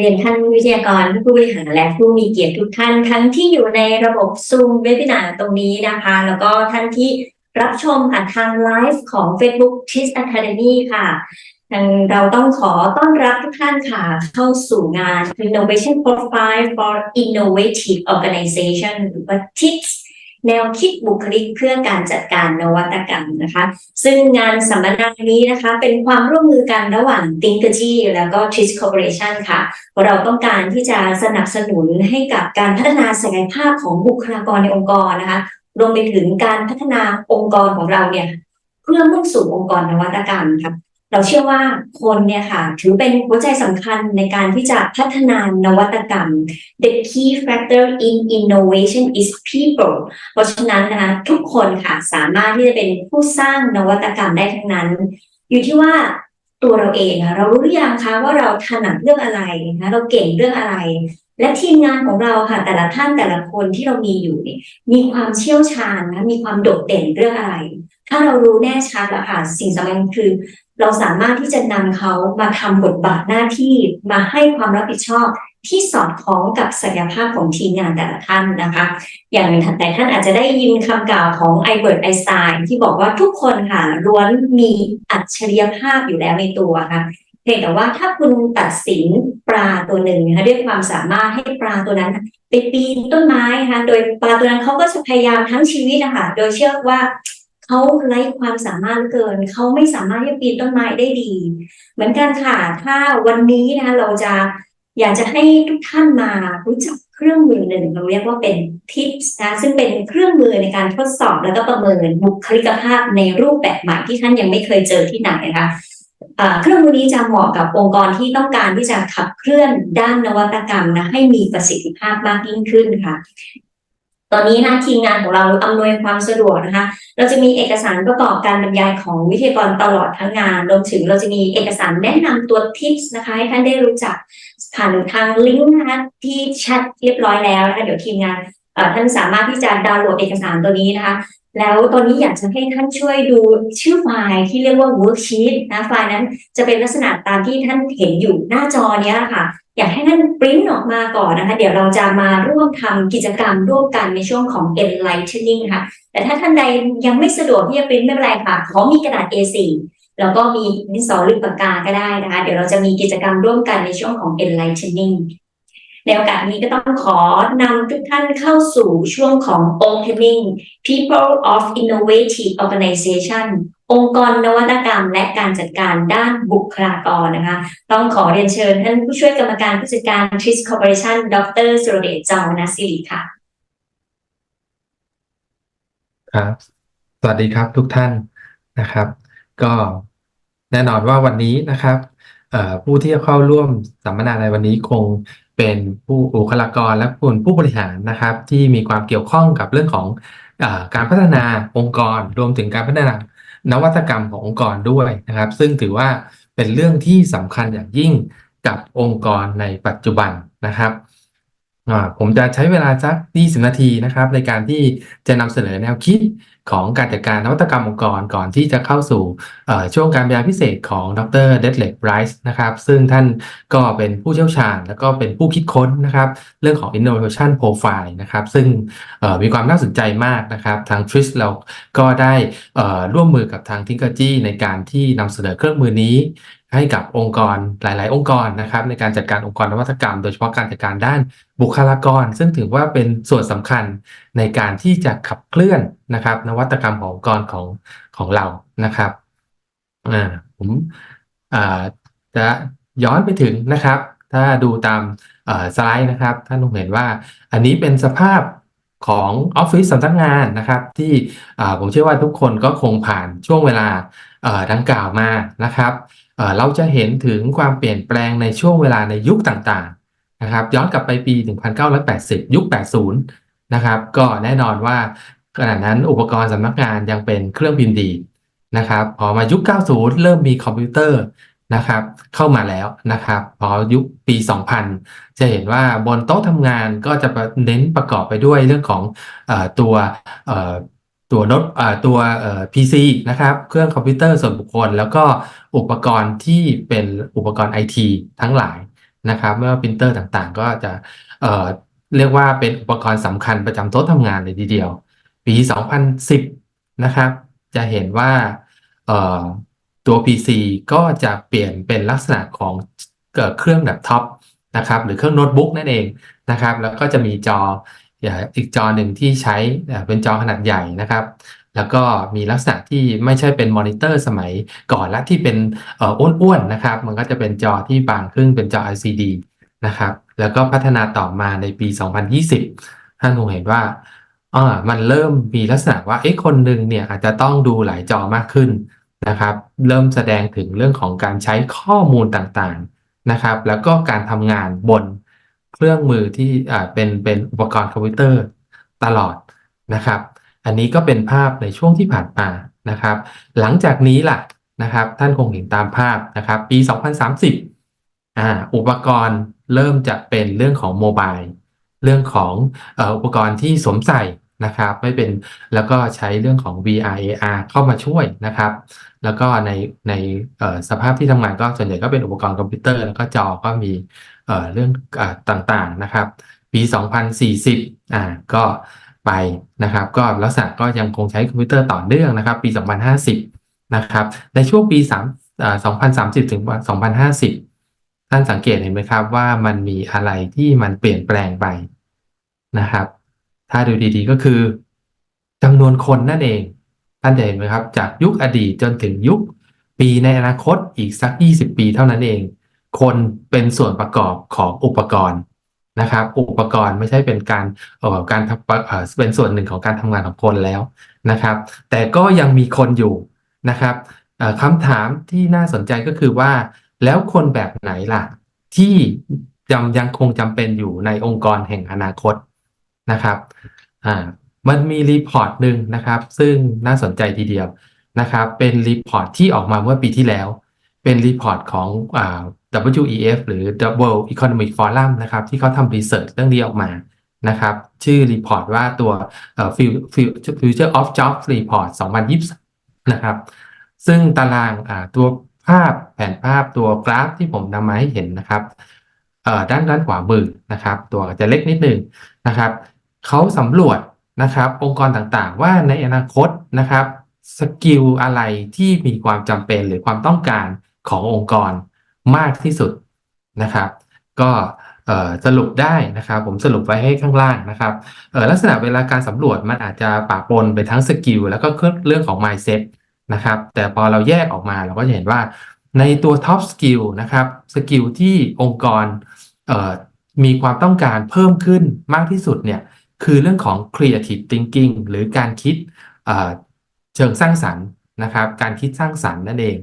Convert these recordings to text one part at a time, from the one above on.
รียนท่านวิทยากรผู้บริหารและผู้มีเกียรติทุกท่านทั้งที่อยู่ในระบบ Zoom เวบินาร์ตรงนี้นะคะแล้วก็ท่านที่รับชมผ่านทางไลฟ์ของ Facebook TIS Academy ค่ะเราต้องขอต้อนรับทุกท่านค่ะเข้าสู่งาน Innovation Profile for Innovative Organization หรือว่า TIS แนวคิดบุคลิกเพื่อการจัดการนวัตกรรมนะคะซึ่งงานสัมมนานี้นะคะเป็นความร่วมมือกันระหว่าง Thinkergy แล้วก็ TIS Corporation ค่ะเราต้องการที่จะสนับสนุนให้กับการพัฒนาศักยภาพของบุคลากรในองค์กรนะคะรวมไปถึงการพัฒนาองค์กรของเราเนี่ยเพื่อมุ่งสู่องค์กรนวัตกรรมค่ะเราเชื่อว่าคนเนี่ยค่ะถือเป็นหัวใจสำคัญในการที่จะพัฒนานวัตกรรม The key factor in innovation is people เพราะฉะนั้นนะคะทุกคนค่ะสามารถที่จะเป็นผู้สร้างนวัตกรรมได้ทั้งนั้นอยู่ที่ว่าตัวเราเองเรารู้หรือยังคะว่าเราถนัดเรื่องอะไรนะเราเก่งเรื่องอะไรและทีมงานของเราค่ะแต่ละท่านแต่ละคนที่เรามีอยู่เนี่ยมีความเชี่ยวชาญนะมีความโดดเด่นเรื่องอะไรถ้าเรารู้แน่ชัดแล้วค่ะสิ่งสำคัญคือเราสามารถที่จะนำเขามาทำบทบาทหน้าที่มาให้ความรับผิดชอบที่สอดคล้องกับศักยภาพของทีมงานแต่ละท่านนะคะอย่างแต่ท่านอาจจะได้ยินคำกล่าวของไอเบิร์ตไอน์สไตน์ที่บอกว่าทุกคนค่ะล้วนมีอัจฉริยภาพอยู่แล้วในตัวค่ะเพียงแต่ว่าถ้าคุณตัดสินปลาตัวหนึ่งนะคะด้วยความสามารถให้ปลาตัวนั้นไปปีนต้นไม้นะคะโดยปลาตัวนั้นเขาก็จะพยายามทั้งชีวิตนะคะโดยเชื่อว่าเขาไร้ความสามารถเกินเขาไม่สามารถที่จะปีนต้นไม้ได้ดีเหมือนกันค่ะถ้าวันนี้นะคะเราจะอยากจะให้ทุกท่านมารู้จักเครื่องมือหนึ่งเราเรียกว่าเป็น TIPS นะซึ่งเป็นเครื่องมือในการทดสอบแล้วก็ประเมินบุคลิกภาพในรูปแบบใหม่ที่ท่านยังไม่เคยเจอที่ไหนนะคะเครื่องมือนี้จะเหมาะกับองค์กรที่ต้องการที่จะขับเคลื่อนด้านนวัตกรรมนะให้มีประสิทธิภาพมากยิ่งขึ้นค่ะตอนนี้นะทีมงานของเราอำนวยความสะดวกนะคะเราจะมีเอกสารประกอบการบรรยายของวิทยากรตลอดทั้งงานรวมถึงเราจะมีเอกสารแนะนำตัว Tips นะคะให้ท่านได้รู้จักผ่านทางลิงก์นะคะที่แชทเรียบร้อยแล้วนะคะเดี๋ยวทีมงานท่านสามารถที่จะดาวน์โหลดเอกสารตัวนี้นะคะแล้วตอนนี้อยากจะให้ท่านช่วยดูชื่อไฟล์ที่เรียกว่า worksheet นะไฟล์นั้นจะเป็นลักษณะตามที่ท่านเห็นอยู่หน้าจอเนี้ยค่ะอยากให้ท่านปริ้นออกมาก่อนนะคะเดี๋ยวเราจะมาร่วมทำกิจกรรมร่วมกันในช่วงของ enlightening ค่ะแต่ถ้าท่านใดยังไม่สะดวกที่จะปริ้นไม่เป็นไรค่ะขอมีกระดาษ A4 แล้วก็มีดินสอหรือปากกาก็ได้นะคะเดี๋ยวเราจะมีกิจกรรมร่วมกันในช่วงของ enlightening ในโอกาสนี้ก็ต้องขอนำทุกท่านเข้าสู่ช่วงของ opening people of innovative organization องค์กรนวัตกรรมและการจัดการด้านบุคลากรนะคะต้องขอเรียนเชิญท่านผู้ช่วยกรรมการผู้จัดการ TIS Corporation ดร.สุรเดช จองวรรณศิริค่ะครับสวัสดีครับทุกท่านนะครับก็แน่นอนว่าวันนี้นะครับผู้ที่จะเข้าร่วมสัมมนาในวันนี้คงเป็นผู้บุคลากรและผู้บริหารนะครับที่มีความเกี่ยวข้องกับเรื่องของการพัฒนาองค์กรรวมถึงการพัฒนานวัตกรรมขององค์กรด้วยนะครับซึ่งถือว่าเป็นเรื่องที่สำคัญอย่างยิ่งกับองค์กรในปัจจุบันนะครับผมจะใช้เวลาสัก20 นาทีนะครับในการที่จะนำเสนอแนวคิดของการจัดการนวัตกรรมองค์กรก่อนที่จะเข้าสู่ช่วงการบรรยายพิเศษของดร. Detlef Reis นะครับซึ่งท่านก็เป็นผู้เชี่ยวชาญและก็เป็นผู้คิดค้นนะครับเรื่องของ Innovation Profile นะครับซึ่งมีความน่าสนใจมากนะครับทาง TIS เราก็ได้ร่วมมือกับทาง Thinkergy ในการที่นำเสนอเครื่องมือนี้ให้กับองค์กรหลายๆองค์กรนะครับในการจัดการองค์กรนวัตกรรมโดยเฉพาะการจัดการด้านบุคลากรซึ่งถือว่าเป็นส่วนสำคัญในการที่จะขับเคลื่อนนะครับนวัตกรรมขององค์กรของเรานะครับผมจะย้อนไปถึงนะครับถ้าดูตามสไลด์นะครับท่านคงเห็นว่าอันนี้เป็นสภาพของออฟฟิศสำนักงานนะครับที่ผมเชื่อว่าทุกคนก็คงผ่านช่วงเวลาดังกล่าวมานะครับเราจะเห็นถึงความเปลี่ยนแปลงในช่วงเวลาในยุคต่างๆนะครับย้อนกลับไปปี 1980 ยุค 80 นะครับก็แน่นอนว่าขณะนั้นอุปกรณ์สำนักงานยังเป็นเครื่องพิมพ์ดีดนะครับพอมายุค 90 เริ่มมีคอมพิวเตอร์นะครับเข้ามาแล้วนะครับพอยุคปี 2000 จะเห็นว่าบนโต๊ะทำงานก็จะเน้นประกอบไปด้วยเรื่องของตัวโน้ตPC นะครับเครื่องคอมพิวเตอร์ส่วนบุคคลแล้วก็อุปกรณ์ที่เป็นอุปกรณ์ IT ทั้งหลาย นะครับไม่ว่าปรินเตอร์ต่างๆก็จะเอ่อเรียกว่าเป็นอุปกรณ์สำคัญประจำโต๊ะทำงานเลยทีเดียวปี 2010 นะครับจะเห็นว่าเอ่อตัว PC ก็จะเปลี่ยนเป็นลักษณะของเครื่องแล็ปท็อปนะครับหรือเครื่องโน้ตบุ๊กนั่นเองนะครับแล้วก็จะมีจออีกจอหนึ่งที่ใช้เป็นจอขนาดใหญ่นะครับแล้วก็มีลักษณะที่ไม่ใช่เป็นมอนิเตอร์สมัยก่อนและที่เป็นอ้วนๆนะครับมันก็จะเป็นจอที่บางครึ่งเป็นจอ LCD นะครับแล้วก็พัฒนาต่อมาในปี 2020 ท่านคงเห็นว่ามันเริ่มมีลักษณะว่าคนหนึ่งเนี่ยอาจจะต้องดูหลายจอมากขึ้นนะครับเริ่มแสดงถึงเรื่องของการใช้ข้อมูลต่างๆนะครับแล้วก็การทำงานบนเครื่องมือที่เป็นอุปกรณ์คอมพิวเตอร์ตลอดนะครับอันนี้ก็เป็นภาพในช่วงที่ผ่านมานะครับหลังจากนี้ล่ะนะครับท่านคงเห็นตามภาพนะครับปี 2030อุปกรณ์เริ่มจะเป็นเรื่องของโมบายเรื่องของอุปกรณ์ที่สวมใส่นะครับไม่เป็นแล้วก็ใช้เรื่องของ VR AR เข้ามาช่วยนะครับแล้วก็ในสภาพที่ทำงานก็ส่วนใหญ่ก็เป็นอุปกรณ์คอมพิวเตอร์แล้วก็จอก็มีเรื่องต่างๆนะครับปี 2040ก็ไปนะครับก็ลักษณะก็ยังคงใช้คอมพิวเตอร์ต่อเนื่องนะครับปี 2050นะครับในช่วงปี2030 ถึง 2050ท่านสังเกตเห็นไหมครับว่ามันมีอะไรที่มันเปลี่ยนแปลงไปนะครับถ้าดูดีๆก็คือจำนวนคนนั่นเองท่านจะเห็นไหมครับจากยุคอดีตจนถึงยุคปีในอนาคตอีกสัก20 ปีเท่านั้นเองคนเป็นส่วนประกอบของอุปกรณ์นะครับอุปกรณ์ไม่ใช่เป็นการเป็นส่วนหนึ่งของการทำงานของคนแล้วนะครับแต่ก็ยังมีคนอยู่นะครับคำถามที่น่าสนใจก็คือว่าแล้วคนแบบไหนล่ะที่ยังคงจำเป็นอยู่ในองค์กรแห่งอนาคตนะครับอ่ามันมีรีพอร์ตหนึ่งนะครับซึ่งน่าสนใจทีเดียวนะครับเป็นรีพอร์ตที่ออกมาเมื่อปีที่แล้วเป็นรีพอร์ตของWEF หรือ The World Economic Forum นะครับที่เขาทำรีเสิร์ชเรื่องนี้ออกมานะครับชื่อรีพอร์ตว่าตัวFuture of Jobs Report 2023นะครับซึ่งตารางตัวแผนภาพตัวกราฟที่ผมนำมาให้เห็นนะครับด้านขวามือนะครับตัวจะเล็กนิดนึงนะครับเขาสำรวจนะครับองค์กรต่างๆว่าในอนาคตนะครับสกิลอะไรที่มีความจำเป็นหรือความต้องการขององค์กรมากที่สุดนะครับก็สรุปได้นะครับผมสรุปไว้ให้ข้างล่างนะครับลักษณะเวลาการสำรวจมันอาจจะปะปนไปทั้งสกิลแล้วก็เรื่องของ mindset นะครับแต่พอเราแยกออกมาเราก็จะเห็นว่าในตัว top skill นะครับสกิลที่องค์กรมีความต้องการเพิ่มขึ้นมากที่สุดเนี่ยคือเรื่องของ creative thinking หรือการคิดเชิงสร้างสรรค์นะครับการคิดสร้างสรรค์นั่นเอง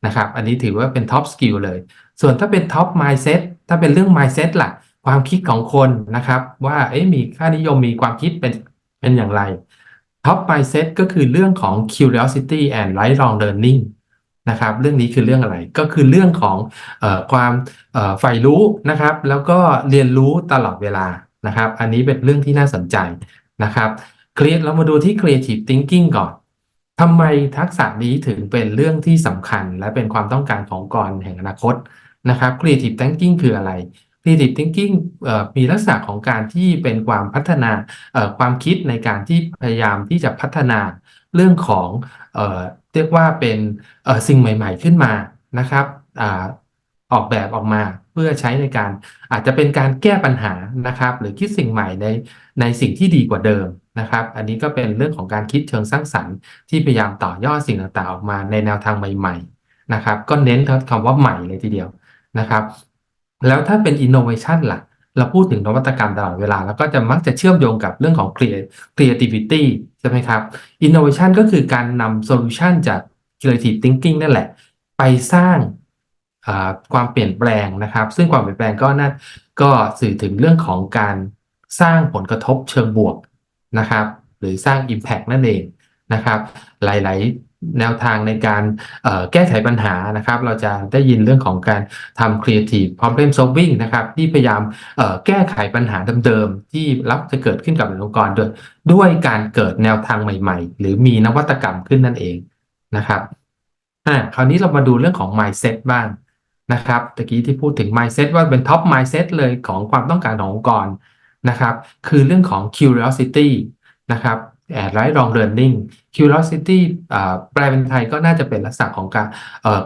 นะครับอันนี้ถือว่าเป็น top skill เลยส่วนถ้าเป็น top mindset ถ้าเป็นเรื่อง mindset ล่ะความคิดของคนนะครับว่ามีค่านิยมมีความคิดเป็นอย่างไร top mindset ก็คือเรื่องของ curiosity and lifelong learning นะครับเรื่องนี้คือเรื่องอะไรก็คือเรื่องของความใฝ่รู้นะครับแล้วก็เรียนรู้ตลอดเวลานะครับอันนี้เป็นเรื่องที่น่าสนใจนะครับเรามาดูที่ creative thinking ก่อนทำไมทักษะนี้ถึงเป็นเรื่องที่สำคัญและเป็นความต้องการขององค์กรแห่งอนาคตนะครับ creative thinking คืออะไร creative thinking มีลักษณะของการที่เป็นความพัฒนาความคิดในการที่พยายามที่จะพัฒนาเรื่องของเรียกว่าเป็นสิ่งใหม่ๆขึ้นมานะครับออกแบบออกมาเพื่อใช้ในการอาจจะเป็นการแก้ปัญหานะครับหรือคิดสิ่งใหม่ในสิ่งที่ดีกว่าเดิมนะครับอันนี้ก็เป็นเรื่องของการคิดเชิงสร้างสรรค์ที่พยายามต่อยอดสิ่งต่างๆออกมาในแนวทางใหม่ๆนะครับก็เน้นคำว่าใหม่เลยทีเดียวนะครับแล้วถ้าเป็น innovation ล่ะเราพูดถึงนวัตกรรมตลอดเวลาแล้วก็จะมักจะเชื่อมโยงกับเรื่องของ creativity ใช่ไหมครับ innovation ก็คือการนำ solution จาก creative thinking นั่นแหละไปสร้างความเปลี่ยนแปลงนะครับซึ่งความเปลี่ยนแปลงก็สื่อถึงเรื่องของการสร้างผลกระทบเชิงบวกนะครับหรือสร้าง impact นั่นเองนะครับหลายๆแนวทางในการแก้ไขปัญหานะครับเราจะได้ยินเรื่องของการทำ creative problem solving นะครับที่พยายามแก้ไขปัญหาเดิมๆที่จะเกิดขึ้นกับองค์กรด้วยการเกิดแนวทางใหม่ๆหรือมีนวัตกรรมขึ้นนั่นเองนะครับคราวนี้เรามาดูเรื่องของ mindset บ้าง นะครับตะกี้ที่พูดถึง mindset ว่าเป็น top mindset เลยของความต้องการขององค์กรนะครับคือเรื่องของ curiosity นะครับ lifelong learning curiosity แปลเป็นไทยก็น่าจะเป็นลักษณะของการเอ่อ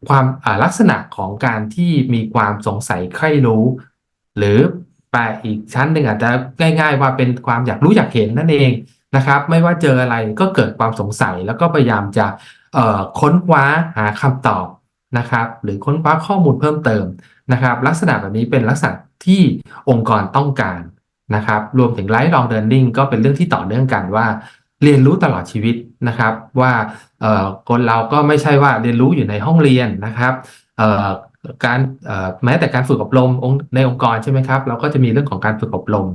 ความลักษณะของการที่มีความสงสัยใคร่รู้หรือแปลอีกชั้นหนึ่งอาจจะง่ายๆว่าเป็นความอยากรู้อยากเห็นนั่นเองนะครับไม่ว่าเจออะไรก็เกิดความสงสัยแล้วก็พยายามจะค้นคว้าหาคำตอบนะครับหรือค้นคว้าข้อมูลเพิ่มเติมนะครับลักษณะแบบนี้เป็นลักษณะที่องค์กรต้องการนะครับรวมถึง lifelong learning ก็เป็นเรื่องที่ต่อเนื่องกันว่าเรียนรู้ตลอดชีวิตนะครับว่าคนเราก็ไม่ใช่ว่าเรียนรู้อยู่ในห้องเรียนนะครับเอ่อการแม้แต่การฝึกอบรมในองค์กรใช่ไหมครับเราก็จะมีเรื่องของการฝึกอบรม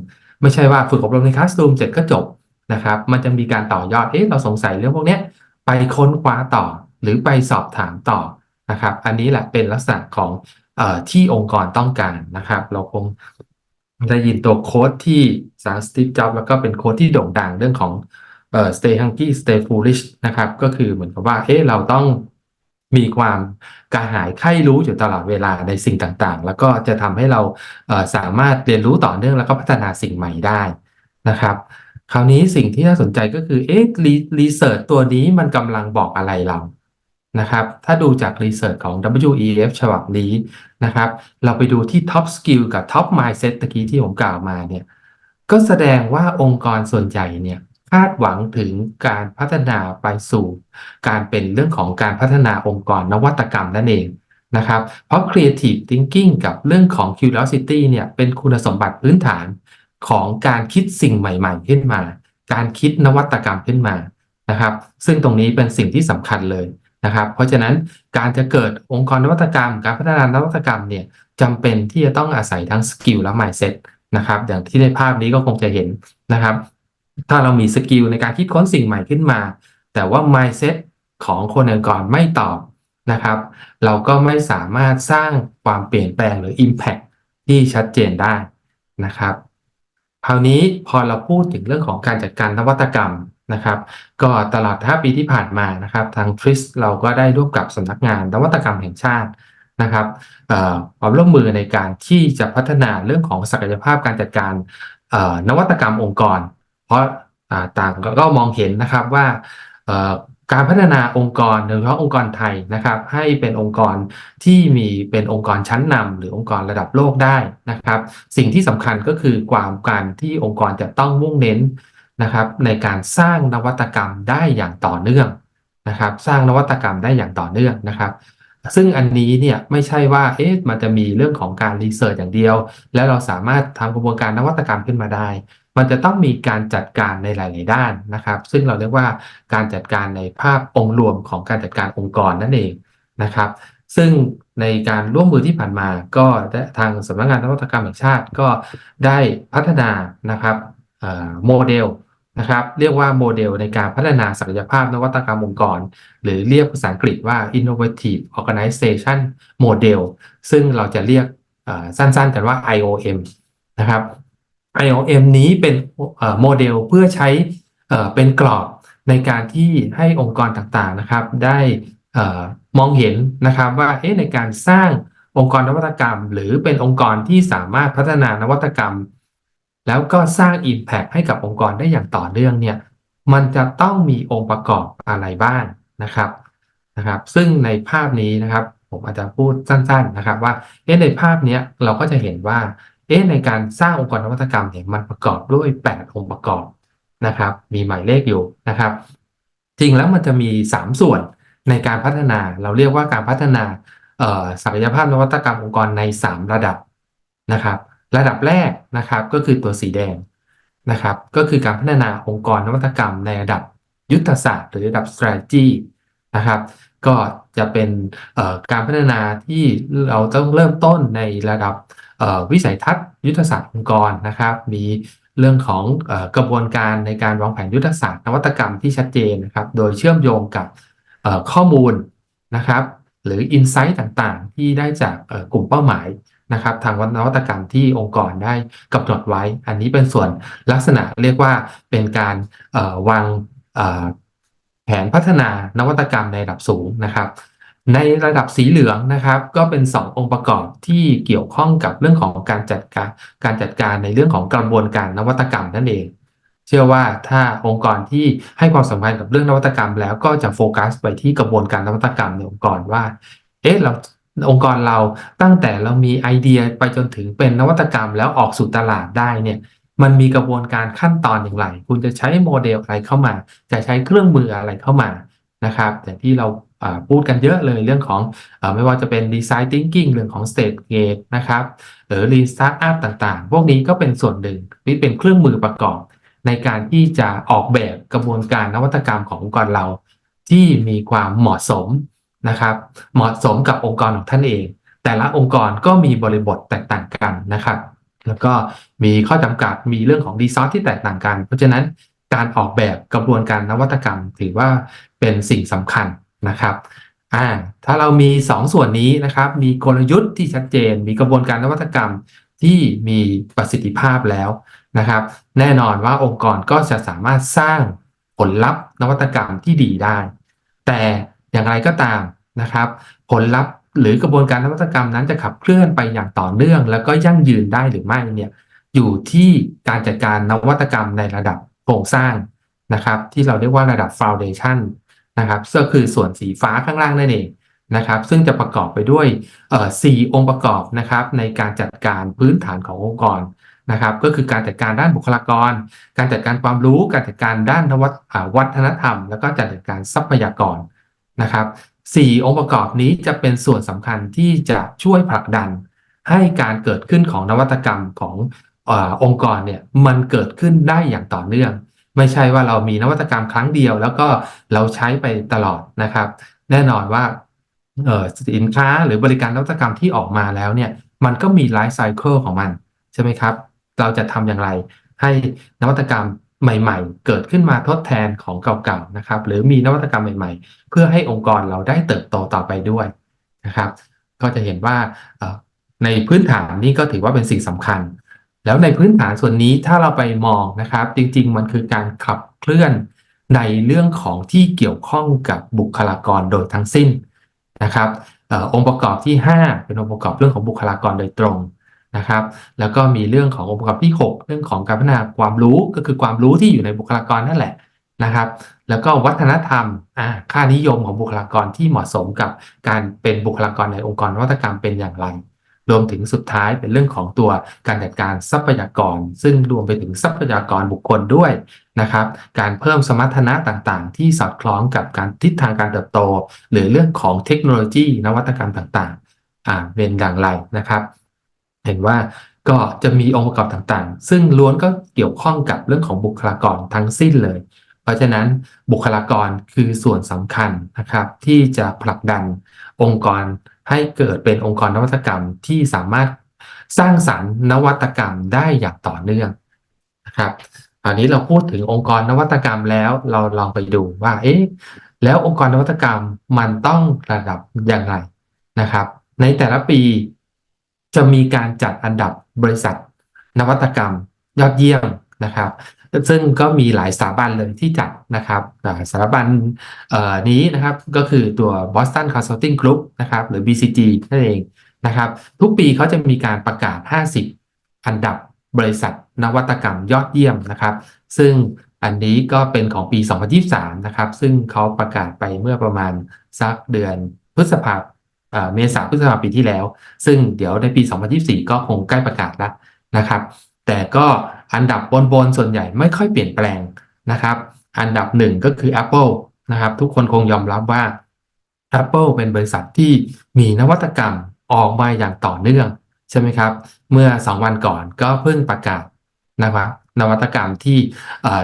ไม่ใช่ว่าฝึกอบรมในคลาสรูมเสร็จก็จบนะครับมันจะมีการต่อยอดเราสงสัยเรื่องพวกนี้ไปค้นคว้าต่อหรือไปสอบถามต่อนะครับอันนี้แหละเป็นลักษณะของที่องค์กรต้องการนะครับเราคงได้ยินตัวโค้ดที่สตีฟจ็อบส์แล้วก็เป็นโค้ดที่โด่งดังเรื่องของstay hungry stay foolish นะครับก็คือเหมือนกับว่าเราต้องมีความกระหายใคร่รู้อยู่ตลอดเวลาในสิ่งต่างๆแล้วก็จะทำให้เราสามารถเรียนรู้ต่อเนื่องแล้วก็พัฒนาสิ่งใหม่ได้นะครับคราวนี้สิ่งที่น่าสนใจก็คือรีเสิร์ชตัวนี้มันกำลังบอกอะไรเรานะครับถ้าดูจากรีเสิร์ชของ WEF ฉบับนี้นะครับเราไปดูที่ Top Skill กับ Top Mindset ตะกี้ที่ผมกล่าวมาเนี่ยก็แสดงว่าองค์กรส่วนใหญ่เนี่ยคาดหวังถึงการพัฒนาไปสู่การเป็นเรื่องของการพัฒนาองค์กรนวัตกรรมนั่นเองนะครับเพราะ Creative Thinking กับเรื่องของ Curiosity เนี่ยเป็นคุณสมบัติพื้นฐานของการคิดสิ่งใหม่ๆขึ้นมาการคิดนวัตกรรมขึ้นมานะครับซึ่งตรงนี้เป็นสิ่งที่สำคัญเลยนะครับเพราะฉะนั้นการจะเกิดองค์กรนวัตกรรมการพัฒนานวัตกรรมเนี่ยจำเป็นที่จะต้องอาศัยทั้งสกิลและ mindset นะครับอย่างที่ในภาพนี้ก็คงจะเห็นนะครับถ้าเรามีสกิลในการคิดค้นสิ่งใหม่ขึ้นมาแต่ว่า mindset ของคนในองค์กรไม่ตอบนะครับเราก็ไม่สามารถสร้างความเปลี่ยนแปลงหรือ impact ที่ชัดเจนได้นะครับคราวนี้พอเราพูดถึงเรื่องของการจัดการนวัตกรรมนะครับก็ตลอด5 ปีที่ผ่านมานะครับทางทริสเราก็ได้ร่วมกับสำนักงานนวัตกรรมแห่งชาตินะครับความร่วมมือในการที่จะพัฒนาเรื่องของศักยภาพการจัดการนวัตกรรมองค์กรเพราะต่างก็มองเห็นนะครับว่าการพัฒนาองค์กรโดยเฉพาะองค์กรไทยนะครับให้เป็นองค์กรที่มีเป็นองค์กรชั้นนำหรือองค์กรระดับโลกได้นะครับสิ่งที่สำคัญก็คือการที่องค์กรจะต้องมุ่งเน้นนะครับในการสร้างนวัตกรรมได้อย่างต่อเนื่องนะครับสร้างนวัตกรรมได้อย่างต่อเนื่องนะครับซึ่งอันนี้เนี่ยไม่ใช่ว่ามันจะมีเรื่องของการรีเสิร์ชอย่างเดียวแล้วเราสามารถทำกระบวนการนวัตกรรมขึ้นมาได้มันจะต้องมีการจัดการในหลายๆด้านนะครับซึ่งเราเรียกว่าการจัดการในภาพองค์รวมของการจัดการองค์กรนั่นเองนะครับซึ่งในการร่วมมือที่ผ่านมาก็ทางสำนักงานนวัตกรรมแห่งชาติก็ได้พัฒนานะครับโมเดลนะครับเรียกว่าโมเดลในการพัฒนาศักยภาพนวัตกรรมองค์กรหรือเรียกภาษาอังกฤษว่า Innovative Organization Model ซึ่งเราจะเรียกสั้นๆกันว่า IOM นะครับ IOM นี้เป็นโมเดลเพื่อใช้เป็นกรอบในการที่ให้องค์กรต่างๆนะครับได้มองเห็นนะครับว่าในการสร้างองค์กรนวัตกรรมหรือเป็นองค์กรที่สามารถพัฒนานวัตกรรมแล้วก็สร้าง Impact ให้กับองค์กรได้อย่างต่อเนื่องเนี่ยมันจะต้องมีองค์ประกอบอะไรบ้างนะครับซึ่งในภาพนี้นะครับผมอาจจะพูดสั้นๆนะครับว่าในภาพนี้เราก็จะเห็นว่าในการสร้างองค์กรนวัตกรรมเนี่ยมันประกอบด้วย8องค์ประกอบนะครับมีหมายเลขอยู่นะครับจริงแล้วมันจะมี3ส่วนในการพัฒนาเราเรียกว่าการพัฒนาศักยภาพนวัตกรรมองค์กรใน3ระดับนะครับระดับแรกนะครับก็คือตัวสีแดงนะครับก็คือการพัฒนาองค์กรนวัตกรรมในระดับยุทธศาสตร์หรือระดับ strategy นะครับก็จะเป็นการพัฒนาที่เราต้องเริ่มต้นในระดับวิสัยทัศน์ยุทธศาสตร์องค์กรนะครับมีเรื่องของกระบวนการในการวางแผนยุทธศาสตร์นวัตกรรมที่ชัดเจนนะครับโดยเชื่อมโยงกับข้อมูลนะครับหรือ insight ต่างๆที่ได้จากกลุ่มเป้าหมายนะครับทางนวัตกรรมที่องค์กรได้กำหนดไว้อันนี้เป็นส่วนลักษณะเรียกว่าเป็นการวางแผนพัฒนานวัตกรรมในระดับสูงนะครับ ในระดับสีเหลืองนะครับก็เป็น2องค์ประกอบที่เกี่ยวข้องกับเรื่องของการจัดการในเรื่องของกระบวนการนวัตกรรมนั่นเองเชื่อว่าถ้าองค์กรที่ให้ความสำคัญกับเรื่องนวัตกรรมแล้วก็จะโฟกัสไปที่กระบวนการนวัตกรรมในองค์กรว่าเราองค์กรเราตั้งแต่เรามีไอเดียไปจนถึงเป็นนวัตกรรมแล้วออกสู่ตลาดได้เนี่ยมันมีกระบวนการขั้นตอนอย่างไรคุณจะใช้โมเดลอะไรเข้ามาจะใช้เครื่องมืออะไรเข้ามานะครับแต่ที่เราพูดกันเยอะเลยเรื่องของไม่ว่าจะเป็น Design Thinking เรื่องของ Stage Gate นะครับหรือ Lean Startup ต่างๆพวกนี้ก็เป็นส่วนหนึ่งที่เป็นเครื่องมือประกอบในการที่จะออกแบบกระบวนการนวัตกรรมขององค์กรเราที่มีความเหมาะสมนะครับเหมาะสมกับองค์กรของท่านเองแต่ละองค์กรก็มีบริบทแตกต่างกันนะครับแล้วก็มีข้อจำกัดมีเรื่องของดีไซน์ที่แตกต่างกันเพราะฉะนั้นการออกแบบกระบวนการนวัตกรรมถือว่าเป็นสิ่งสำคัญนะครับถ้าเรามี2ส่วนนี้นะครับมีกลยุทธ์ที่ชัดเจนมีกระบวนการนวัตกรรมที่มีประสิทธิภาพแล้วนะครับแน่นอนว่าองค์กรก็จะสามารถสร้างผลลัพธ์นวัตกรรมที่ดีได้แต่อย่างไรก็ตามนะครับผลลัพธ์หรือกระบวนการนวัตกรรมนั้นจะขับเคลื่อนไปอย่างต่อเนื่องแล้วก็ยั่งยืนได้หรือไม่เนี่ยอยู่ที่การจัดการนวัตกรรมในระดับโครงสร้างนะครับที่เราเรียกว่าระดับ foundation นะครับก็คือส่วนสีฟ้าข้างล่างนั่นเองนะครับซึ่งจะประกอบไปด้วย4องค์ประกอบนะครับในการจัดการพื้นฐานขององค์กรนะครับก็คือการจัดการด้านบุคลากรการจัดการความรู้การจัดการด้านวัฒนธรรมแล้วก็จัดการทรัพยากรนะครับ4องค์ประกอบนี้จะเป็นส่วนสำคัญที่จะช่วยผลักดันให้การเกิดขึ้นของนวัตกรรมขององค์กรเนี่ยมันเกิดขึ้นได้อย่างต่อเนื่องไม่ใช่ว่าเรามีนวัตกรรมครั้งเดียวแล้วก็เราใช้ไปตลอดนะครับแน่นอนว่าสินค้าหรือบริการนวัตกรรมที่ออกมาแล้วเนี่ยมันก็มีไลฟ์ไซเคิลของมันใช่ไหมครับเราจะทำอย่างไรให้นวัตกรรมใหม่ๆเกิดขึ้นมาทดแทนของเก่าๆนะครับหรือมีนวัตกรรมใหม่ๆเพื่อให้องค์กรเราได้เติบโตต่อไปด้วยนะครับก็จะเห็นว่าในพื้นฐานนี้ก็ถือว่าเป็นสิ่งสำคัญแล้วในพื้นฐานส่วนนี้ถ้าเราไปมองนะครับจริงๆมันคือการขับเคลื่อนในเรื่องของที่เกี่ยวข้องกับบุคลากรโดยทั้งสิ้นนะครับองค์ประกอบที่5เป็นองค์ประกอบเรื่องของบุคลากรโดยตรงนะครับแล้วก็มีเรื่องขององค์ประกอบที่6เรื่องของการพัฒนาความรู้ก็คือความรู้ที่อยู่ในบุคลากรนั่นแหละนะครับแล้วก็วัฒนธรรมค่านิยมของบุคลากรที่เหมาะสมกับการเป็นบุคลากรในองค์กรนวัตกรรมเป็นอย่างไรรวมถึงสุดท้ายเป็นเรื่องของตัวการจัดการทรัพยากรซึ่งรวมไปถึงทรัพยากรบุคคลด้วยนะครับการเพิ่มสมรรถนะต่างๆที่สอดคล้องกับการทิศทางการเติบโตหรือเรื่องของเทคโนโลยีนวัตกรรมต่างๆเป็นอย่างไรนะครับเห็นว่าก็จะมีองค์ประกอบต่างๆซึ่งล้วนก็เกี่ยวข้องกับเรื่องของบุคลากรทั้งสิ้นเลยเพราะฉะนั้นบุคลากรคือส่วนสำคัญนะครับที่จะผลักดันองค์กรให้เกิดเป็นองค์กรนวัตกรรมที่สามารถสร้างสรรค์นวัตกรรมได้อย่างต่อเนื่องนะครับคราวนี้เราพูดถึงองค์กรนวัตกรรมแล้วเราลองไปดูว่าแล้วองค์กรนวัตกรรมมันต้องระดับอย่างไรนะครับในแต่ละปีจะมีการจัดอันดับบริษัทนวัตกรรมยอดเยี่ยมนะครับซึ่งก็มีหลายสถาบันเลยที่จัดนะครับสถาบันนี้นะครับก็คือตัว Boston Consulting Group นะครับหรือ BCG นั่นเองนะครับทุกปีเขาจะมีการประกาศ50อันดับบริษัทนวัตกรรมยอดเยี่ยมนะครับซึ่งอันนี้ก็เป็นของปี2023นะครับซึ่งเขาประกาศไปเมื่อประมาณสักเดือนพฤษภาเมษาพฤษภาปีที่แล้วซึ่งเดี๋ยวในปี2024ก็คงใกล้ประกาศแล้วนะครับแต่ก็อันดับบนส่วนใหญ่ไม่ค่อยเปลี่ยนแปลงนะครับอันดับหนึ่งก็คือ Apple นะครับทุกคนคงยอมรับว่า Apple เป็นบริษัทที่มีนวัตกรรมออกมาอย่างต่อเนื่องใช่ไหมครับเมื่อ2วันก่อนก็เพิ่งประกาศนะครับนวัตกรรมที่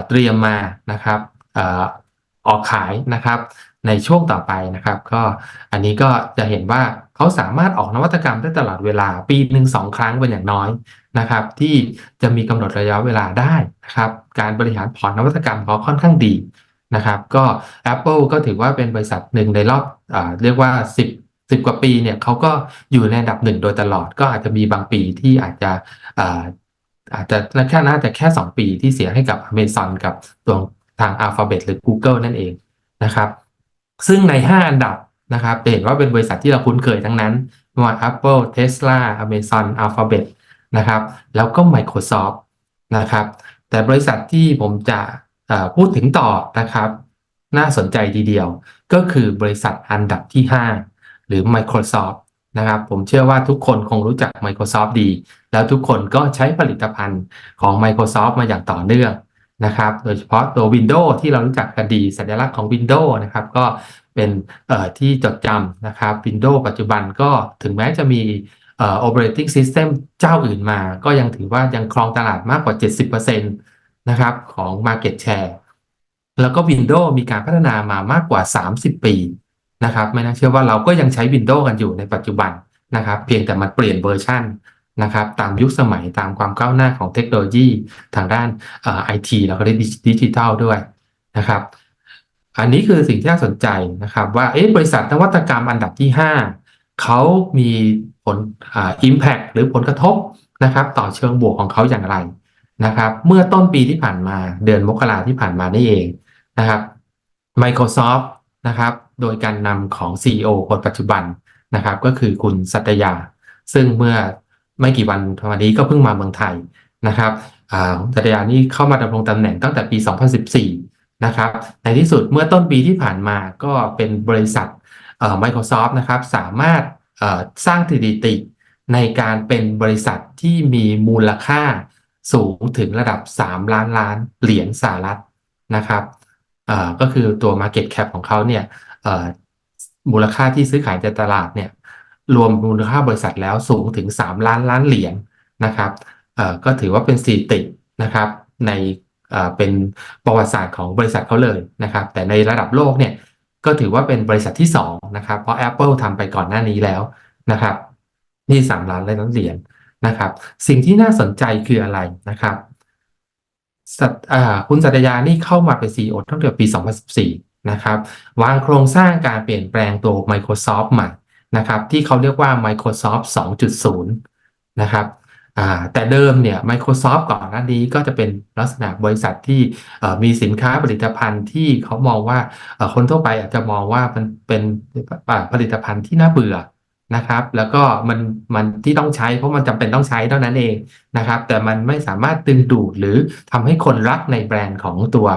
เตรียมมานะครับออกขายนะครับในช่วงต่อไปนะครับก็อันนี้ก็จะเห็นว่าเขาสามารถออกนวัตกรรมได้ตลอดเวลาปีหนึ่ง2ครั้งเป็นอย่างน้อยนะครับที่จะมีกำหนดระยะเวลาได้นะครับการบริหารพอร์ตนวัตกรรมเขาค่อนข้างดีนะครับก็ Apple ก็ถือว่าเป็นบริษัทหนึ่งในรอบเรียกว่า10กว่าปีเนี่ยเขาก็อยู่ในอันดับ1โดยตลอดก็อาจจะมีบางปีที่อาจจะน่าจะแค่2ปีที่เสียให้กับ Amazon กับตัวทาง Alphabet หรือ Google นั่นเองนะครับซึ่งใน5อันดับ นะครับจะเห็นว่าเป็นบริษัทที่เราคุ้นเคยทั้งนั้นไม่ว่า Apple Tesla Amazon Alphabet นะครับแล้วก็ Microsoft นะครับแต่บริษัทที่ผมจะพูดถึงต่อนะครับน่าสนใจทีเดียวก็คือบริษัทอันดับที่ 5 หรือ Microsoft นะครับผมเชื่อว่าทุกคนคงรู้จัก Microsoft ดีแล้วทุกคนก็ใช้ผลิตภัณฑ์ของ Microsoft มาอย่างต่อเนื่องนะครับโดยเฉพาะตัว Windows ที่เรารู้จักกันดีสัญลักษณ์ของ Windows นะครับก็เป็นที่จดจำนะครับ Windows ปัจจุบันก็ถึงแม้จะมีoperating system เจ้าอื่นมาก็ยังถือว่ายังครองตลาดมากกว่า 70% นะครับของ market share แล้วก็ Windows มีการพัฒนามามากกว่า 30 ปีนะครับไม่น่าเชื่อว่าเราก็ยังใช้ Windows กันอยู่ในปัจจุบันนะครับเพียงแต่มันเปลี่ยนเวอร์ชันนะครับตามยุคสมัยตามความก้าวหน้าของเทคโนโลยีทางด้านIT แล้วก็ดิจิทัลด้วยนะครับอันนี้คือสิ่งที่น่าสนใจนะครับว่าบริษัทนวัตกรรมอันดับที่ 5เขามีผลimpact หรือผลกระทบนะครับต่อเชิงบวกของเขาอย่างไรนะครับเมื่อต้นปีที่ผ่านมาเดือนมกราที่ผ่านมานี่เองนะครับ Microsoft นะครับโดยการนำของ CEO คนปัจจุบันนะครับก็คือคุณสัตยาซึ่งเมื่อไม่กี่วันนี้ก็เพิ่งมาเมืองไทยนะครับสัตยานี่เข้ามาดำรงตำแหน่งตั้งแต่ปี 2014 นะครับในที่สุดเมื่อต้นปีที่ผ่านมาก็เป็นบริษัทMicrosoft นะครับสามารถสร้างสถิติในการเป็นบริษัทที่มีมูลค่าสูงถึงระดับ3 ล้านล้านเหรียญสหรัฐนะครับก็คือตัว Market Cap ของเขาเนี่ยมูลค่าที่ซื้อขายในตลาดเนี่ยรวมมูลค่าบริษัทแล้วสูงถึง3 ล้านล้านเหรียญนะครับก็ถือว่าเป็นสถิตินะครับในเป็นประวัติศาสตร์ของบริษัทเขาเลยนะครับแต่ในระดับโลกเนี่ยก็ถือว่าเป็นบริษัทที่2นะครับเพราะ Apple ทำไปก่อนหน้านี้แล้วนะครับนี่3 ล้านเหรียญนะครับสิ่งที่น่าสนใจคืออะไรนะครับคุณสัตยานี่เข้ามาเป็น CEO ตั้งแต่ปี 2014 นะครับวางโครงสร้างการเปลี่ยนแปลงตัว Microsoft ใหม่นะครับที่เขาเรียกว่า Microsoft 2.0 นะครับแต่เดิมเนี่ย Microsoft ก่อนหน้านี้ก็จะเป็นลักษณะบริษัทที่มีสินค้าผลิตภัณฑ์ที่เขามองว่าคนทั่วไปอาจจะมองว่ามันเป็นผลิตภัณฑ์ที่น่าเบื่อนะครับแล้วก็มันที่ต้องใช้เพราะมันจำเป็นต้องใช้เท่านั้นเองนะครับแต่มันไม่สามารถดึงดูดหรือทำให้คนรักในแบรนด์ของตัว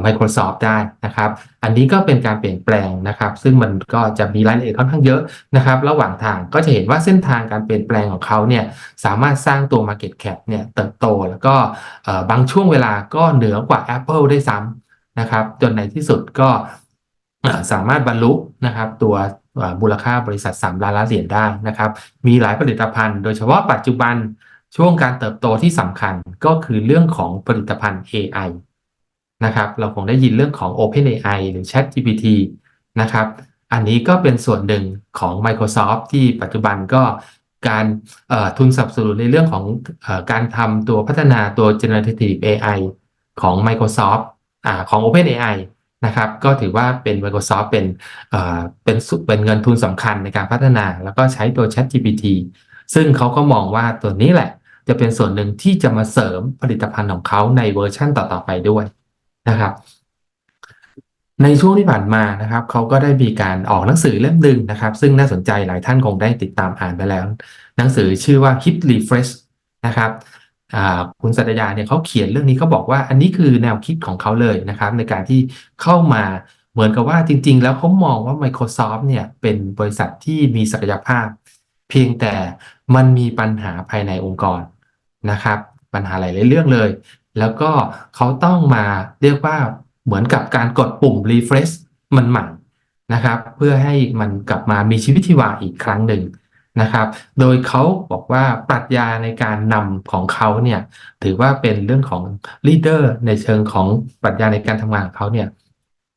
Microsoft ได้นะครับอันนี้ก็เป็นการเปลี่ยนแปลงนะครับซึ่งมันก็จะมีรายละเอียดค่อนข้างเยอะนะครับระหว่างทางก็จะเห็นว่าเส้นทางการเปลี่ยนแปลงของเขาเนี่ยสามารถสร้างตัว Market Cap เนี่ยเติบโตแล้วก็บางช่วงเวลาก็เหนือกว่า Apple ได้ซ้ำนะครับจนในที่สุดก็สามารถบรรลุนะครับตัวมูลค่าบริษัท3 ล้านล้านเหรียญได้นะครับมีหลายผลิตภัณฑ์โดยเฉพาะปัจจุบันช่วงการเติบโตที่สำคัญก็คือเรื่องของผลิตภัณฑ์ AI นะครับเราคงได้ยินเรื่องของ OpenAI หรือ ChatGPT นะครับอันนี้ก็เป็นส่วนหนึ่งของ Microsoft ที่ปัจจุบันก็การทุนสนับสนุนในเรื่องของการทำตัวพัฒนาตัว Generative AI ของ Microsoft ของ OpenAI นะครับก็ถือว่าเป็น Microsoft เป็นเงินทุนสำคัญในการพัฒนาแล้วก็ใช้ตัว ChatGPT ซึ่งเขาก็มองว่าตัวนี้แหละจะเป็นส่วนหนึ่งที่จะมาเสริมผลิตภัณฑ์ของเขาในเวอร์ชั่นต่อๆไปด้วยนะครับในช่วงที่ผ่านมานะครับเขาก็ได้มีการออกหนังสือเล่มหนึ่งนะครับซึ่งน่าสนใจหลายท่านคงได้ติดตามอ่านไปแล้วหนังสือชื่อว่า Hit Refresh นะครับคุณสัตยาเนี่ยเขาเขียนเรื่องนี้เขาบอกว่าอันนี้คือแนวคิดของเขาเลยนะครับในการที่เข้ามาเหมือนกับว่าจริงๆแล้วเขามองว่า Microsoft เนี่ยเป็นบริษัทที่มีศักยภาพเพียงแต่มันมีปัญหาภายในองค์กรนะครับปัญหาหลายๆเรื่องเลยแล้วก็เขาต้องมาเรียกว่าเหมือนกับการกดปุ่ม refresh มันใหม่นะครับเพื่อให้มันกลับมามีชีวิตชีวาอีกครั้งหนึ่งนะครับโดยเขาบอกว่าปรัชญาในการนำของเขาเนี่ยถือว่าเป็นเรื่องของ leader ในเชิงของปรัชญาในการทำงานของเขาเนี่ย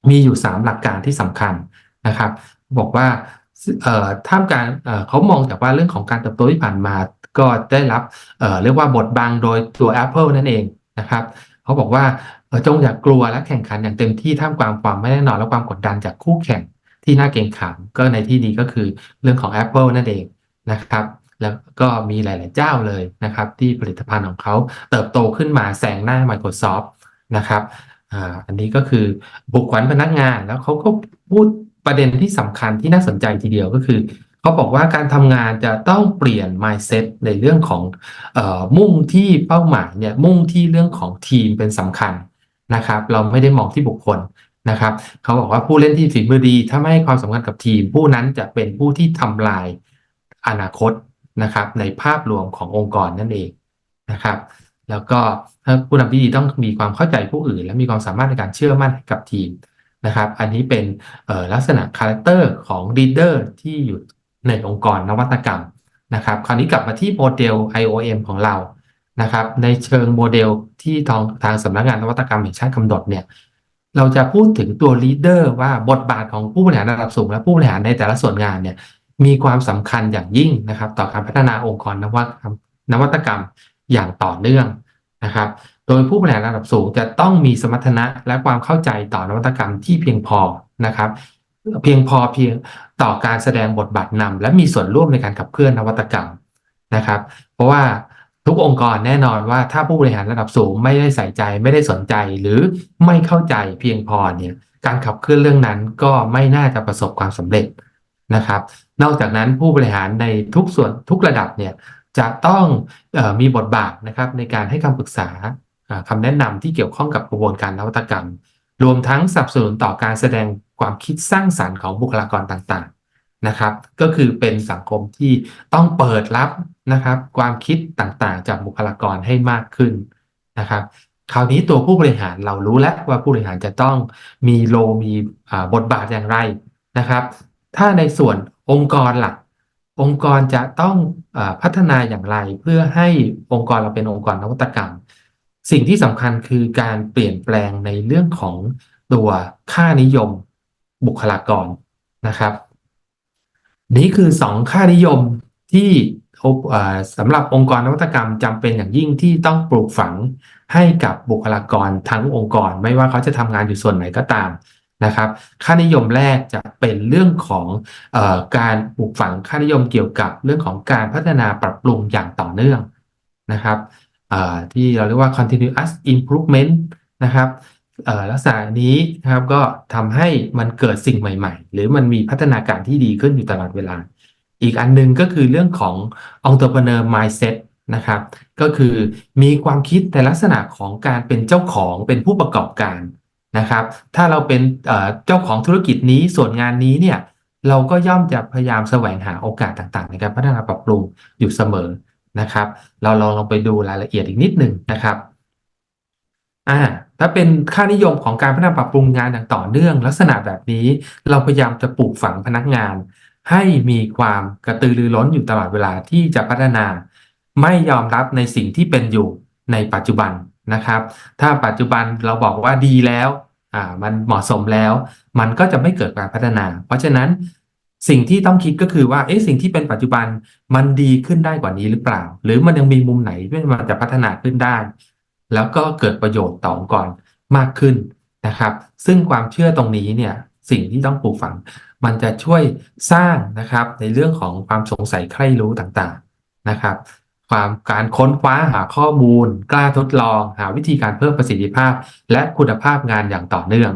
มีอยู่3หลักการที่สำคัญนะครับบอกว่าท่ามกลางเขามองจากว่าเรื่องของการเติบโตที่ผ่านมาก็ได้รับเรียกว่าบทบังโดยตัว Apple นั่นเองนะครับเขาบอกว่าจงอย่ากลัวและแข่งขันอย่างเต็มที่ท่ามกลางความไม่แน่นอนและความกดดันจากคู่แข่งที่น่าเกรงขามก็ในที่นี้ก็คือเรื่องของ Apple นั่นเองนะครับแล้วก็มีหลายๆเจ้าเลยนะครับที่ผลิตภัณฑ์ของเขาเติบโตขึ้นมาแซงหน้า Microsoft นะครับอันนี้ก็คือบุคคลพนักงานแล้วเขาก็พูด ประเด็นที่สำคัญที่น่าสนใจทีเดียวก็คือเขาบอกว่าการทำงานจะต้องเปลี่ยน mindset ในเรื่องของมุ่งที่เป้าหมายเนี่ยมุ่งที่เรื่องของทีมเป็นสำคัญนะครับเราไม่ได้มองที่บุคคลนะครับเขาบอกว่าผู้เล่นที่ฝีมือดีถ้าไม่ให้ความสำคัญกับทีมผู้นั้นจะเป็นผู้ที่ทำลายอนาคตนะครับในภาพรวมขององค์กรนั่นเองนะครับแล้วก็ถ้าผู้นำที่ดีต้องมีความเข้าใจผู้อื่นและมีความสามารถในการเชื่อมั่นให้กับทีมนะครับอันนี้เป็นลักษณะคาแรคเตอร์ของลีดเดอร์ที่อยู่ในองค์กรนวัตกรรมนะครับคราวนี้กลับมาที่โมเดล IOM ของเรานะครับในเชิงโมเดลที่ทางสำนักงานนวัตกรรมแห่งชาติกำหนดเนี่ยเราจะพูดถึงตัวลีดเดอร์ว่าบทบาทของผู้บริหารระดับสูงและผู้บริหารในแต่ละส่วนงานเนี่ยมีความสำคัญอย่างยิ่งนะครับต่อการพัฒนาองค์กรนวัตกรรมอย่างต่อเนื่องนะครับโดยผู้บริหารระดับสูงจะต้องมีสมรรถนะและความเข้าใจต่อนวัตกรรมที่เพียงพอนะครับเพียงต่อการแสดงบทบาทนำและมีส่วนร่วมในการขับเคลื่อนนวัตกรรมนะครับเพราะว่าทุกองค์กรแน่นอนว่าถ้าผู้บริหารระดับสูงไม่ได้ใส่ใจไม่ได้สนใจหรือไม่เข้าใจเพียงพอเนี่ยการขับเคลื่อนเรื่องนั้นก็ไม่น่าจะประสบความสำเร็จนะครับนอกจากนั้นผู้บริหารในทุกส่วนทุกระดับเนี่ยจะต้องมีบทบาทนะครับในการให้คำปรึกษาคำแนะนำที่เกี่ยวข้องกับกระบวนการนวัตกรรมรวมทั้งสนับสนุนต่อการแสดงความคิดสร้างสรรค์ของบุคลากรต่างๆนะครับก็คือเป็นสังคมที่ต้องเปิดรับนะครับความคิดต่างๆจากบุคลากรให้มากขึ้นนะครับคราวนี้ตัวผู้บริหารเรารู้แล้วว่าผู้บริหารจะต้องมีมีบทบาทอย่างไรนะครับถ้าในส่วนองค์กรหลักองค์กรจะต้องพัฒนาอย่างไรเพื่อให้องค์กรเราเป็นองค์กรนวัตกรรมสิ่งที่สำคัญคือการเปลี่ยนแปลงในเรื่องของตัวค่านิยมบุคลากรนะครับนี่คือ2ค่านิยมที่สำหรับองค์กรนวัตกรรมจำเป็นอย่างยิ่งที่ต้องปลูกฝังให้กับบุคลากรทั้งองค์กรไม่ว่าเขาจะทำงานอยู่ส่วนไหนก็ตามนะครับค่านิยมแรกจะเป็นเรื่องของการปลูกฝังค่านิยมเกี่ยวกับเรื่องของการพัฒนาปรับปรุงอย่างต่อเนื่องนะครับที่เราเรียกว่า continuous improvement นะครับลักษณะนี้นะครับก็ทำให้มันเกิดสิ่งใหม่ๆหรือมันมีพัฒนาการที่ดีขึ้นอยู่ตลอดเวลาอีกอันนึงก็คือเรื่องของ entrepreneur mindset นะครับก็คือมีความคิดในลักษณะของการเป็นเจ้าของเป็นผู้ประกอบการนะครับถ้าเราเป็นเจ้าของธุรกิจนี้ส่วนงานนี้เนี่ยเราก็ย่อมจะพยายามแสวงหาโอกาสต่างๆในการพัฒนาปรับปรุงอยู่เสมอนะครับเราลองไปดูรายละเอียดอีกนิดหนึ่งนะครับถ้าเป็นค่านิยมของการพัฒนาปรับปรุงงานอย่างต่อเนื่องลักษณะแบบนี้เราพยายามจะปลูกฝังพนักงานให้มีความกระตือรือร้นอยู่ตลอดเวลาที่จะพัฒนาไม่ยอมรับในสิ่งที่เป็นอยู่ในปัจจุบันนะครับถ้าปัจจุบันเราบอกว่าดีแล้วมันเหมาะสมแล้วมันก็จะไม่เกิดการพัฒนาเพราะฉะนั้นสิ่งที่ต้องคิดก็คือว่าสิ่งที่เป็นปัจจุบันมันดีขึ้นได้กว่านี้หรือเปล่าหรือมันยังมีมุมไหนที่มันจะพัฒนาขึ้นได้แล้วก็เกิดประโยชน์ต่อองค์กรมากขึ้นนะครับซึ่งความเชื่อตรงนี้เนี่ยสิ่งที่ต้องปลูกฝังมันจะช่วยสร้างนะครับในเรื่องของความสงสัยใคร่รู้ต่างๆนะครับการค้นคว้าหาข้อมูลกล้าทดลองหาวิธีการเพิ่มประสิทธิภาพและคุณภาพงานอย่างต่อเนื่อง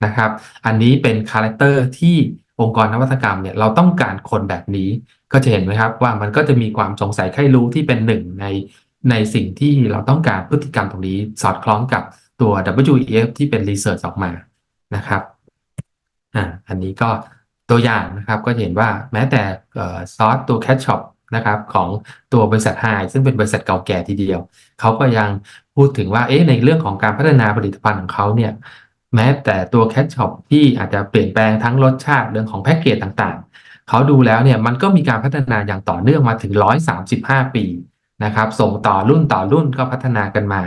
นะครับอันนี้เป็นคาแรคเตอร์ที่องค์กรนวัตกรรมเนี่ยเราต้องการคนแบบนี้ก็จะเห็นไหมครับว่ามันก็จะมีความสงสัยใคร่รู้ที่เป็นหนึ่งในสิ่งที่เราต้องการพฤติกรรมตรงนี้สอดคล้องกับตัว WEF ที่เป็นรีเสิร์ชออกมานะครับอันนี้ก็ตัวอย่างนะครับก็เห็นว่าแม้แต่ซอสตัว Cat Shop นะครับของตัวบริษัทไฮซึ่งเป็นบริษัทเก่าแก่ทีเดียวเขาก็ยังพูดถึงว่าในเรื่องของการพัฒนาผลิตภัณฑ์ของเขาเนี่ยแม้แต่ตัว Cat Shop ที่อาจจะเปลี่ยนแปลงทั้งรสชาติเรื่องของแพ็กเกจต่างๆเขาดูแล้วเนี่ยมันก็มีการพัฒนาอย่างต่อเนื่องมาถึง135 ปีนะครับส่งต่อรุ่นก็พัฒนากันมา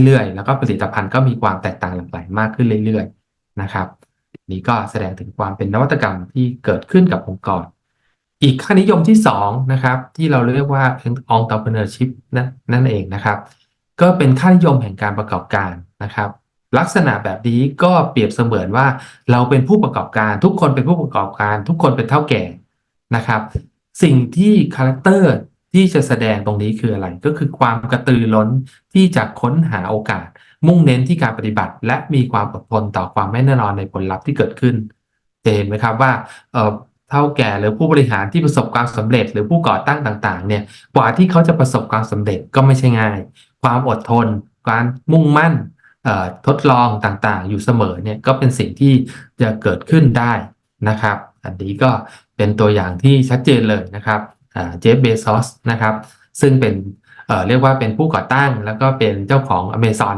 เรื่อยๆแล้วก็ผลิตภัณฑ์ก็มีความแตกต่างหลากหลายมากขึ้นเรื่อยๆนะครับนี่ก็แสดงถึงความเป็นนวัตกรรมที่เกิดขึ้นกับองค์กรอีกค่านิยมที่2นะครับที่เราเรียกว่า entrepreneurship นั่นเองนะครับก็เป็นค่านิยมแห่งการประกอบการนะครับลักษณะแบบนี้ก็เปรียบเสมือนว่าเราเป็นผู้ประกอบการทุกคนเป็นผู้ประกอบการทุกคนเป็นเฒ่าแก่นะครับสิ่งที่คาแรคเตอร์ที่จะแสดงตรงนี้คืออะไรก็คือความกระตือร้นที่จะค้นหาโอกาสมุ่งเน้นที่การปฏิบัติและมีความอดทนต่อความไม่แน่นอนในผลลัพธ์ที่เกิดขึ้น จะเห็นไหมครับว่าเท่าแก่หรือผู้บริหารที่ประสบความสำเร็จหรือผู้ก่อตั้งต่างๆเนี่ยกว่าที่เขาจะประสบความสำเร็จก็ไม่ใช่ง่ายความอดทนการมุ่งมั่นทดลองต่างๆอยู่เสมอเนี่ยก็เป็นสิ่งที่จะเกิดขึ้นได้นะครับอันนี้ก็เป็นตัวอย่างที่ชัดเจนเลยนะครับเจฟเบซอสนะครับซึ่งเป็นเรียกว่าเป็นผู้ก่อตั้งแล้วก็เป็นเจ้าของ Amazon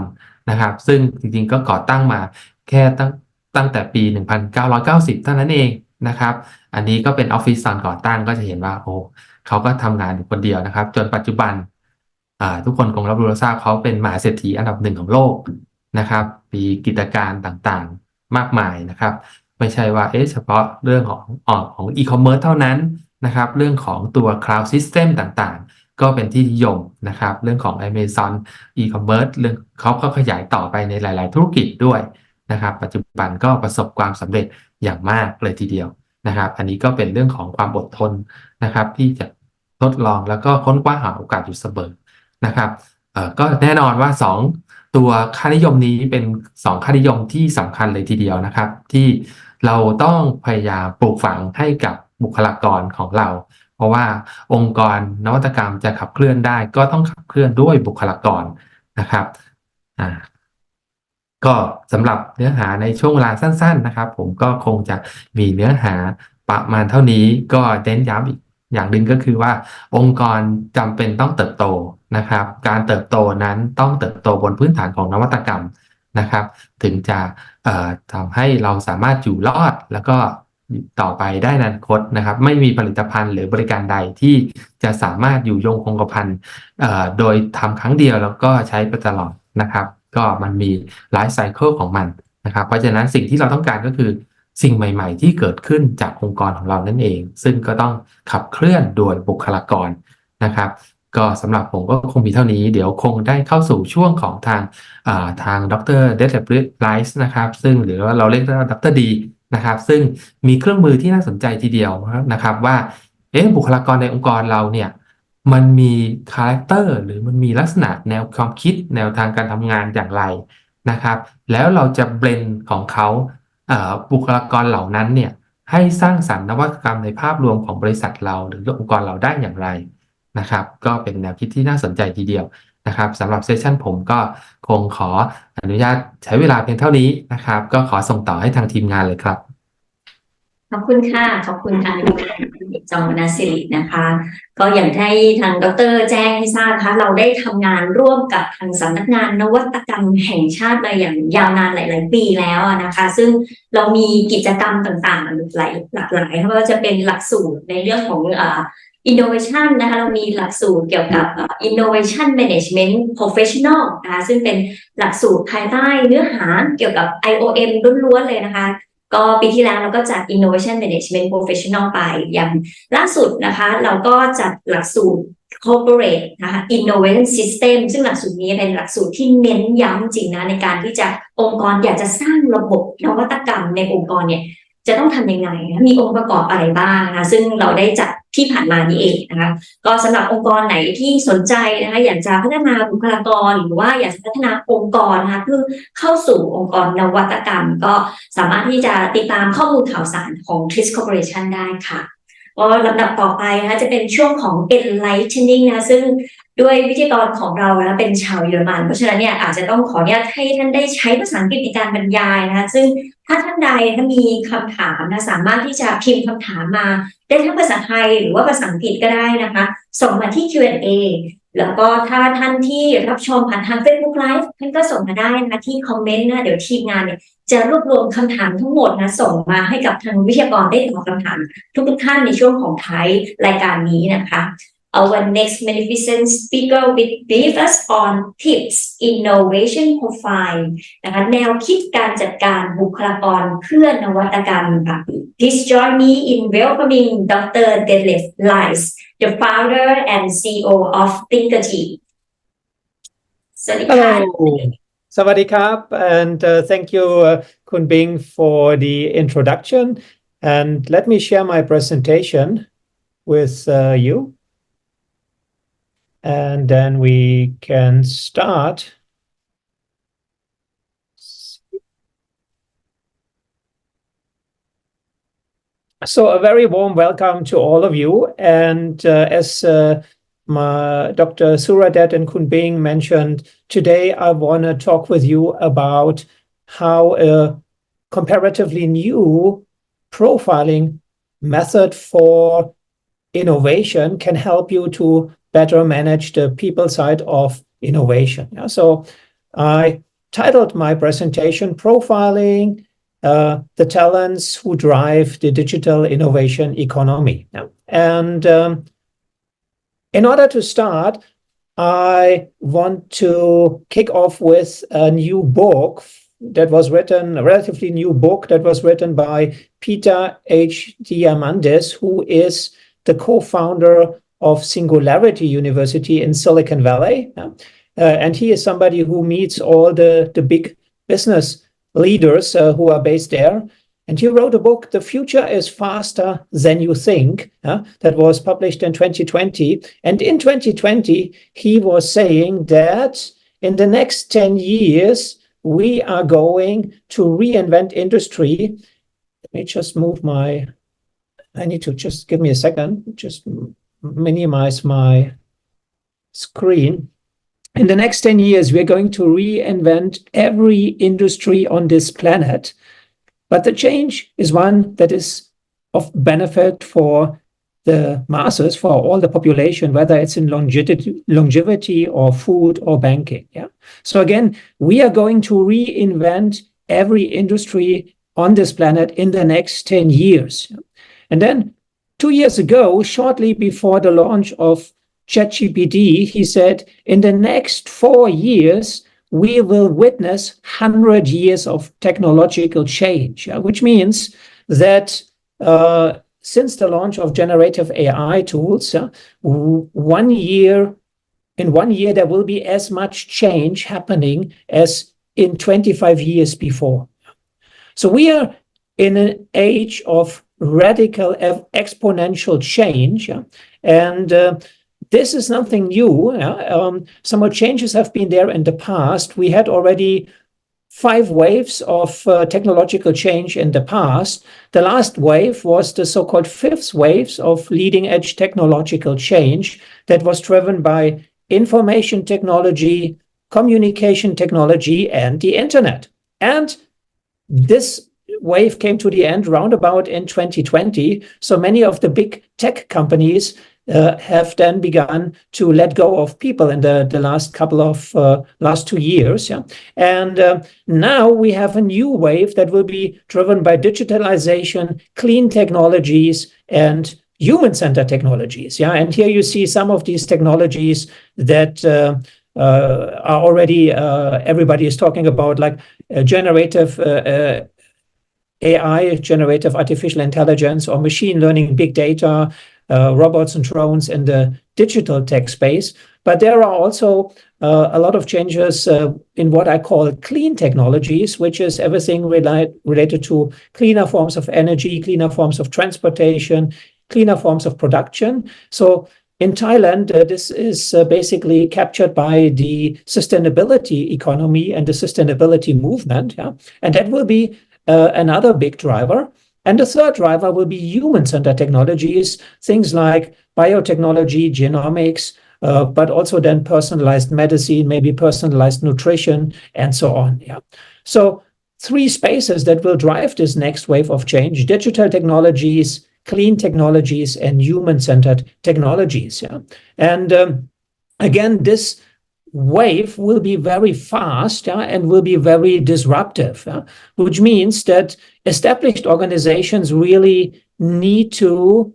นะครับซึ่งจริงๆก็ก่อตั้งมาแค่ตั้งแต่ปี 1990 เท่านั้นเองนะครับอันนี้ก็เป็นออฟฟิศตอนก่อตั้งก็จะเห็นว่าโอ้เขาก็ทำงานอยู่คนเดียวนะครับจนปัจจุบันทุกคนคงรับรู้ทราบเขาเป็นมหาเศรษฐีอันดับหนึ่งของโลกนะครับมีกิจการต่างๆมากมายนะครับไม่ใช่ว่าเฉพาะเรื่องของอีคอมเมิร์ซเท่านั้นนะครับเรื่องของตัว Cloud System ต่างๆก็เป็นที่นิยมนะครับเรื่องของ Amazon e-commerce เรื่องเขาก็ขยายต่อไปในหลายๆธุรกิจด้วยนะครับปัจจุบันก็ประสบความสำเร็จอย่างมากเลยทีเดียวนะครับอันนี้ก็เป็นเรื่องของความอดทนนะครับที่จะทดลองแล้วก็ค้นคว้าหาโอกาสอยู่เสมอนะครับก็แน่นอนว่า2ตัวค่านิยมนี้เป็น2ค่านิยมที่สำคัญเลยทีเดียวนะครับที่เราต้องพยายามปลูกฝังให้กับบุคลากรของเราเพราะว่าองค์กรนวัตกรรมจะขับเคลื่อนได้ก็ต้องขับเคลื่อนด้วยบุคลากรนะครับอ่า ก็สำหรับเนื้อหาในช่วงเวลาสั้นๆนะครับผมก็คงจะมีเนื้อหาประมาณเท่านี้ก็เน้นย้ำอีกอย่างหนึ่งก็คือว่าองค์กรจำเป็นต้องเติบโตนะครับการเติบโตนั้นต้องเติบโตบนพื้นฐานของนวัตกรรมนะครับถึงจะทำให้เราสามารถอยู่รอดแล้วก็ต่อไปได้ในอนาคตนะครับไม่มีผลิตภัณฑ์หรือบริการใดที่จะสามารถอยู่ยงคงกระพันโดยทำครั้งเดียวแล้วก็ใช้ไปตลอดนะครับก็มันมีไลฟ์ไซเคิลของมันนะครับเพราะฉะนั้นสิ่งที่เราต้องการก็คือสิ่งใหม่ๆที่เกิดขึ้นจากองค์กรของเรานั่นเองซึ่งก็ต้องขับเคลื่อนโดยบุคลากรนะครับก็สำหรับผมก็คงมีเท่านี้เดี๋ยวคงได้เข้าสู่ช่วงของทางดรเดลไลส์นะครับซึ่งหรือว่าเราเรียกว่าดรดีนะครับซึ่งมีเครื่องมือที่น่าสนใจทีเดียวนะครับว่าบุคลากรในองค์กรเราเนี่ยมันมีคาแรคเตอร์หรือมันมีลักษณะแนวความคิดแนวทางการทำงานอย่างไรนะครับแล้วเราจะเบลนของเขาบุคลากรเหล่านั้นเนี่ยให้สร้างสรรค์นวัตกรรมในภาพรวมของบริษัทเราหรือองค์กรเราได้อย่างไรนะครับก็เป็นแนวคิดที่น่าสนใจทีเดียวนะครับสำหรับเซสชันผมก็คงขออนุญาตใช้เวลาเพียงเท่านี้นะครับก็ขอส่งต่อให้ทางทีมงานเลยครับขอบคุณค่ะขอบคุณทางจองวรรณศิรินะคะก็อย่างที่ทางดรแจ้งให้ทราบค่ะเราได้ทำงานร่วมกับทางสำนักงานนวัตกรรมแห่งชาติมาอย่างยาวนานหลายๆปีแล้วนะคะซึ่งเรามีกิจกรรมต่างๆหลากหลายไม่ว่าจะเป็นหลักสูตรในเรื่องของinnovation นะคะเรามีหลักสูตรเกี่ยวกับinnovation management professional นะคะซึ่งเป็นหลักสูตรภายใต้เนื้อหาเกี่ยวกับ IOM ล้วนๆเลยนะคะก็ปีที่แล้วเราก็จัด innovation management professional ไปอย่างล่าสุดนะคะเราก็จัดหลักสูตร corporate นะคะ innovation system ซึ่งหลักสูตรนี้เป็นหลักสูตรที่เน้นย้ำจริงนะในการที่จะองค์กรอยากจะสร้างระบบนวัตกรรมในองค์กรเนี่ยจะต้องทำยังไงมีองค์ประกอบอะไรบ้างนะคะซึ่งเราได้จัดที่ผ่านมานี้เองนะคะก็สำหรับองค์กรไหนที่สนใจนะคะอยากจะพัฒนาบุคลากรหรือว่าอยากจะพัฒนาองค์กรนะคะเพื่อเข้าสู่องค์กรนวัตกรรมก็สามารถที่จะติดตามข้อมูลข่าวสารของ TRIS Corporation ได้ค่ะก็ลำดับต่อไปนะคะจะเป็นช่วงของ Enlightening นะซึ่งด้วยวิทยากรของเรานะเป็นชาวเยอรมันเพราะฉะนั้นเนี่ยอาจจะต้องขออนุญาตให้ท่านได้ใช้ภาษาอังกฤษในการบรรยายนะคะซึ่งถ้าท่านใดถ้ามีคำถามนะสามารถที่จะพิมพ์คำถามมาได้ทั้งภาษาไทยหรือว่าภาษาอังกฤษก็ได้นะคะส่งมาที่ Q&A แล้วก็ถ้าท่านที่รับชมผ่านทาง Facebook Live ท่านก็ส่งมาได้นะคะที่คอมเมนต์นะเดี๋ยวทีมงานเนี่ยจะรวบรวมคำถามทั้งหมดนะส่งมาให้กับทางวิทยากรได้ตอบคำถามทุกท่านในช่วงของท้ายรายการนี้นะคะ Our next magnificent speaker will brief us on tips innovation profile นะคะแนวคิดการจัดการบุคลากรเพื่อนวัตกรรมค่ะ Please join me in welcoming Dr. Detlef Reis, the founder and CEO of Thinkergy. สวัสดีค่ะ Hello, Sawadee-krap, and thank you, Kun Bing, for the introduction. And let me share my presentation with you. And then we can start. So a very warm welcome to all of you. And as Dr. Suradet and Kun Bing mentioned, today I want to talk with you about how a comparatively new profiling method for innovation can help you to better manage the people side of innovation. Yeah, so I titled my presentation Profiling the Talents Who Drive the Digital Innovation Economy. Yeah. And in order to start, I want to kick off with a new book that was written, a relatively new book that was written by Peter H. Diamandis, who is the co-founder of Singularity University in Silicon Valley. And he is somebody who meets all the big business leaders who are based there. And he wrote a book, The Future is Faster Than You Think, that was published in 2020. And in 2020, he was saying that in the next 10 years, we are going to reinvent industry. Let me just move I need to just give me a second, just minimize my screen. In the next 10 years, we're going to reinvent every industry on this planet. But the change is one that is of benefit for the masses, for all the population, whether it's in longevity or food or banking. Yeah. So again, we are going to reinvent every industry on this planet in the next 10 years. And then 2 years ago, shortly before the launch of ChatGPT, he said, in the next 4 years, we will witness 100 years of technological change, which means that since the launch of generative AI tools, in 1 year, there will be as much change happening as in 25 years before. So we are in an age of radical exponential change, and this is nothing new. Some more changes have been there in the past. We had already 5 waves of technological change in the past. The last wave was the so-called 5th waves of leading-edge technological change that was driven by information technology, communication technology, and the internet. And this wave came to the end roundabout in 2020. So many of the big tech companies have then begun to let go of people in the last 2 years. Yeah? And now we have a new wave that will be driven by digitalization, clean technologies, and human-centered technologies. Yeah, and here you see some of these technologies that are already everybody is talking about, like generative AI, generative artificial intelligence, or machine learning, big data, robots and drones in the digital tech space. But there are also a lot of changes in what I call clean technologies, which is everything related to cleaner forms of energy, cleaner forms of transportation, cleaner forms of production. So in Thailand, this is basically captured by the sustainability economy and the sustainability movement. Yeah? And that will be another big driver. And the third driver will be human-centered technologies, things like biotechnology, genomics, but also then personalized medicine, maybe personalized nutrition, and so on. Yeah. So 3 spaces that will drive this next wave of change: digital technologies, clean technologies, and human-centered technologies. Yeah. And again, this wave will be very fast, and will be very disruptive, which means that established organizations really need to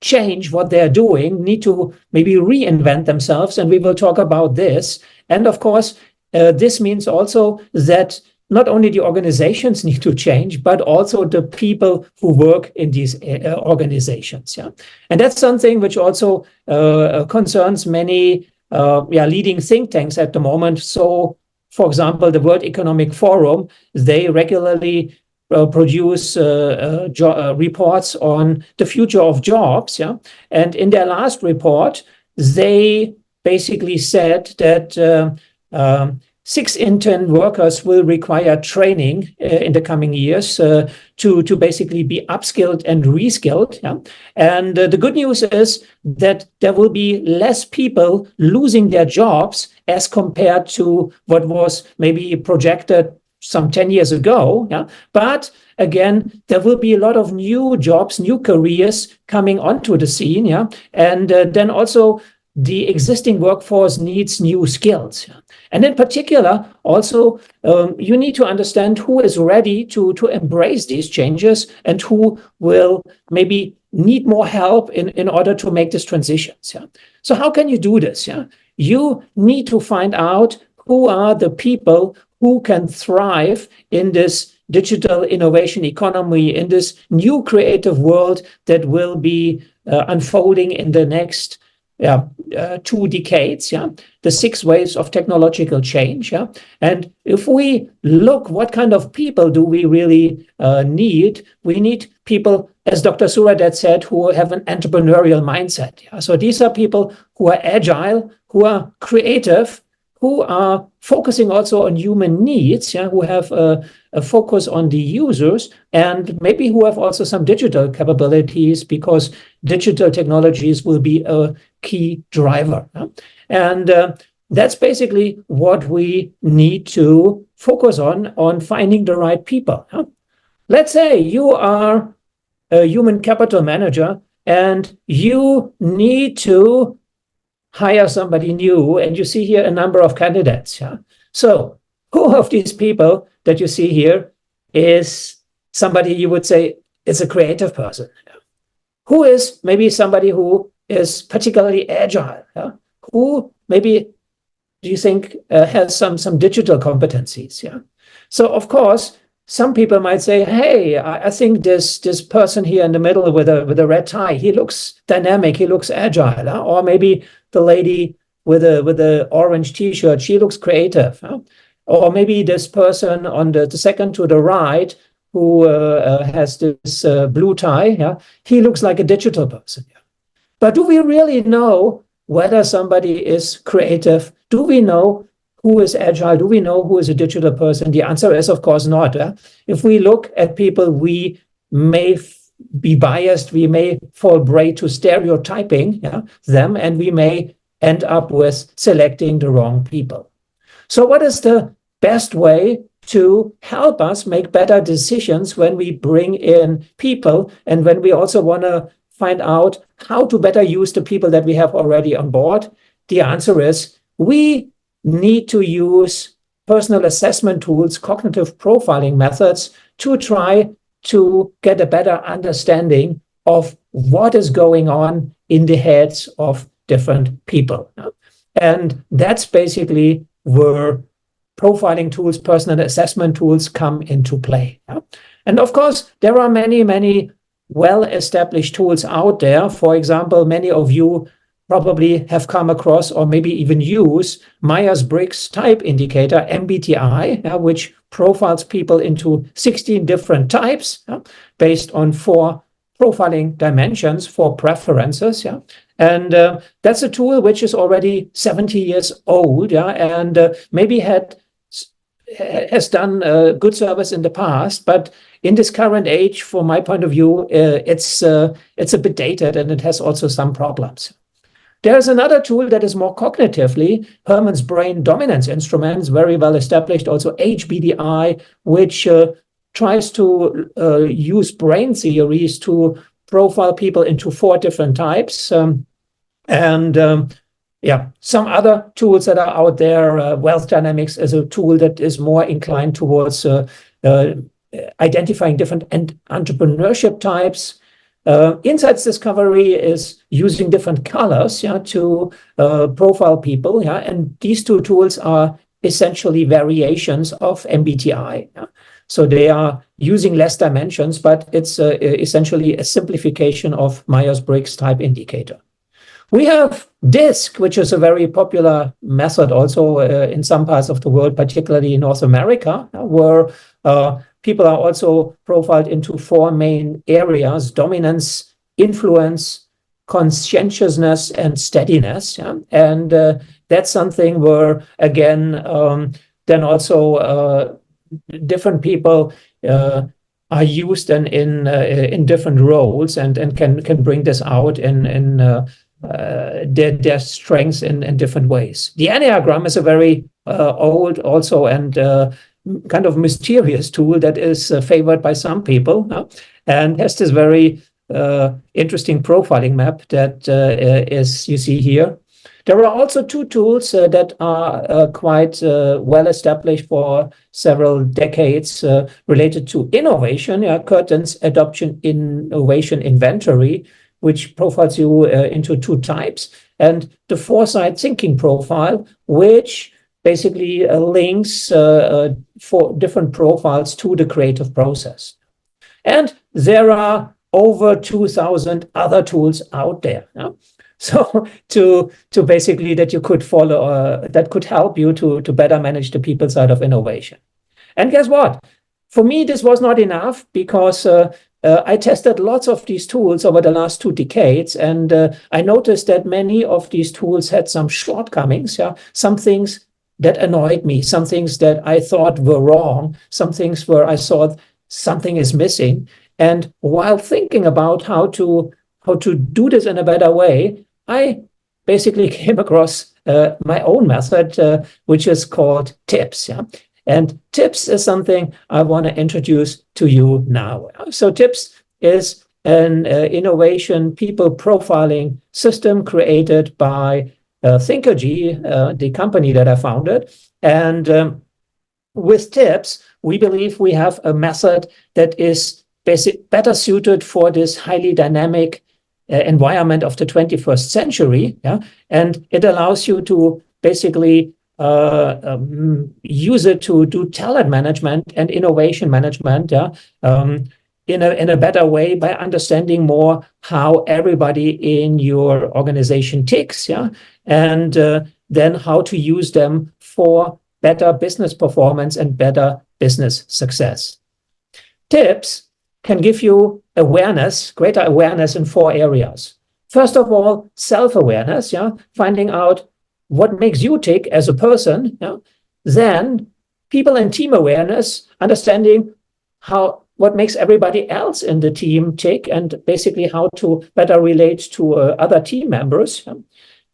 change what they're doing, need to maybe reinvent themselves, and we will talk about this. And of course, this means also that not only the organizations need to change, but also the people who work in these organizations. Yeah, and that's something which also concerns many leading think tanks at the moment. So, for example, the World Economic Forum, they regularly produce reports on the future of jobs. Yeah, and in their last report, they basically said that 6 in 10 workers will require training in the coming years to basically be upskilled and reskilled. Yeah? And the good news is that there will be less people losing their jobs as compared to what was maybe projected some 10 years ago. Yeah? But again, there will be a lot of new jobs, new careers coming onto the scene. Yeah? And then also the existing workforce needs new skills. Yeah? And in particular, also, you need to understand who is ready to embrace these changes and who will maybe need more help in order to make these transitions. Yeah? So how can you do this? Yeah? You need to find out who are the people who can thrive in this digital innovation economy, in this new creative world that will be unfolding in the next 2 decades, the 6 waves of technological change. And if we look, what kind of people do we really need? We need people, as Dr. Suradet said, who have an entrepreneurial mindset. So these are people who are agile, who are creative, who are focusing also on human needs, who have a focus on the users, and maybe who have also some digital capabilities, because digital technologies will be a key driver. And that's basically what we need to focus on finding the right people. Let's say you are a human capital manager and you need to hire somebody new, and you see here a number of candidates. So who of these people that you see here is somebody you would say is a creative person? Who is maybe somebody who is particularly agile? Who maybe do you think has some digital competencies? So of course, some people might say, hey, I think this person here in the middle with a red tie, he looks dynamic, he looks agile. Or maybe the lady with a orange t-shirt, she looks creative. Or maybe this person on the second to the right who has this blue tie, he looks like a digital person. But do we really know whether somebody is creative? Do we know who is agile? Do we know who is a digital person? The answer is, of course, not. If we look at people, we may be biased, we may fall prey to stereotyping them, and we may end up with selecting the wrong people. So what is the best way to help us make better decisions when we bring in people, and when we also want to find out how to better use the people that we have already on board? The answer is we need to use personal assessment tools, cognitive profiling methods, to try to get a better understanding of what is going on in the heads of different people. And that's basically where profiling tools, personal assessment tools come into play. And of course, there are many, many well-established tools out there. For example, many of you probably have come across or maybe even use Myers-Briggs Type Indicator, MBTI, which profiles people into 16 different types based on 4 profiling dimensions, 4 preferences. And that's a tool which is already 70 years old, and maybe has done good service in the past, but in this current age, from my point of view, it's a bit dated, and it has also some problems. There's another tool that is more cognitively, Herman's Brain Dominance Instruments, very well established, also HBDI, which tries to use brain theories to profile people into 4 different types. Some other tools that are out there. Wealth Dynamics is a tool that is more inclined towards identifying different entrepreneurship types. Insights Discovery is using different colors to profile people. And these 2 tools are essentially variations of MBTI. So they are using less dimensions, but it's essentially a simplification of Myers-Briggs Type Indicator. We have DISC, which is a very popular method also in some parts of the world, particularly in North America, where people are also profiled into 4 main areas: dominance, influence, conscientiousness, and steadiness. And that's something where, again, then also different people are used in different roles and can bring this out in their strengths in different ways. The Enneagram is a very old also and kind of mysterious tool that is favored by some people and has this very interesting profiling map that is you see here. There are also two tools that are quite well established for several decades related to innovation, Curtin's Adoption Innovation Inventory, which profiles you into two types, and the Foresight Thinking Profile, which basically links for different profiles to the creative process. And there are over 2,000 other tools out there. So to basically that you could follow, that could help you to better manage the people side of innovation. And guess what? For me, this was not enough because I tested lots of these tools over the last 2 decades, and I noticed that many of these tools had some shortcomings, some things that annoyed me, some things that I thought were wrong, some things where I thought something is missing. And while thinking about how to do this in a better way, I basically came across my own method, which is called TIPS. And TIPS is something I want to introduce to you now. So TIPS is an innovation people profiling system created by Thinkergy, the company that I founded. And with TIPS, we believe we have a method that is better suited for this highly dynamic environment of the 21st century, and it allows you to basically use it to do talent management and innovation management, in a better way by understanding more how everybody in your organization ticks, and then how to use them for better business performance and better business success. TIPS can give you awareness, greater awareness in 4 areas. First of all, self-awareness, finding out what makes you tick as a person. Then people and team awareness, understanding what makes everybody else in the team tick and basically how to better relate to other team members.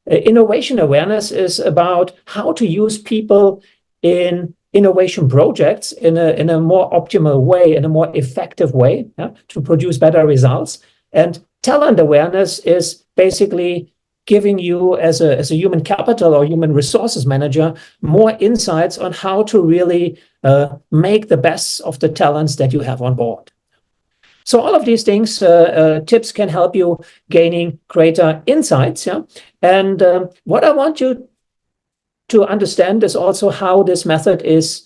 Innovation awareness is about how to use people in innovation projects in a more optimal way, in a more effective way, to produce better results. And talent awareness is basically giving you as a human capital or human resources manager more insights on how to really make the best of the talents that you have on board. So all of these things, TIPS can help you gaining greater insights. And what I want you to understand is also how this method is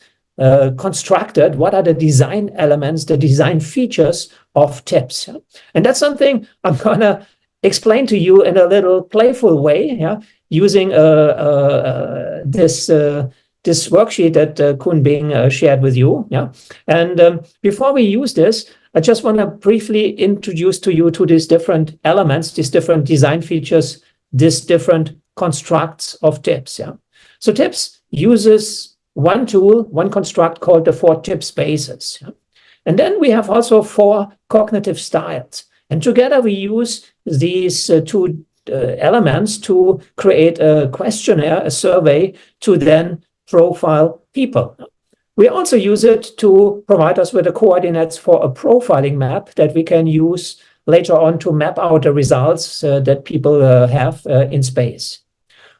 constructed. What are the design elements, the design features of TIPS? And that's something I'm going to explain to you in a little playful way, using this worksheet that Kun Bing shared with you. And before we use this, I just want to briefly introduce to you to these different elements, these different design features, these different constructs of TIPS. So TIPS uses one tool, one construct called the 4 TIP spaces. And then we have also 4 cognitive styles. And together we use these 2 elements to create a questionnaire, a survey, to then profile people. We also use it to provide us with the coordinates for a profiling map that we can use later on to map out the results that people have in space.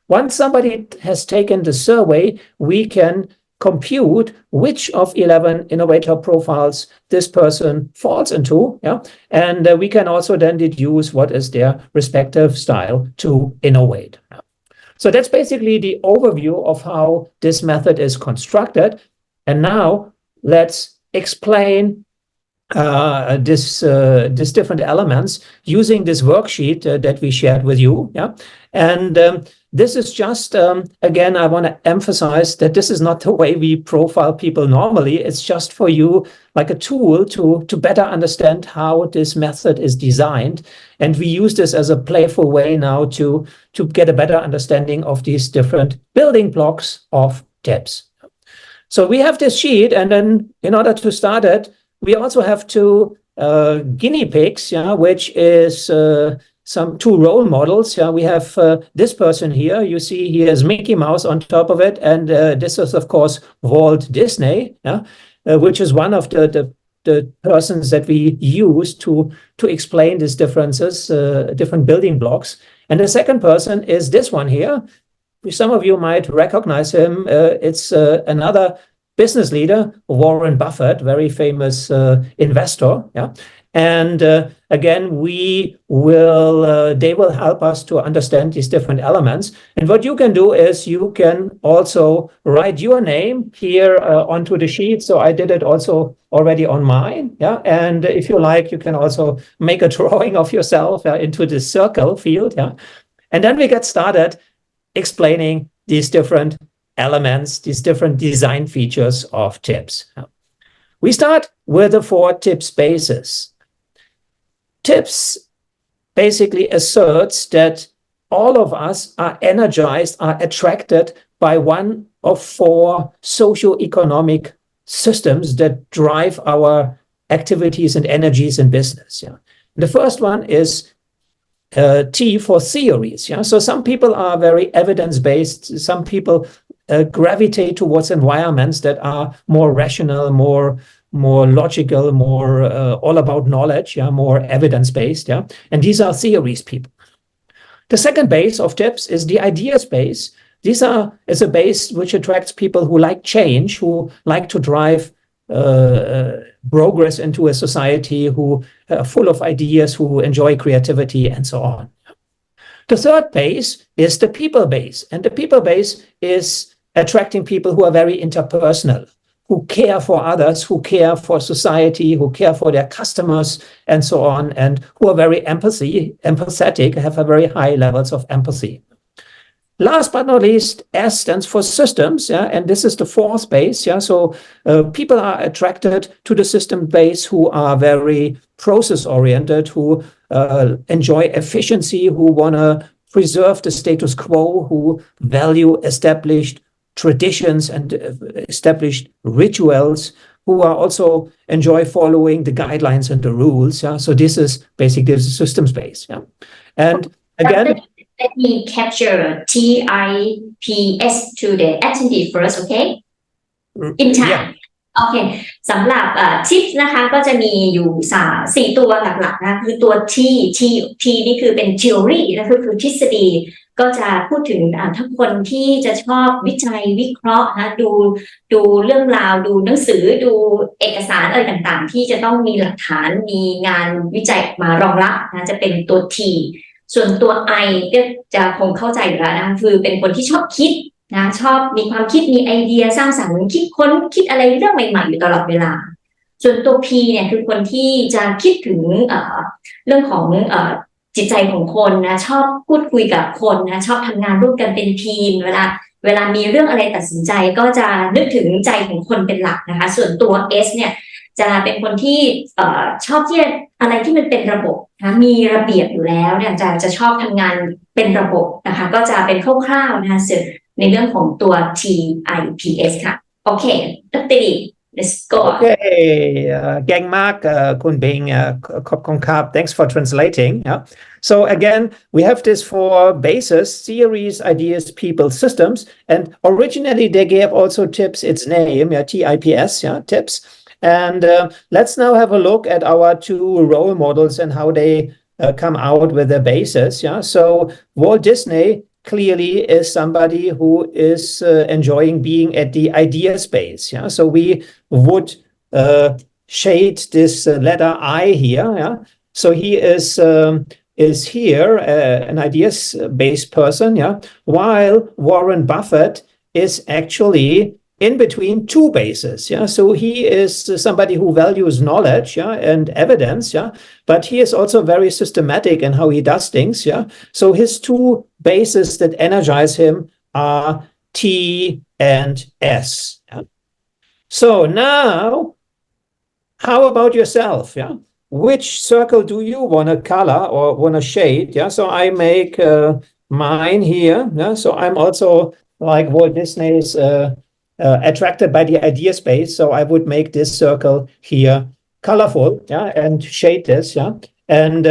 Once somebody has taken the survey, we can compute which of 11 innovator profiles this person falls into, and we can also then deduce what is their respective style to innovate. So that's basically the overview of how this method is constructed. And now let's explain this different elements using this worksheet that we shared with you. And this is just, again, I want to emphasize that this is not the way we profile people normally. It's just for you like a tool to better understand how this method is designed. And we use this as a playful way now to get a better understanding of these different building blocks of TIPS. So we have this sheet, and then in order to start it, we also have two guinea pigs, which is some two role models. We have this person here. You see he has Mickey Mouse on top of it, and this is, of course, Walt Disney, which is one of the persons that we use to explain these differences, different building blocks. And the second person is this one here. Some of you might recognize him. It's another business leader, Warren Buffett, very famous investor. And again, they will help us to understand these different elements. And what you can do is you can also write your name here onto the sheet. So I did it also already on mine. And if you like, you can also make a drawing of yourself into the circle field. And then we get started explaining these different elements, these different design features of TIPS. We start with the 4 TIPS bases. TIPS basically asserts that all of us are energized, are attracted by one of 4 socioeconomic systems that drive our activities and energies in business. The first one is T for theories. So some people are very evidence-based. Some people gravitate towards environments that are more rational, more logical, more all about knowledge, more evidence-based. And these are theories people. The second base of TIPS is the ideas base. Is a base which attracts people who like change, who like to drive progress into a society, who are full of ideas, who enjoy creativity, and so on. The third base is the people base. And the people base is attracting people who are very interpersonal, who care for others, who care for society, who care for their customers, and so on, and who are very empathetic, have a very high levels of empathy. Last but not least, S stands for systems, and this is the fourth base. So people are attracted to the system base who are very process-oriented, who enjoy efficiency, who want to preserve the status quo, who value established traditions and established rituals, who are also enjoy following the guidelines and the rules. So this is basically the systems base. And again, let me capture TIPS to the attentive first, okay? In time. โอเคสำหรับtips นะคะก็จะมีอยู่4ตัวหลักๆนะคือตัว T นี่คือเป็น theory นะคือทฤษฎีก็จะพูดถึงถ้าคนที่จะชอบวิจัยวิเคราะห์นะดูเรื่องราวดูหนังสือดูเอกสารอะไรต่างๆที่จะต้องมีหลักฐานมีงานวิจัยมารองรับนะจะเป็นตัว T ส่วนตัว I ก็จะคงเข้าใจอยู่แล้วนะคือเป็นคนที่ชอบคิดนะชอบมีความคิดมีไอเดียสร้างสรรค์คิดค้นคิดอะไรเรื่องใหม่ๆอยู่ตลอดเวลาส่วนตัว P เนี่ยคือคนที่จะคิดถึงเรื่องของจิตใจของคนนะชอบพูดคุยกับคนนะชอบทำงานร่วมกันเป็นทีมเวลามีเรื่องอะไรตัดสินใจก็จะนึกถึงใจของคนเป็นหลักนะคะส่วนตัว S เนี่ยจะเป็นคนที่ชอบที่อะไรที่มันเป็นระบบนะมีระเบียบอยู่แล้วเนี่ยจะชอบทำงานเป็นระบบนะคะก็จะเป็นคร่าวๆนะคะในเรื่องของตัว TIPS ค่ะโอเคดร. Let's go. Okay, Gang Mark Kun Bing Kop. Thanks for translating. So again, we have this 4 bases: theories, ideas, people, systems. And originally they gave also TIPS its name, TIPS, TIPS. And let's now have a look at our 2 role models and how they come out with their bases. So Walt Disney clearly is somebody who is enjoying being at the idea space. So we would shade this letter I here. So he is here an ideas-based person. While Warren Buffett is actually in between 2 bases. So he is somebody who values knowledge and evidence, but he is also very systematic in how he does things. So his 2 bases that energize him are T and S. So now, how about yourself? Which circle do you want to color or want to shade? So I make mine here. So I'm also like Walt Disney's attracted by the idea space. So I would make this circle here colorful, and shade this, And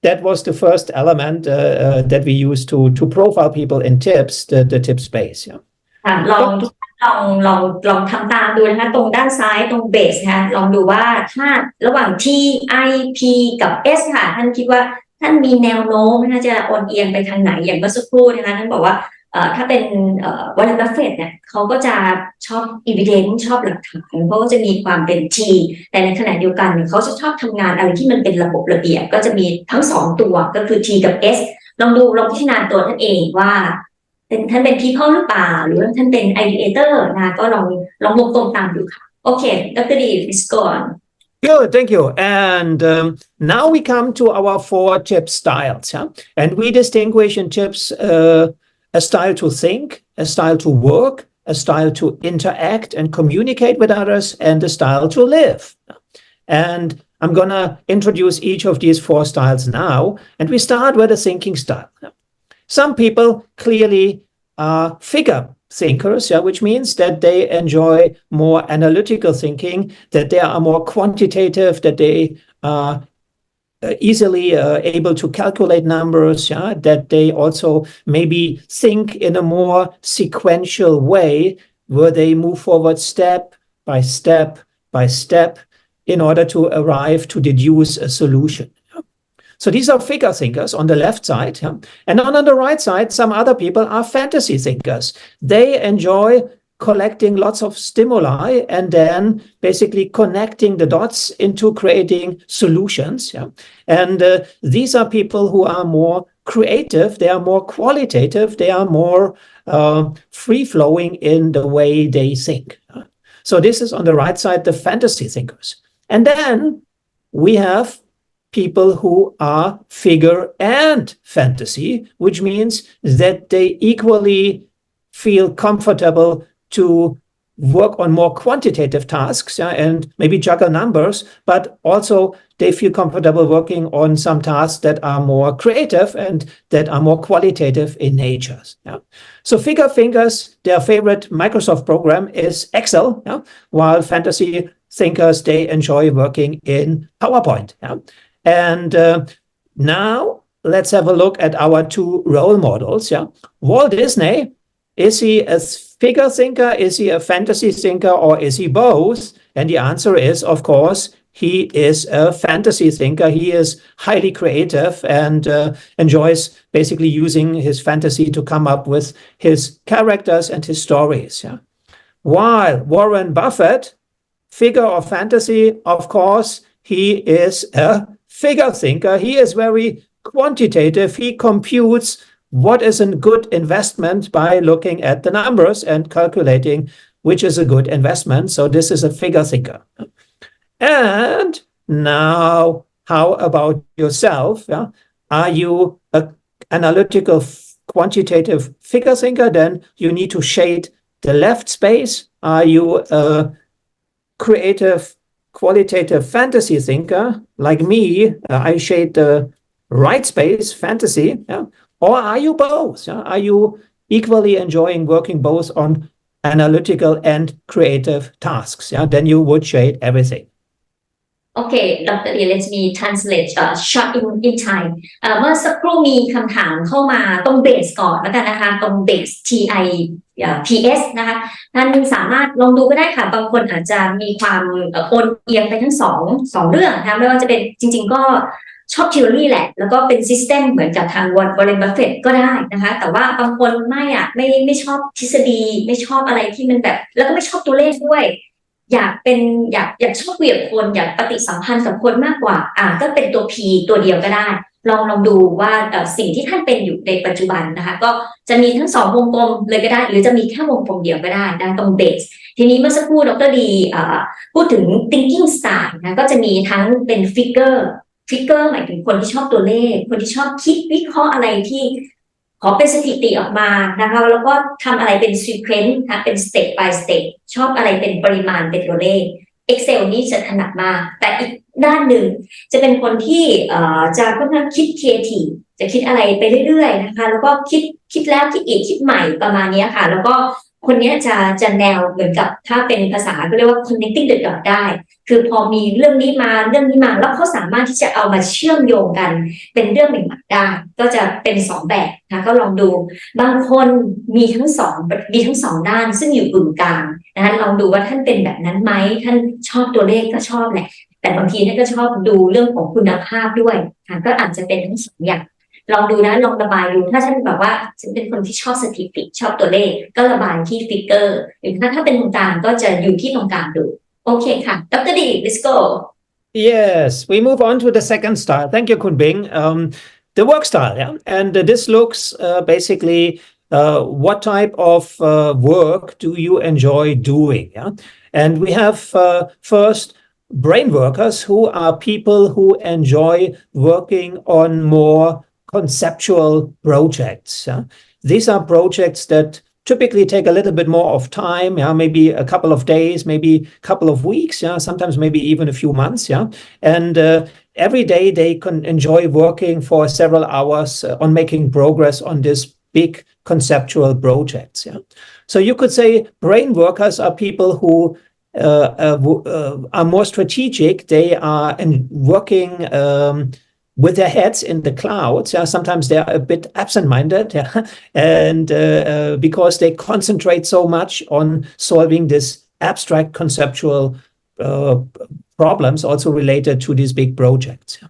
that was the first element that we used to profile people in tips, the tip space. ค่ะลองทำตามดูนะคะตรงด้านซ้ายตรงเบสนะคะลองดูว่าถ้าระหว่าง T I P กับ S ค่ะท่านคิดว่าท่านมีแนวโน้มน่าจะโอนเอียงไปทางไหนอย่างเมื่อสักครู่นะคะท่านบอกว่าถ้าเป็นวอร์เรน บัฟเฟตต์เนี่ยเขาก็จะชอบ evidence ชอบหลักฐานเพราะว่าจะมีความเป็น T แต่ในขณะเดียวกันเขาจะชอบทำงานอะไรที่มันเป็นระบบระเบียบก็จะมีทั้งสองตัวก็คือ T กับ S ลองพิจารณาตัวท่านเองว่าท่านเป็น people หรือเปล่าหรือว่าท่านเป็น ideator นะก็ลองวงกลมตามดูค่ะโอเคดร.ดี please go on Good, thank you. And now we come to our 4 tip styles, and we distinguish in tips a style to think, a style to work, a style to interact and communicate with others, and a style to live. And I'm going to introduce each of these 4 styles now, and we start with a thinking style. Some people clearly are figure thinkers, which means that they enjoy more analytical thinking, that they are more quantitative, that they are easily able to calculate numbers, that they also maybe think in a more sequential way where they move forward step by step by step in order to arrive to deduce a solution. So these are figure thinkers on the left side. And on the right side, some other people are fantasy thinkers. They enjoy collecting lots of stimuli and then basically connecting the dots into creating solutions. And these are people who are more creative, they are more qualitative, they are more free-flowing in the way they think. So this is on the right side, the fantasy thinkers. And then we have people who are figure and fantasy, which means that they equally feel comfortable to work on more quantitative tasks and maybe juggle numbers, but also they feel comfortable working on some tasks that are more creative and that are more qualitative in nature. So figure thinkers, their favorite Microsoft program is Excel, while fantasy thinkers, they enjoy working in PowerPoint. And now let's have a look at our 2 role models. Walt Disney, is he a figure thinker? Is he a fantasy thinker? Or is he both? And the answer is, of course, he is a fantasy thinker. He is highly creative and enjoys basically using his fantasy to come up with his characters and his stories. While Warren Buffett, figure or fantasy, of course, he is a figure thinker. He is very quantitative. He computes what is a good investment by looking at the numbers and calculating which is a good investment. So this is a figure thinker. And now, how about yourself? Are you an analytical, quantitative figure thinker? Then you need to shade the left space. Are you a creative, qualitative fantasy thinker like me? I shade the right space, fantasy, or are you both? Are you equally enjoying working both on analytical and creative tasks? Then you would shade everything. Okay, Dr. Lee, let me translate short in Thai เมื่อสักครู่มีคำถามเข้ามาตรงเบสก่อนแล้วกันนะคะตรงเบส TI PS นะคะท่านสามารถลองดูก็ได้ค่ะบางคนอาจจะมีความโอนเอียงไปทั้งสองเรื่องนะคะไม่ว่าจะเป็นจริงๆก็ชอบ theory แหละแล้วก็เป็น system เหมือนกับทางวอร์เรน บัฟเฟตต์ก็ได้นะคะแต่ว่าบางคนไม่ชอบทฤษฎีไม่ชอบอะไรที่มันแบบแล้วก็ไม่ชอบตัวเลขด้วยอยากชอบคุยกับคนอยากปฏิสัมพันธ์กับคนมากกว่าก็เป็นตัว P ตัวเดียวก็ได้ลองดูว่าสิ่งที่ท่านเป็นอยู่ในปัจจุบันนะคะก็จะมีทั้ง2วงกลมเลยก็ได้หรือจะมีแค่วงกลมเดียวก็ได้ตรงเบสทีนี้เมื่อสักครู่ดร.ดีพูดถึง thinking style นะก็จะมีทั้งเป็น figure หมายถึงคนที่ชอบตัวเลขคนที่ชอบคิดวิเคราะห์อะไรที่ขอเป็นสถิติออกมานะคะแล้วก็ทำอะไรเป็น sequence นะเป็น step by step ชอบอะไรเป็นปริมาณเป็นตัวเลข Excel นี่จะถนัดมากแต่อีกด้านหนึ่งจะเป็นคนที่จะค่อนข้างคิด creative จะคิดอะไรไปเรื่อยๆนะคะแล้วก็คิดแล้วคิดอีกคิดใหม่ประมาณนี้ค่ะแล้วก็ คนเนี้ยจะแนวเหมือนกับถ้าเป็นภาษาก็เรียกว่า connecting the dot ได้คือพอมีเรื่องนี้มาแล้วเขาสามารถที่จะเอามาเชื่อมโยงกันเป็นเรื่องใหม่ๆได้ก็จะเป็นสองแบบนะก็ลองดูบางคนมีทั้งสองด้านซึ่งอยู่กึ่งกลางนะคะลองดูว่าท่านเป็นแบบนั้นไหมท่านชอบตัวเลขก็ชอบแหละแต่บางทีท่านก็ชอบดูเรื่องของคุณภาพด้วยค่ะก็อาจจะเป็นทั้งสองอย่างลองดูนะลองระบายดูถ้าท่านแบบว่าฉันเป็นคนที่ชอบสถิติชอบตัวเลขก็ระบายที่ฟิกเกอร์หรือถ้าเป็นตรงกลางก็จะอยู่ที่ตรงกลางดูโอเคค่ะดร.ดี let's go Yes, we move on to the second style. Thank you, Kun Bing. The work style, yeah, and this looks basically what type of work do you enjoy doing, yeah? And we have first brain workers who are people who enjoy working on more conceptual projects. Yeah? These are projects that typically take a little bit more of time, yeah, maybe a couple of days, maybe a couple of weeks, yeah, sometimes maybe even a few months, yeah. And every day they can enjoy working for several hours on making progress on this big conceptual projects, yeah. So you could say brain workers are people who are more strategic. They are working with their heads in the clouds. Yeah, sometimes they are a bit absent-minded, yeah, and because they concentrate so much on solving this abstract conceptual problems also related to these big projects. Yeah.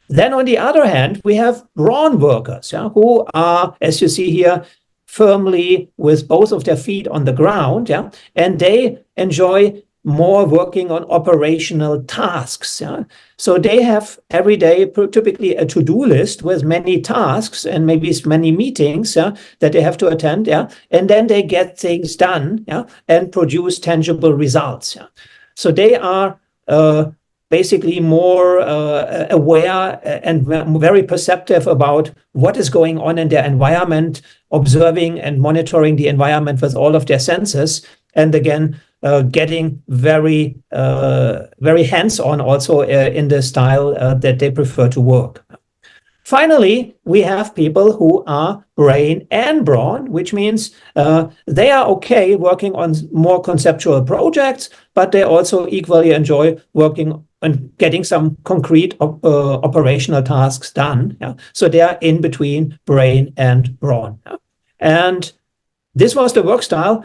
Then on the other hand, we have brawn workers, yeah, who are, as you see here, firmly with both of their feet on the ground, yeah, and they enjoy more working on operational tasks. Yeah? So they have every day typically a to-do list with many tasks and maybe many meetings, yeah, that they have to attend, yeah, and then they get things done, yeah, and produce tangible results. Yeah? So they are basically more aware and very perceptive about what is going on in their environment, observing and monitoring the environment with all of their senses, and again, getting very hands-on also in the style that they prefer to work. Finally, we have people who are brain and brawn, which means they are okay working on more conceptual projects, but they also equally enjoy working on getting some concrete operational tasks done. Yeah? So they are in between brain and brawn. Yeah? And this was the work style.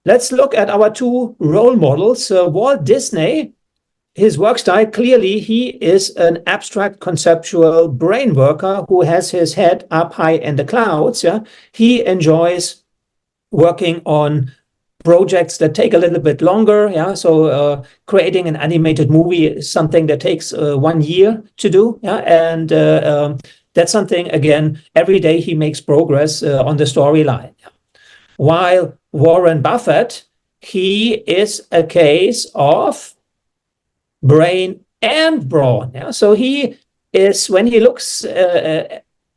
Let's look at our two role models. Walt Disney, his work style, clearly he is an abstract conceptual brain worker who has his head up high in the clouds. Yeah? He enjoys working on projects that take a little bit longer. Yeah? So creating an animated movie is something that takes 1 year to do. Yeah? And that's something, again, every day he makes progress on the storyline. Yeah? While Warren Buffett, he is a case of brain and brawn. Yeah? So he is, when he looks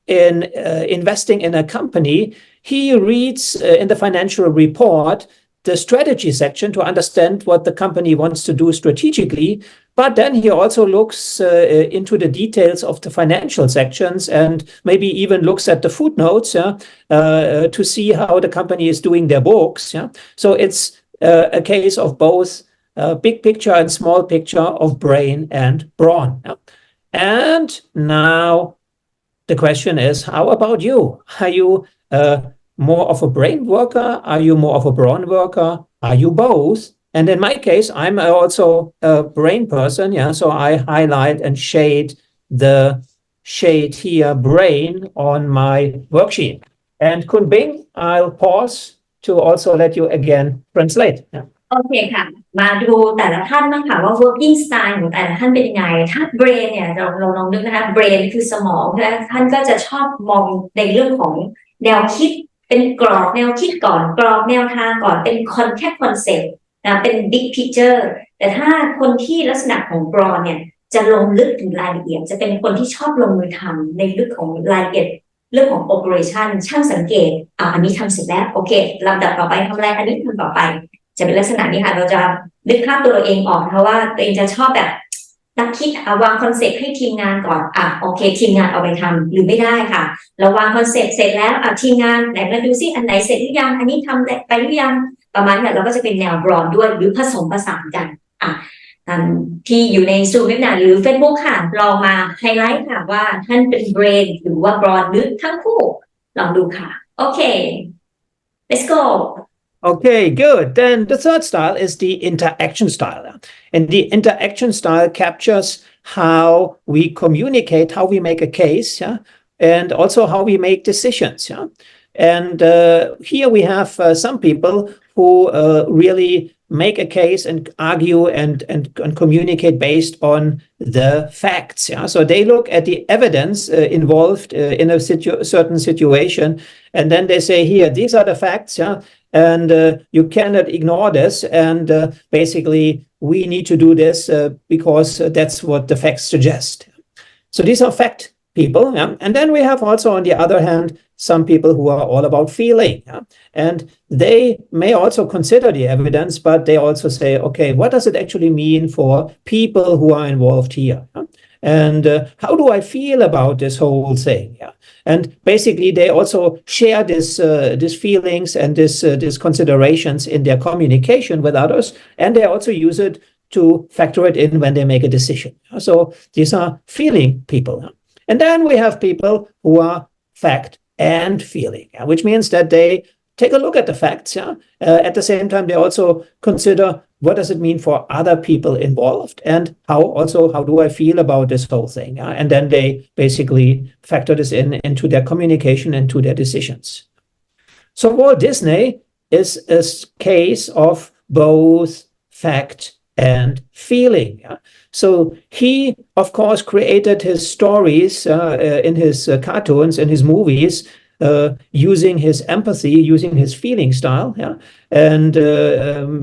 in investing in a company, he reads in the financial report the strategy section to understand what the company wants to do strategically. But then he also looks into the details of the financial sections and maybe even looks at the footnotes, yeah, to see how the company is doing their books. Yeah? So it's a case of both big picture and small picture of brain and brawn. Yeah? And now the question is, how about you? Are you more of a brain worker? Are you more of a brawn worker? Are you both? And in my case, I'm also a brain person. Yeah, so I highlight and shade here brain on my worksheet. And Kun Bing, I'll pause to also let you again translate. Yeah. โอเคค่ะมาดูแต่ละท่านบ้างค่ะว่า working style ของแต่ละท่านเป็นยังไงถ้า brain เนี่ยเราลองนึกนะคะ brain คือสมองท่านก็จะชอบมองในเรื่องของแนวคิดเป็นกรอบแนวคิดก่อนกรอบแนวทางก่อนเป็นแค่คอนเซ็ปต์นะเป็น big picture แต่ถ้าคนที่ลักษณะของ brain เนี่ยจะลงลึกถึงรายละเอียดจะเป็นคนที่ชอบลงมือทำในลึกของรายละเอียดเรื่องของ operation ช่างสังเกตอันนี้ทำเสร็จแล้วโอเคลำดับต่อไปทำอะไรอันนี้ทำต่อไปจะเป็นลักษณะนี้ค่ะเราจะนึกภาพตัวเราเองออกเพราะว่าตัวเองจะชอบแบบ ตักคิดวางคอนเซ็ปต์ให้ทีมงานก่อนโอเคทีมงานเอาไปทำหรือไม่ได้ค่ะเราวางคอนเซ็ปต์เสร็จแล้วทีมงานไหนมาดูซิอันไหนเสร็จหรือยังอันนี้ทำไปหรือยังประมาณนี้เราก็จะเป็นแนวบรอนด้วยหรือผสมผสานกันที่อยู่ในซูมเว็บนาหรือ Facebook ค่ะลองมาไฮไลท์ค่ะว่าท่านเป็นเบรนหรือว่าบรอนหรือทั้งคู่ลองดูค่ะโอเค let's go Okay, good. Then the third style is the interaction style. And the interaction style captures how we communicate, how we make a case, yeah, and also how we make decisions. Yeah. And here we have some people who really make a case and argue and communicate based on the facts. Yeah. So they look at the evidence involved in a certain situation, and then they say, here, these are the facts, yeah, and you cannot ignore this, and basically we need to do this because that's what the facts suggest. So these are fact people, yeah? And then we have also, on the other hand, some people who are all about feeling, yeah? And they may also consider the evidence, but they also say, okay, what does it actually mean for people who are involved here? Yeah? And how do I feel about this whole thing? Yeah. And basically, they also share these feelings and these considerations in their communication with others, and they also use it to factor it in when they make a decision. So these are feeling people. And then we have people who are fact and feeling, which means that they take a look at the facts. Yeah? At the same time, they also consider what does it mean for other people involved, and how do I feel about this whole thing? Yeah? And then they basically factor this into their communication and to their decisions. So Walt Disney is a case of both fact and feeling. Yeah? So he, of course, created his stories in his cartoons, in his movies, using his empathy, using his feeling style, yeah, and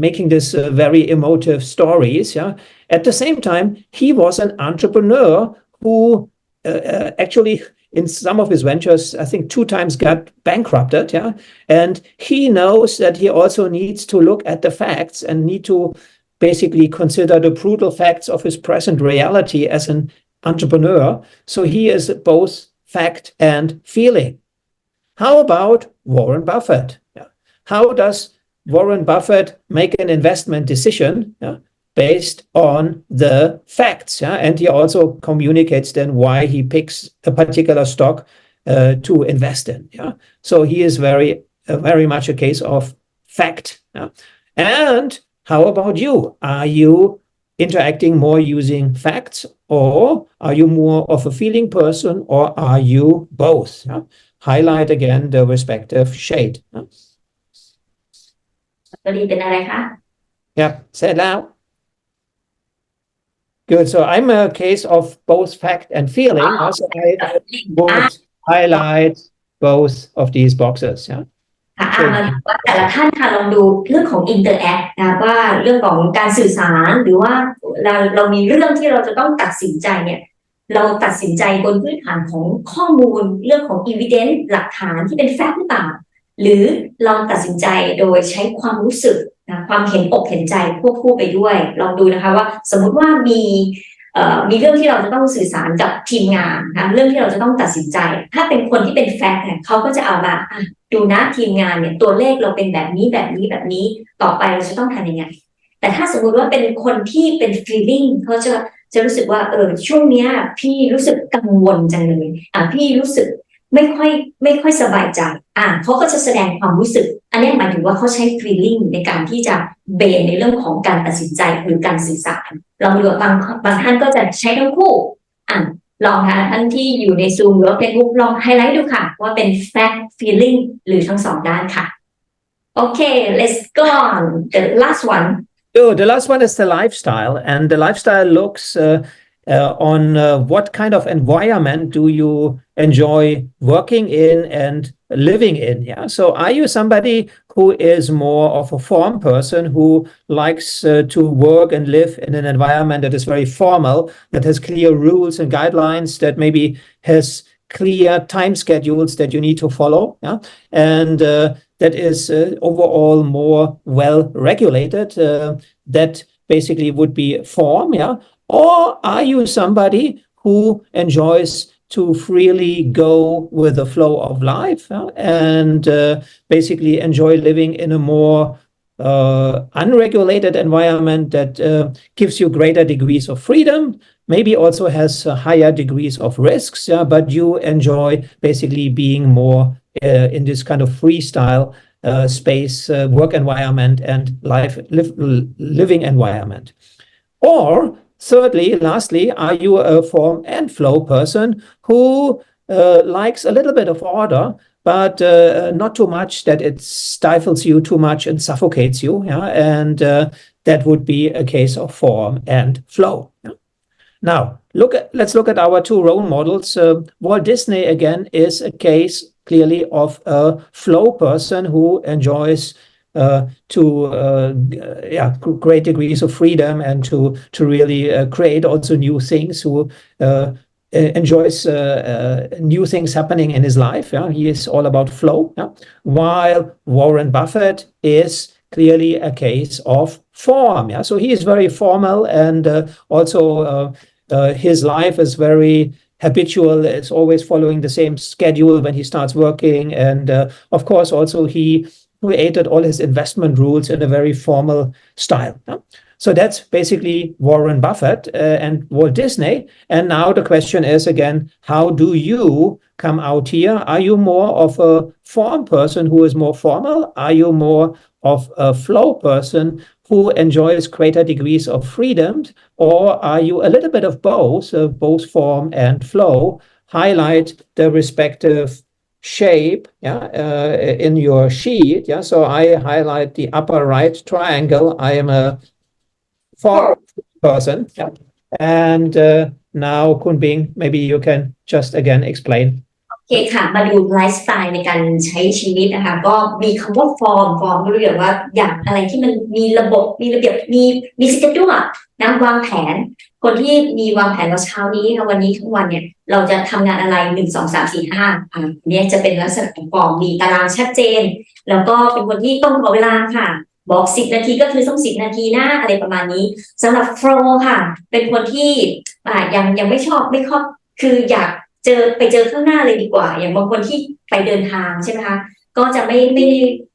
making this very emotive stories. Yeah. At the same time, he was an entrepreneur who actually, in some of his ventures, I think 2 times got bankrupted. Yeah, and he knows that he also needs to look at the facts and need to basically consider the brutal facts of his present reality as an entrepreneur. So he is both fact and feeling. How about Warren Buffett? Yeah. How does Warren Buffett make an investment decision based on the facts? Yeah? And he also communicates then why he picks a particular stock to invest in. Yeah? So he is very much a case of fact. Yeah? And how about you? Are you interacting more using facts, or are you more of a feeling person, or are you both? Yeah? Highlight again the respective shade. Yeah, say it loud. Good. So I'm a case of both fact and feeling. So I would highlight both of these boxes. Yeah. มาดูว่าแต่ละท่านค่ะลองดูเรื่องของ interact นะว่าเรื่องของการสื่อสารหรือว่าเรามีเรื่องที่เราจะต้องตัดสินใจเนี่ยเราตัดสินใจบนพื้นฐานของข้อมูลเรื่องของ evidence หลักฐานที่เป็นแฟกต์หรือเปล่าหรือเราตัดสินใจโดยใช้ความรู้สึกนะความเห็นอกเห็นใจควบคู่ไปด้วยลองดูนะคะว่าสมมุติว่ามีเรื่องที่เราจะต้องสื่อสารกับทีมงานนะเรื่องที่เราจะต้องตัดสินใจถ้าเป็นคนที่เป็นแฟกต์เนี่ยเขาก็จะเอามาดูนะทีมงานเนี่ยตัวเลขเราเป็นแบบนี้แบบนี้แบบนี้ต่อไปเราจะต้องทำยังไงแต่ถ้าสมมุติว่าเป็นคนที่เป็น feeling เขาจะรู้สึกว่าช่วงเนี้ยพี่รู้สึกกังวลจังเลยพี่รู้สึกไม่ค่อยสบายใจเขาก็จะแสดงความรู้สึกอันนี้หมายถึงว่าเขาใช้ feeling ในการที่จะเบนในเรื่องของการตัดสินใจหรือการสื่อสารเราดูบางท่านก็จะใช้ทั้งคู่ลองนะท่านที่อยู่ใน Zoom หรือว่า Facebook ลองไฮไลท์ดูค่ะว่าเป็น fact feeling หรือทั้งสองด้านค่ะโอเค let's go on the last one. So the last one is the lifestyle, and the lifestyle looks on what kind of environment do you enjoy working in and living in. Yeah. So are you somebody who is more of a form person who likes to work and live in an environment that is very formal, that has clear rules and guidelines, that maybe has clear time schedules that you need to follow, yeah, and that is overall more well regulated, that basically would be form, yeah? Or are you somebody who enjoys to freely go with the flow of life and basically enjoy living in a more unregulated environment that gives you greater degrees of freedom, maybe also has higher degrees of risks, but you enjoy basically being more in this kind of freestyle space, work environment and living environment. Or thirdly, lastly, are you a form and flow person who likes a little bit of order, but not too much that it stifles you too much and suffocates you? And that would be a case of form and flow. Now, let's look at our two role models. Walt Disney, again, is a case clearly of a flow person who enjoys great degrees of freedom and to really create also new things, who enjoys new things happening in his life. He is all about flow. While Warren Buffett is clearly a case of form. So he is very formal, and also his life is very habitual. It's always following the same schedule when he starts working. And of course, also he created all his investment rules in a very formal style. So that's basically Warren Buffett and Walt Disney. And now the question is again, how do you come out here? Are you more of a form person who is more formal? Are you more of a flow person who enjoys greater degrees of freedom? Or are you a little bit of both form and flow? Highlight the respective shape in your sheet. So I highlight the upper right triangle. I am a form person. And now, Kun Bing, maybe you can just again explain. โอเคค่ะมาดูไลฟ์สไตล์ในการใช้ชีวิตนะคะก็มีคำว่าฟอร์มรู้อย่างว่าอย่างอะไรที่มันมีระบบมีระเบียบมีสเกดูลนะวางแผนคนที่มีวางแผนว่าเช้านี้ค่ะวันนี้ทั้งวันเนี่ยเราจะทำงานอะไร1 2 3 4 5เนี่ยจะเป็นลักษณะของฟอร์มมีตารางชัดเจนแล้วก็เป็นคนที่ต้องต่อเวลาค่ะบอก10 นาทีก็คือต้อง10 นาทีนะอะไรประมาณนี้สำหรับโฟลว์ค่ะเป็นคนที่ยังไม่ชอบคืออยากไปเจอข้างหน้าเลยดีกว่าอย่างบางคนที่ไปเดินทางใช่ไหมคะก็จะไม่ได้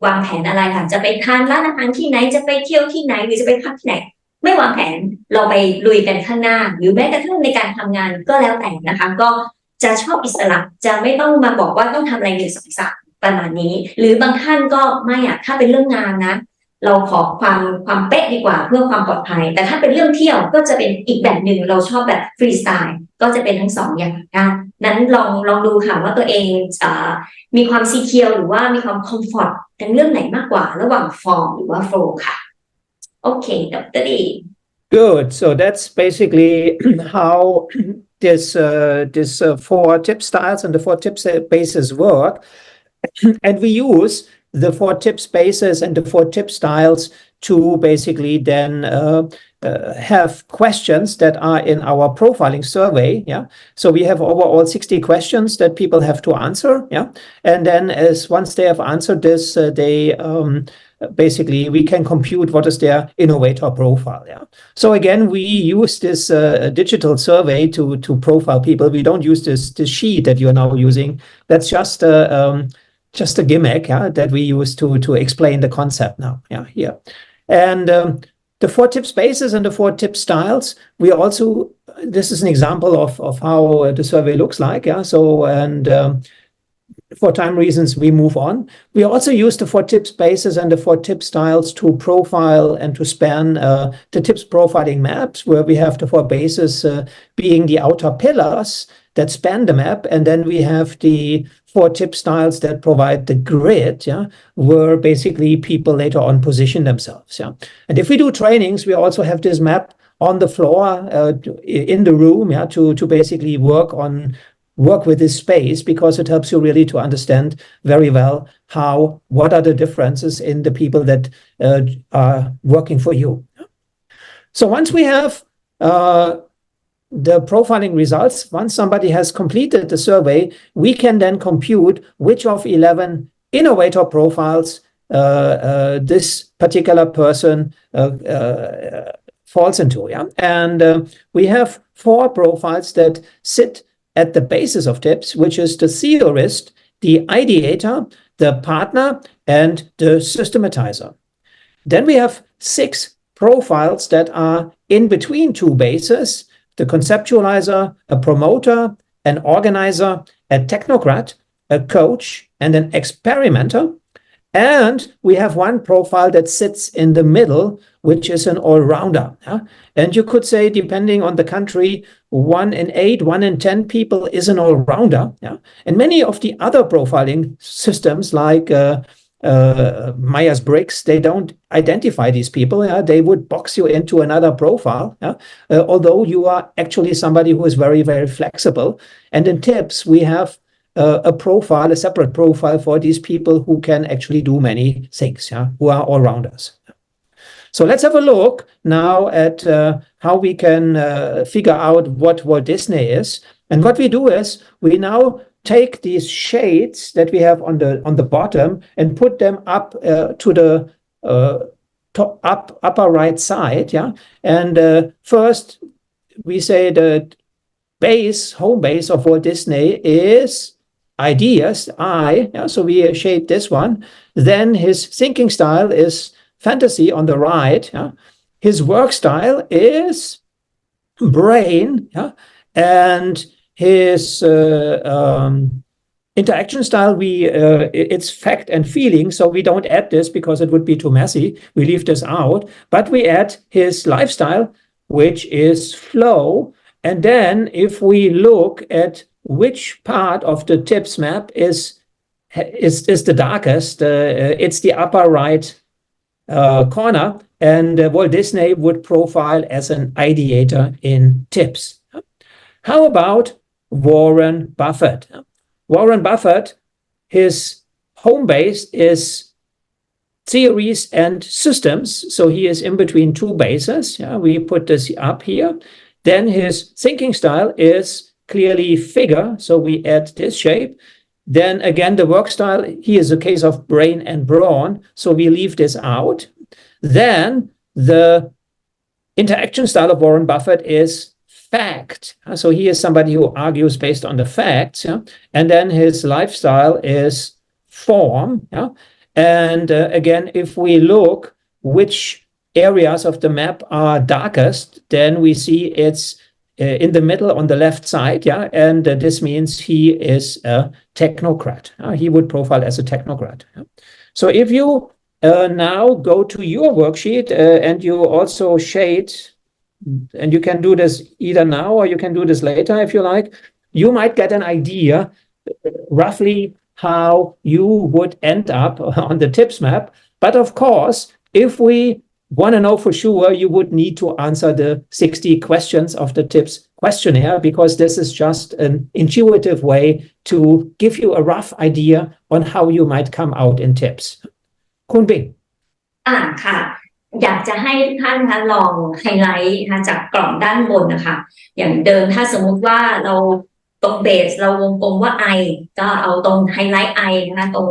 วางแผนอะไรค่ะจะไปทานร้านอาหารที่ไหนจะไปเที่ยวที่ไหนหรือจะไปพักที่ไหนไม่วางแผนเราไปลุยกันข้างหน้าหรือแม้กระทั่งในการทำงานก็แล้วแต่นะคะก็จะชอบอิสระจะไม่ต้องมาบอกว่าต้องทำอะไร1 2 3ประมาณนี้หรือบางท่านก็ไม่ถ้าเป็นเรื่องงานนะเราขอความเป๊ะดีกว่าเพื่อความปลอดภัยแต่ถ้าเป็นเรื่องเที่ยวก็จะเป็นอีกแบบหนึ่งเราชอบแบบฟรีสไตล์ก็จะเป็นทั้ง2อย่างนั้นลองดูค่ะว่าตัวเองมีความซีเคียวหรือว่ามีความคอมฟอร์ตในเรื่องไหนมากกว่าระหว่างฟอร์มหรือว่าโฟลว์ค่ะโอเคดร.ดี Good. So that's basically how this 4 tip styles and the 4 tip bases work. And we use the 4 tip spaces and the 4 tip styles to basically then have questions that are in our profiling survey. So we have overall 60 questions that people have to answer. And then once they have answered this, they basically we can compute what is their innovator profile. So again, we use this digital survey to profile people. We don't use this sheet that you're now using. That's just a gimmick that we use to explain the concept now here. And the 4 tip spaces and the 4 tip styles, we also, this is an example of how the survey looks like. So, and for time reasons, we move on. We also use the 4 tip spaces and the 4 tip styles to profile and to span the tips profiling maps, where we have the 4 bases being the outer pillars that span the map, and then we have the 4 tip styles that provide the grid, where basically people later on position themselves. And if we do trainings, we also have this map on the floor in the room, to basically work with this space, because it helps you really to understand very well what are the differences in the people that are working for you. So once we have the profiling results, once somebody has completed the survey, we can then compute which of 11 innovator profiles this particular person falls into. Yeah, and we have 4 profiles that sit at the basis of tips, which is the theorist, the ideator, the partner, and the systematizer. Then we have 6 profiles that are in between 2 bases: the conceptualizer, a promoter, an organizer, a technocrat, a coach, and an experimenter. And we have 1 profile that sits in the middle, which is an all-rounder. Yeah? And you could say, depending on the country, 1 in 8, 1 in 10 people is an all-rounder. Yeah? And many of the other profiling systems, like Myers-Briggs, they don't identify these people. Yeah? They would box you into another profile, yeah? Although you are actually somebody who is very, very flexible. And in TIPS, we have a profile, a separate profile for these people who can actually do many things, yeah? Who are all-rounders. So let's have a look now at how we can figure out what Walt Disney is. And what we do is we now take these shades that we have on the bottom and put them up to the upper right side. Yeah, and first we say the home base of Walt Disney is ideas, yeah, so we shade this one. Then his thinking style is fantasy on the right. Yeah, his work style is brain. Yeah, and his interaction style, it's fact and feeling, so we don't add this because it would be too messy. We leave this out, but we add his lifestyle, which is flow. And then if we look at which part of the TIPS map is the darkest, it's the upper right corner, and Walt Disney would profile as an ideator in TIPS. How about Warren Buffett? Warren Buffett, his home base is theories and systems, so he is in between 2 bases. Yeah, we put this up here. Then his thinking style is clearly figure, so we add this shape. Then again, the work style, here is a case of brain and brawn, so we leave this out. Then the interaction style of Warren Buffett is fact. So he is somebody who argues based on the facts. Yeah? And then his lifestyle is form. Yeah? And again, if we look which areas of the map are darkest, then we see it's in the middle on the left side. Yeah, and this means he is a technocrat. He would profile as a technocrat. Yeah? So if you now go to your worksheet and you also shade, and you can do this either now or you can do this later if you like, you might get an idea roughly how you would end up on the TIPS map. But of course, if we want to know for sure, you would need to answer the 60 questions of the TIPS questionnaire, because this is just an intuitive way to give you a rough idea on how you might come out in TIPS. คุณปิง ค่ะอยากจะให้ทุกท่านนะคะลองไฮไลท์นะคะจากกล่องด้านบนนะคะอย่างเดิมถ้าสมมุติว่าเราตรงเบสเราวงกลมว่า I ก็เอาตรงไฮไลท์ I นะคะตรง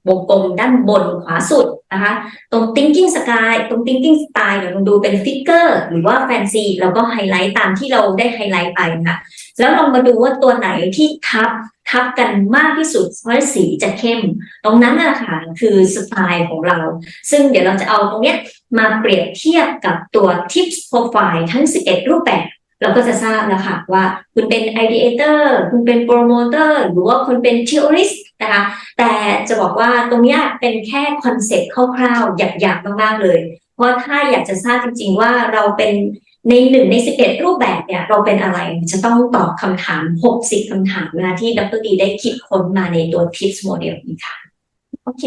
วงกลมด้านบนขวาสุดนะคะตรง thinking sky ตรง thinking style เนี่ยลองดูเป็น figure หรือว่า fancy แล้วก็ไฮไลท์ตามที่เราได้ไฮไลท์ไปนะคะแล้วลองมาดูว่าตัวไหนที่ทับกันมากที่สุดเพราะสีจะเข้มตรงนั้นนะคะคือสไตล์ของเราซึ่งเดี๋ยวเราจะเอาตรงเนี้ยมาเปรียบเทียบกับตัว tips profile ทั้ง11รูปแบบเราก็จะทราบแล้วค่ะว่าคุณเป็น ideator คุณเป็น promoter หรือว่าคุณเป็น theorist นะคะแต่จะบอกว่าตรงนี้เป็นแค่คอนเซ็ปต์คร่าวๆหยาบๆมากๆเลยเพราะถ้าอยากจะทราบจริงๆว่าเราเป็นใน1ใน11รูปแบบเนี่ยเราเป็นอะไรจะต้องตอบคำถาม60คำถามนะที่ดร.ดีได้คิดค้นมาในตัว tips model นี้ค่ะโอเค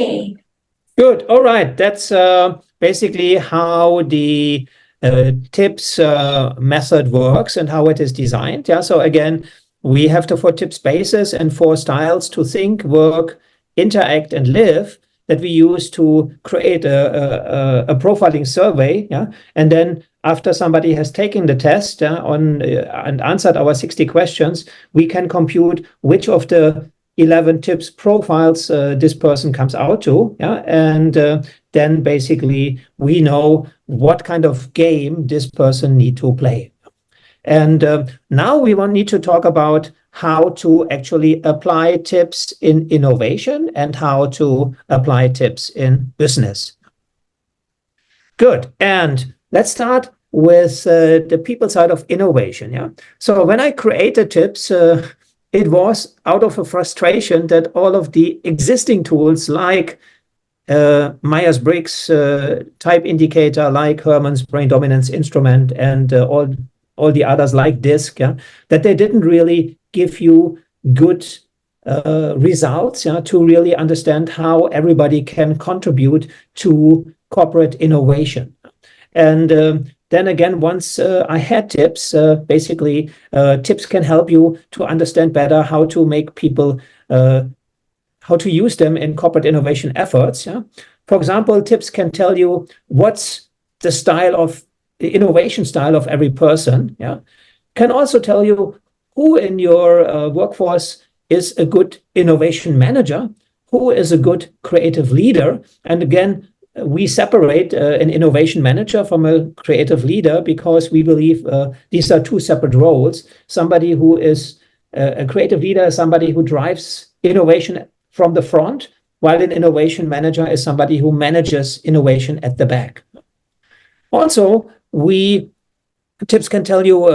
Good. All right. That's basically how the TIPS method works and how it is designed. Yeah. So again, we have the 4 TIPS bases and 4 styles to think, work, interact, and live that we use to create a profiling survey. Yeah. And then after somebody has taken the test and answered our 60 questions, we can compute which of the 11 tips profiles this person comes out to, yeah, and then basically we know what kind of game this person need to play. And now we need to talk about how to actually apply tips in innovation and how to apply tips in business. Good. And let's start with the people side of innovation. Yeah. So when I created tips, it was out of a frustration that all of the existing tools like Myers-Briggs type indicator, like Herman's brain dominance instrument, and all the others like DISC, yeah, that they didn't really give you good results, yeah, to really understand how everybody can contribute to corporate innovation. And then again, once I had tips, basically tips can help you to understand better how to make people, how to use them in corporate innovation efforts. Yeah? For example, tips can tell you what's the style of the innovation style of every person. Yeah, can also tell you who in your workforce is a good innovation manager, who is a good creative leader. And again, we separate an innovation manager from a creative leader because we believe these are two separate roles. Somebody who is a creative leader is somebody who drives innovation from the front, while an innovation manager is somebody who manages innovation at the back. Also, tips can tell you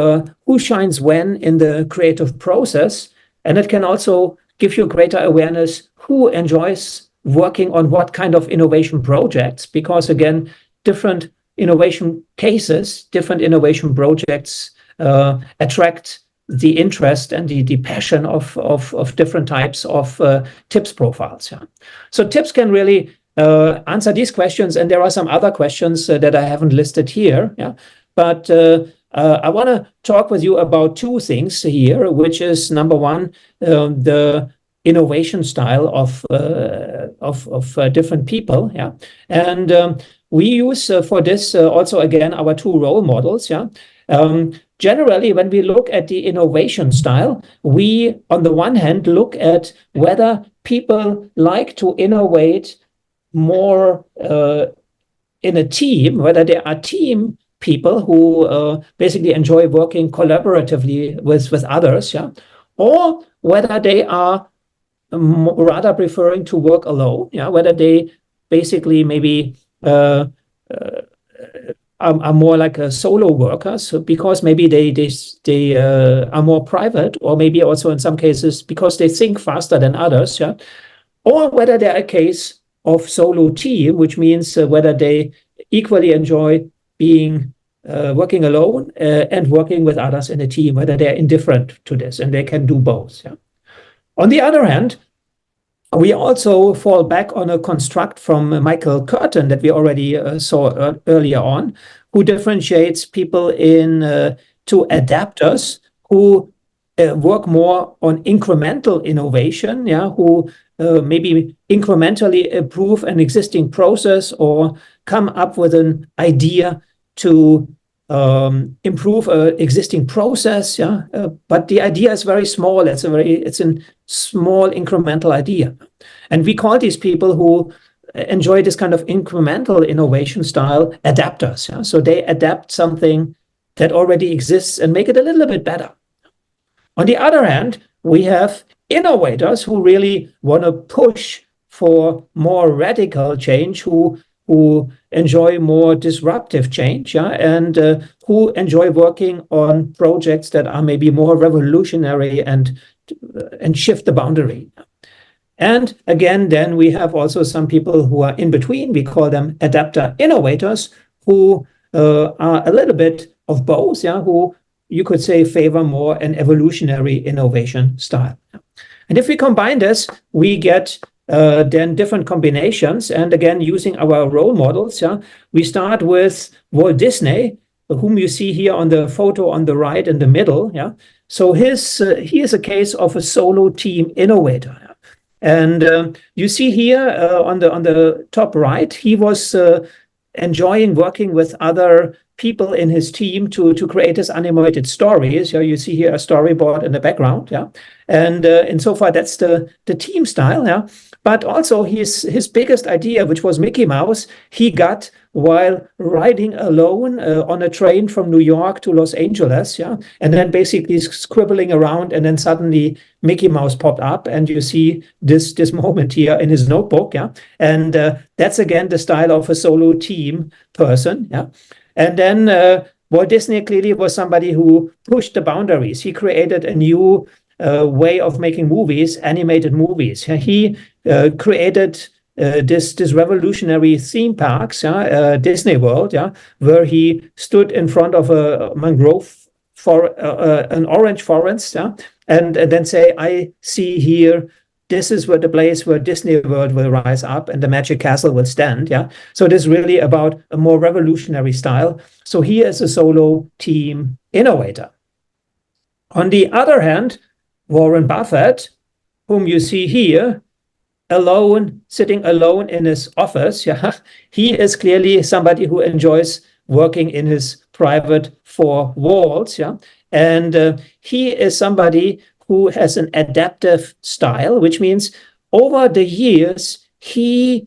who shines when in the creative process, and it can also give you greater awareness who enjoys working on what kind of innovation projects, because again, different innovation cases, different innovation projects attract the interest and the passion of different types of tips profiles. Yeah. So tips can really answer these questions, and there are some other questions that I haven't listed here. Yeah, but I want to talk with you about two things here, which is number one, the innovation style of different people. Yeah, and we use for this also again our two role models. Yeah. Generally, when we look at the innovation style, we, on the one hand, look at whether people like to innovate more in a team, whether there are team people who basically enjoy working collaboratively with others, yeah, or whether they are rather preferring to work alone, yeah, whether they basically maybe are more like a solo workers because maybe they are more private, or maybe also in some cases because they think faster than others, yeah, or whether they're a case of solo team, which means whether they equally enjoy being working alone and working with others in a team, whether they're indifferent to this and they can do both. Yeah. On the other hand, we also fall back on a construct from Michael Curtin that we already saw earlier on, who differentiates people in two adapters who work more on incremental innovation, yeah, who maybe incrementally improve an existing process or come up with an idea to improve an existing process, yeah, but the idea is very small. It's a small incremental idea, and we call these people who enjoy this kind of incremental innovation style adapters. Yeah? So they adapt something that already exists and make it a little bit better. On the other hand, we have innovators who really want to push for more radical change, who enjoy more disruptive change, yeah, and who enjoy working on projects that are maybe more revolutionary and shift the boundary. And again, then we have also some people who are in between. We call them adapter innovators, who are a little bit of both, yeah, who you could say favor more an evolutionary innovation style. And if we combine this, we get then different combinations. And again, using our role models, yeah, we start with Walt Disney, whom you see here on the photo on the right in the middle. Yeah, so he is a case of a solo team innovator. Yeah? And you see here on the top right, he was enjoying working with other people in his team to create his animated stories. Yeah, you see here a storyboard in the background. Yeah, and so far that's the team style. Yeah, but also his biggest idea, which was Mickey Mouse, he got while riding alone on a train from New York to Los Angeles. Yeah, and then basically scribbling around, and then suddenly Mickey Mouse popped up, and you see this moment here in his notebook. Yeah, and that's again the style of a solo team person. Yeah, and then Walt Disney clearly was somebody who pushed the boundaries. He created a new way of making movies, animated movies. He created this revolutionary theme parks, Disney World, where he stood in front of a mangrove for an orange forest, and then say, "I see here. This is where the place where Disney World will rise up and the Magic Castle will stand." Yeah. So this is really about a more revolutionary style. So he is a solo team innovator. On the other hand, Warren Buffett, whom you see here, sitting alone in his office, he is clearly somebody who enjoys working in his private four walls, and he is somebody who has an adaptive style, which means over the years he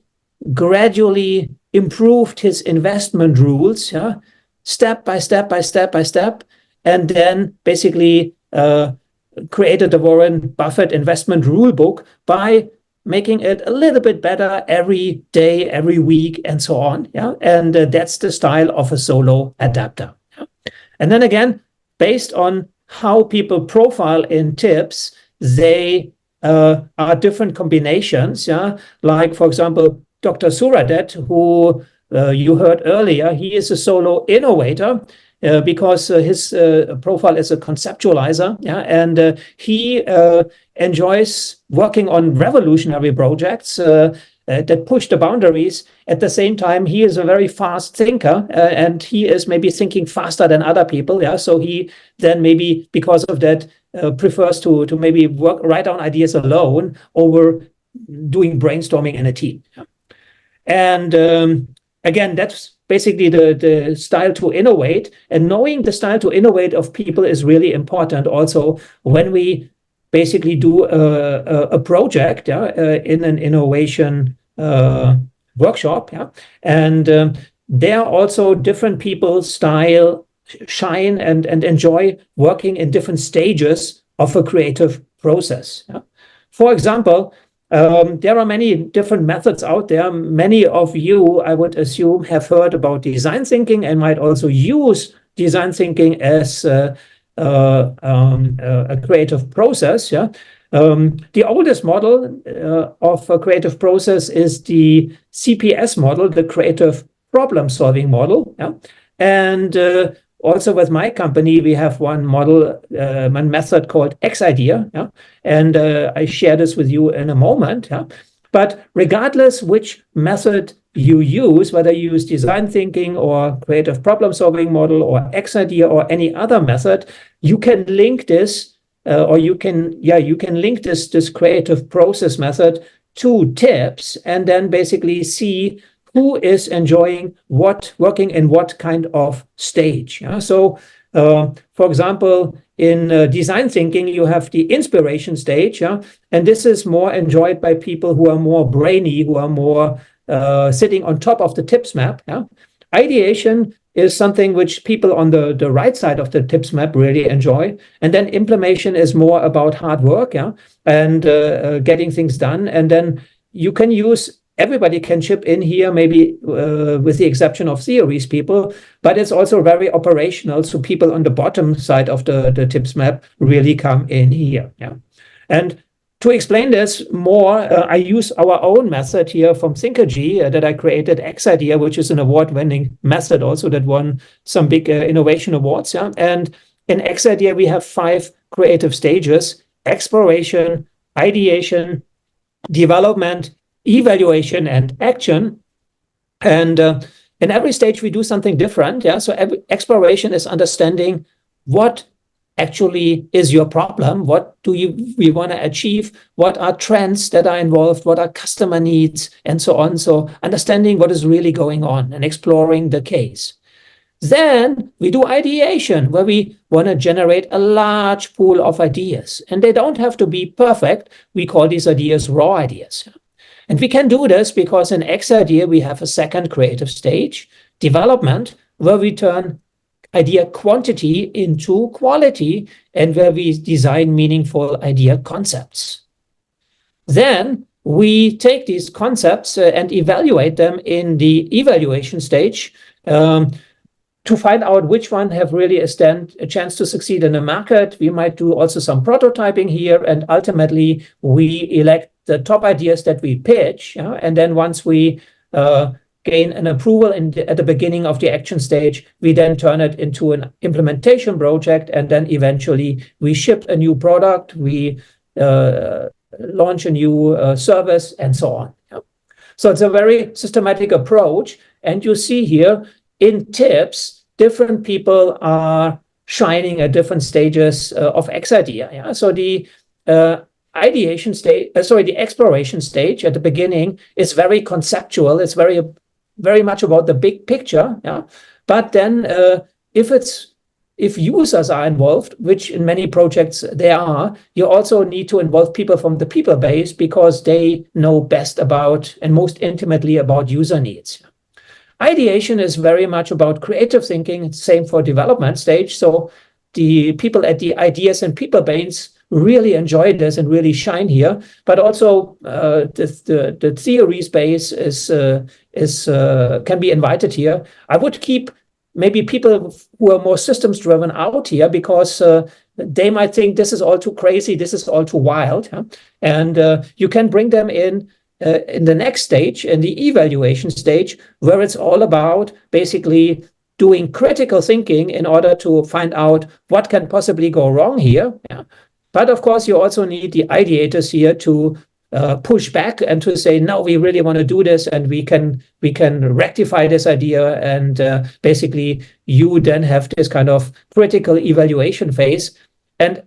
gradually improved his investment rules, step by step, and then basically created the Warren Buffett investment rule book by making it a little bit better every day, every week, and so on. And that's the style of a solo adapter. And then again, based on how people profile in tips, they are different combinations. Like, for example, Dr. Suradet, who you heard earlier, he is a solo innovator. Because his profile is a conceptualizer, and he enjoys working on revolutionary projects that push the boundaries. At the same time, he is a very fast thinker, and he is maybe thinking faster than other people. So he then maybe because of that prefers to maybe write down ideas alone over doing brainstorming in a team. And again, that's basically the style to innovate, and knowing the style to innovate of people is really important also when we basically do a project in an innovation workshop. And there are also different people's style shine and enjoy working in different stages of a creative process. For example, there are many different methods out there. Many of you, I would assume, have heard about design thinking and might also use design thinking as a creative process. The oldest model of a creative process is the CPS model, the creative problem-solving model. And also with my company, we have one model, one method called X-Idea, and I share this with you in a moment. But regardless which method you use, whether you use design thinking or creative problem-solving model or X-Idea or any other method, you can link this, you can link this creative process method to tips, and then basically see who is enjoying what, working in what kind of stage. So, for example, in design thinking, you have the inspiration stage, and this is more enjoyed by people who are more brainy, who are more sitting on top of the tips map. Ideation is something which people on the right side of the tips map really enjoy, and then implementation is more about hard work, and getting things done. And then you can use, everybody can chip in here, maybe with the exception of theories people, but it's also very operational. So people on the bottom side of the tips map really come in here. And to explain this more, I use our own method here from Thinkergy that I created, X-Idea, which is an award-winning method also that won some big innovation awards. And in X-Idea, we have 5 creative stages: exploration, ideation, development, evaluation, and action. And in every stage we do something different. So every exploration is understanding what actually is your problem, what do we want to achieve, what are trends that are involved, what are customer needs, and so on. So understanding what is really going on and exploring the case. Then we do ideation, where we want to generate a large pool of ideas. And they don't have to be perfect. We call these ideas raw ideas. And we can do this because in X idea, we have a second creative stage, development, where we turn idea quantity into quality and where we design meaningful idea concepts. Then we take these concepts and evaluate them in the evaluation stage to find out which one have really a chance to succeed in the market. We might do also some prototyping here, and ultimately we elect the top ideas that we pitch. And then once we gain an approval at the beginning of the action stage, we then turn it into an implementation project, and then eventually we ship a new product, we launch a new service, and so on. So it's a very systematic approach, and you see here in tips, different people are shining at different stages of X idea. So the ideation stage, the exploration stage at the beginning is very conceptual. It's very much about the big picture. But then if users are involved, which in many projects they are, you also need to involve people from the people base because they know best about and most intimately about user needs. Ideation is very much about creative thinking, same for development stage. So the people at the ideas and people base really enjoy this and really shine here. But also the theory space can be invited here. I would keep maybe people who are more systems driven out here because they might think this is all too crazy, this is all too wild. And you can bring them in the next stage, in the evaluation stage, where it's all about basically doing critical thinking in order to find out what can possibly go wrong here. But of course, you also need the ideators here to push back and to say, no, we really want to do this, and we can rectify this idea. And basically, you then have this kind of critical evaluation phase. And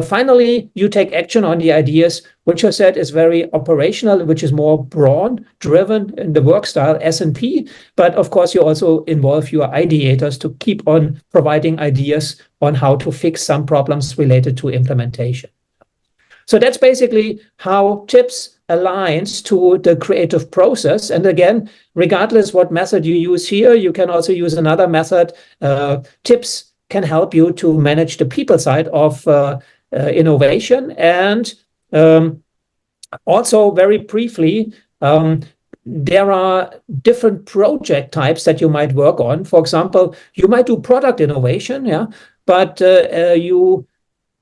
finally, you take action on the ideas, which I said is very operational, which is more broad driven in the work style S&P. But of course, you also involve your ideators to keep on providing ideas on how to fix some problems related to implementation. So that's basically how TIPS aligns to the creative process. And again, regardless what method you use here, you can also use another method. TIPS can help you to manage the people side of innovation. And also very briefly, there are different project types that you might work on. For example, you might do product innovation, but you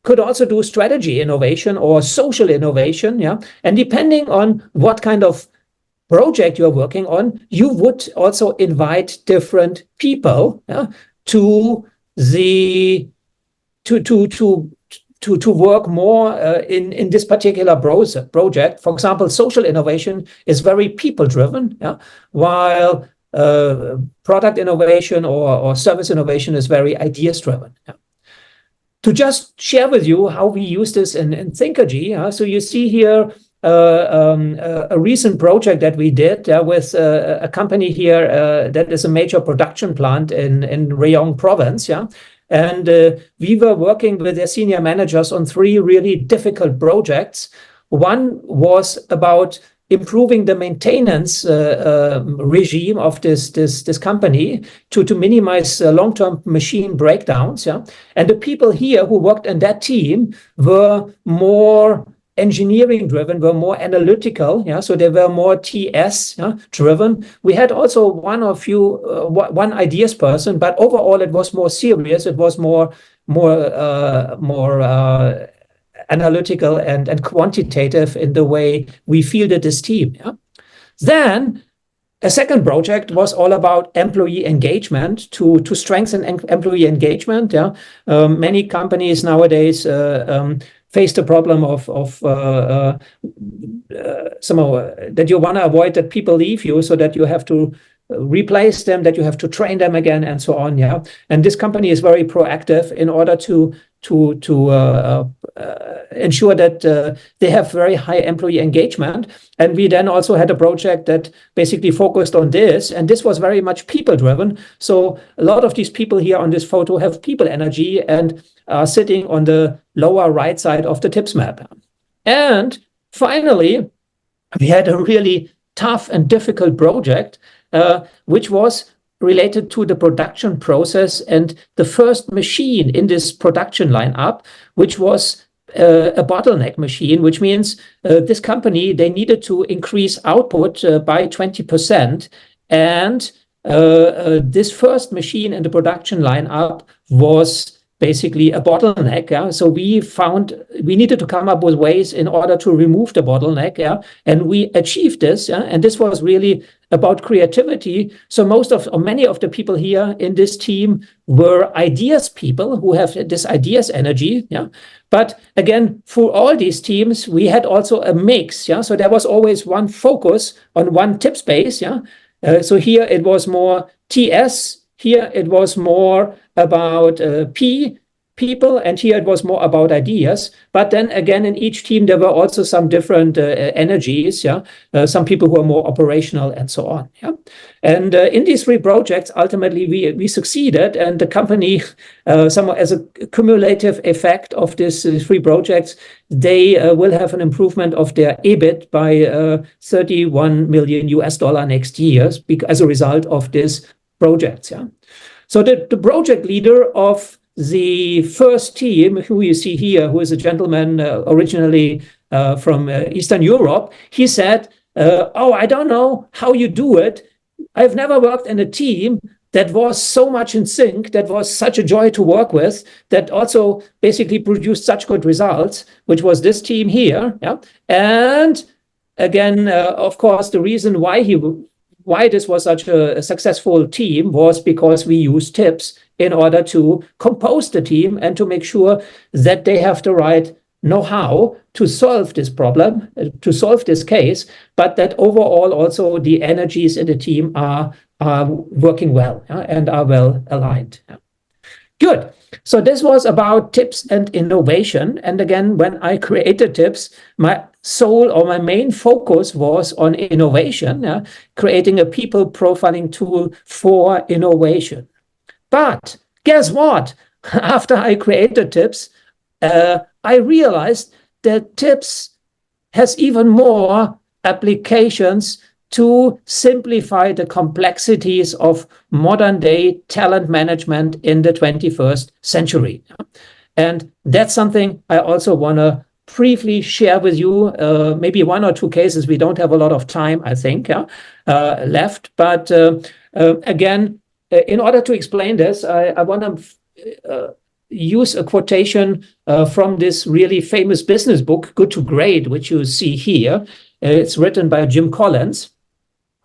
could also do strategy innovation or social innovation, And depending on what kind of project you're working on, you would also invite different people to work more in this particular project. For example, social innovation is very people-driven, while product innovation or service innovation is very ideas-driven. To just share with you how we use this in Thinkergy, so you see here a recent project that we did with a company here that is a major production plant in Rayong province, And we were working with their senior managers on 3 really difficult projects. One was about improving the maintenance regime of this company to minimize long-term machine breakdowns. And the people here who worked in that team were more engineering driven, were more analytical, so they were more TS driven. We had also one ideas person, but overall it was more serious. It was more analytical and quantitative in the way we fielded this team. Then a second project was all about employee engagement, to strengthen employee engagement. Many companies nowadays face the problem of somehow that you want to avoid that people leave you, so that you have to replace them, that you have to train them again, and so on. And this company is very proactive in order to ensure that they have very high employee engagement. And we then also had a project that basically focused on this, and this was very much people driven. So a lot of these people here on this photo have people energy and are sitting on the lower right side of the tips map. And finally, we had a really tough and difficult project, which was related to the production process and the first machine in this production lineup, which was a bottleneck machine, which means this company, they needed to increase output by 20%. And this first machine in the production lineup was basically a bottleneck. Yeah? So we needed to come up with ways in order to remove the bottleneck. Yeah? And we achieved this. Yeah? And this was really about creativity. So many of the people here in this team were ideas people who have this ideas energy. Yeah? But again, for all these teams, we had also a mix. Yeah? So there was always one focus on one tip space. Yeah? So here it was more TS. Here it was more about people, and here it was more about ideas. But then again, in each team, there were also some different energies. Yeah, some people who are more operational and so on. Yeah, and in these three projects, ultimately we succeeded, and the company, somewhat as a cumulative effect of these three projects, they will have an improvement of their EBIT by $31 million next year as a result of this projects. Yeah. So the project leader of the first team, who you see here, who is a gentleman originally from Eastern Europe, he said, I don't know how you do it. I've never worked in a team that was so much in sync, that was such a joy to work with, that also basically produced such good results, which was this team here. Yeah. And again, of course, the reason why this was such a successful team was because we used tips in order to compose the team and to make sure that they have the right know-how to solve this problem, to solve this case, but that overall also the energies in the team are working well, and are well aligned. Good. So this was about tips and innovation. And again, when I created tips, my main focus was on innovation, creating a people profiling tool for innovation. But guess what? After I created tips, I realized that tips has even more applications to simplify the complexities of modern day talent management in the 21st century. And that's something I also want to briefly share with you, maybe one or two cases. We don't have a lot of time, I think, left. But again, in order to explain this, I want to use a quotation from this really famous business book, Good to Great, which you see here. It's written by Jim Collins.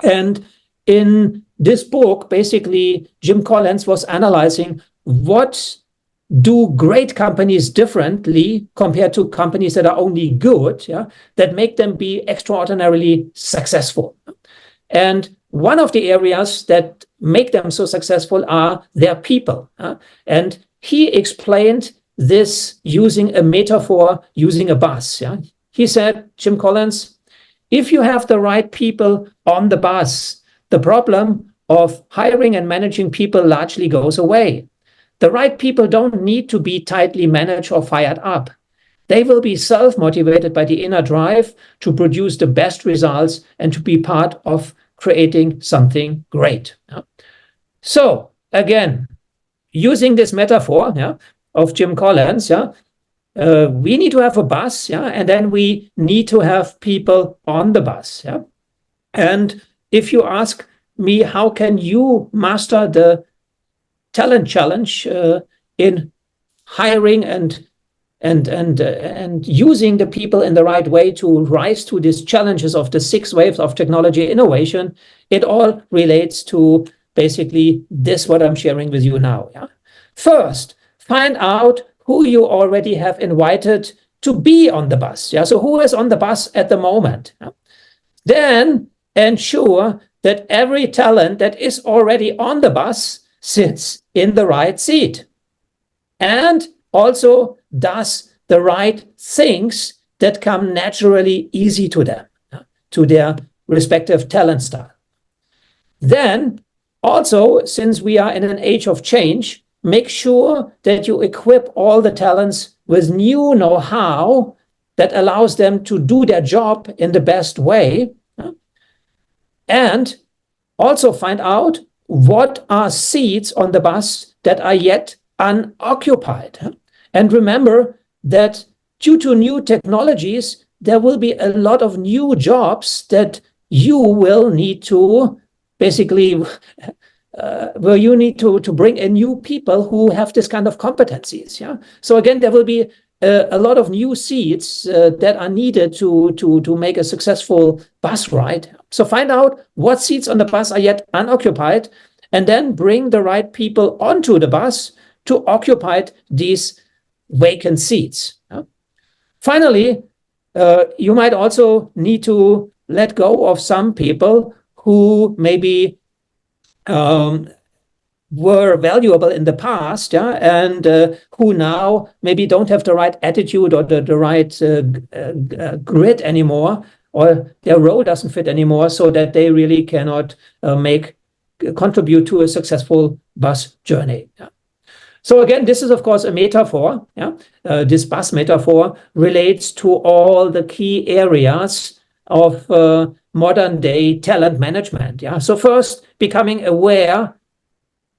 And in this book, basically, Jim Collins was analyzing what do great companies differently compared to companies that are only good, that make them be extraordinarily successful. And one of the areas that make them so successful are their people. And he explained this using a metaphor, using a bus. He said, Jim Collins, if you have the right people on the bus, the problem of hiring and managing people largely goes away. The right people don't need to be tightly managed or fired up. They will be self-motivated by the inner drive to produce the best results and to be part of creating something great. So again, using this metaphor of Jim Collins, we need to have a bus, and then we need to have people on the bus. And if you ask me, how can you master the talent challenge in hiring and using the people in the right way to rise to these challenges of the 6 waves of technology innovation, it all relates to basically this, what I'm sharing with you now. First, find out who you already have invited to be on the bus. So who is on the bus at the moment? Then ensure that every talent that is already on the bus sits in the right seat. And also does the right things that come naturally easy to them, to their respective talent style. Then also, since we are in an age of change, make sure that you equip all the talents with new know-how that allows them to do their job in the best way. And also find out what are seats on the bus that are yet unoccupied. And remember that due to new technologies, there will be a lot of new jobs that you will need to basically where you need to bring in new people who have this kind of competencies. Yeah. So again, there will be a lot of new seats that are needed to make a successful bus ride. So find out what seats on the bus are yet unoccupied, and then bring the right people onto the bus to occupy these vacant seats. Yeah. Finally, you might also need to let go of some people who maybe were valuable in the past, yeah, and who now maybe don't have the right attitude or the right grit anymore, or their role doesn't fit anymore, so that they really cannot contribute to a successful bus journey. Yeah. So again, this is of course a metaphor. Yeah, this bus metaphor relates to all the key areas of modern day talent management. Yeah. So first, becoming aware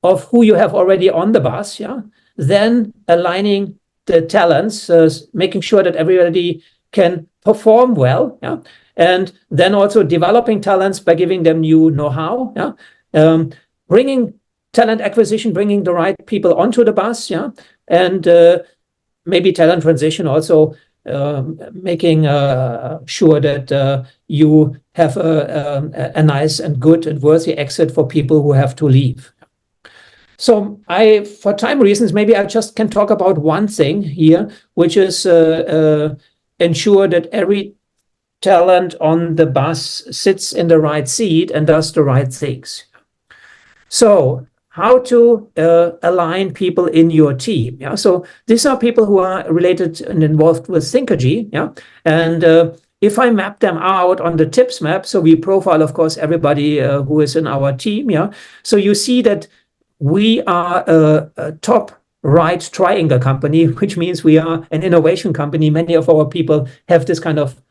of who you have already on the bus. Yeah. Then aligning the talents, making sure that everybody can perform well. Yeah. And then also developing talents by giving them new know-how. Yeah. Bringing talent acquisition, bringing the right people onto the bus. Yeah. And maybe talent transition also. Making sure that you have a nice and good and worthy exit for people who have to leave. So for time reasons, maybe I just can talk about one thing here, which is ensure that every talent on the bus sits in the right seat and does the right things. So how to align people in your team. Yeah, so these are people who are related and involved with Thinkergy. Yeah, and if I map them out on the tips map, so we profile, of course, everybody who is in our team. Yeah, so you see that we are a top right triangle company, which means we are an innovation company. Many of our people have this kind of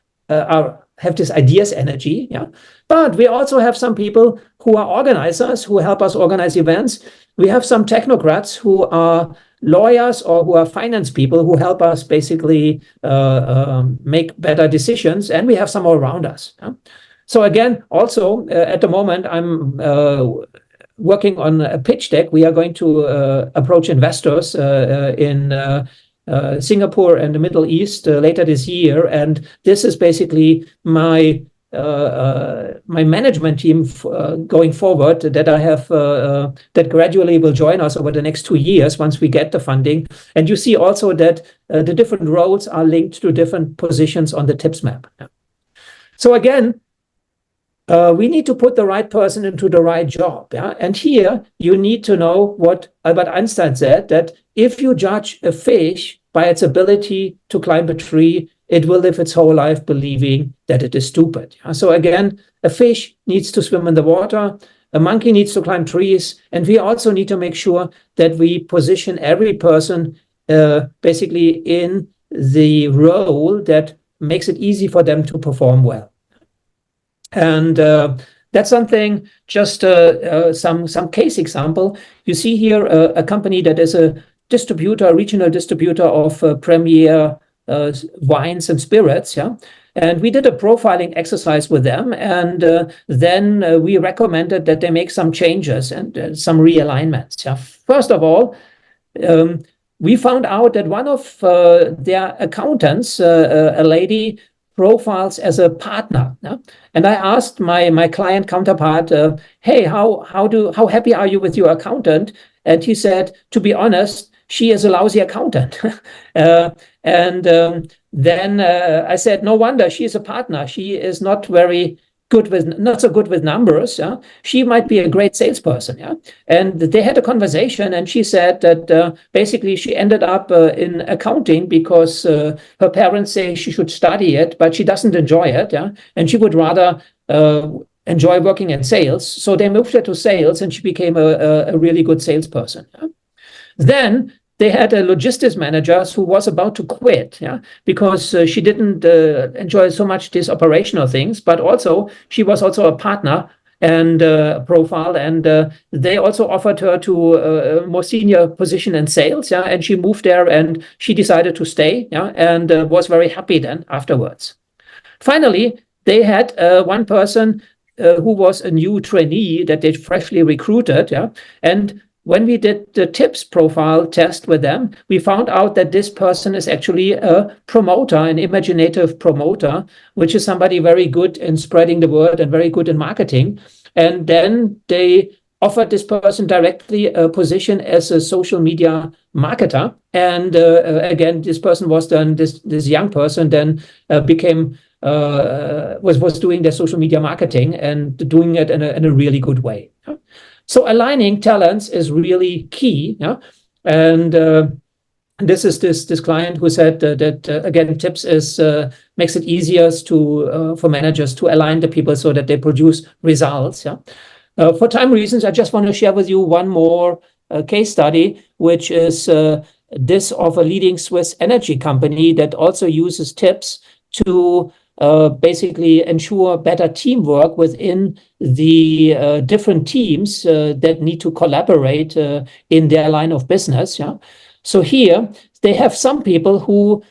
have this ideas energy, yeah. But we also have some people who are organizers, who help us organize events. We have some technocrats who are lawyers or who are finance people who help us basically make better decisions. And we have some all-rounders. Yeah? So again, also at the moment, I'm working on a pitch deck. We are going to approach investors in Singapore and the Middle East later this year, and this is basically my management team going forward that I have that gradually will join us over the next 2 years once we get the funding. And you see also that the different roles are linked to different positions on the tips map. So again, we need to put the right person into the right job. Yeah? And here you need to know what Albert Einstein said, that if you judge a fish by its ability to climb a tree, it will live its whole life believing that it is stupid. Yeah? So again, a fish needs to swim in the water, a monkey needs to climb trees, and we also need to make sure that we position every person basically in the role that makes it easy for them to perform well. And that's something, just some case example. You see here a company that is a distributor, a regional distributor of premier wines and spirits. Yeah. And we did a profiling exercise with them. And then we recommended that they make some changes and some realignments. Yeah. First of all, we found out that one of their accountants, a lady, profiles as a partner. Yeah? And I asked my client counterpart, hey, how happy are you with your accountant? And he said, to be honest, she is a lousy accountant. Then I said, no wonder, she is a partner. She is not very not so good with numbers, yeah, she might be a great salesperson. Yeah, and they had a conversation, and she said that basically she ended up in accounting because her parents say she should study it, but she doesn't enjoy it. Yeah, and she would rather enjoy working in sales. So they moved her to sales, and she became a really good salesperson. Yeah? Then they had a logistics manager who was about to quit, yeah, because she didn't enjoy so much these operational things, but also she was also a partner and profile, and they also offered her to a more senior position in sales, yeah, and she moved there and she decided to stay, yeah, and was very happy then afterwards. Finally, they had one person who was a new trainee that they freshly recruited, yeah, and when we did the tips profile test with them, we found out that this person is actually a promoter, an imaginative promoter, which is somebody very good in spreading the word and very good in marketing. And then they offered this person directly a position as a social media marketer. And again, this person was then, this young person then became, was doing their social media marketing and doing it in a really good way. So aligning talents is really key, yeah? And this is this client who said that again, tips is makes it easier for managers to align the people so that they produce results. Yeah. For time reasons, I just want to share with you one more case study, which is this of a leading Swiss energy company that also uses tips to basically ensure better teamwork within the different teams that need to collaborate in their line of business. Yeah. So here they have some people who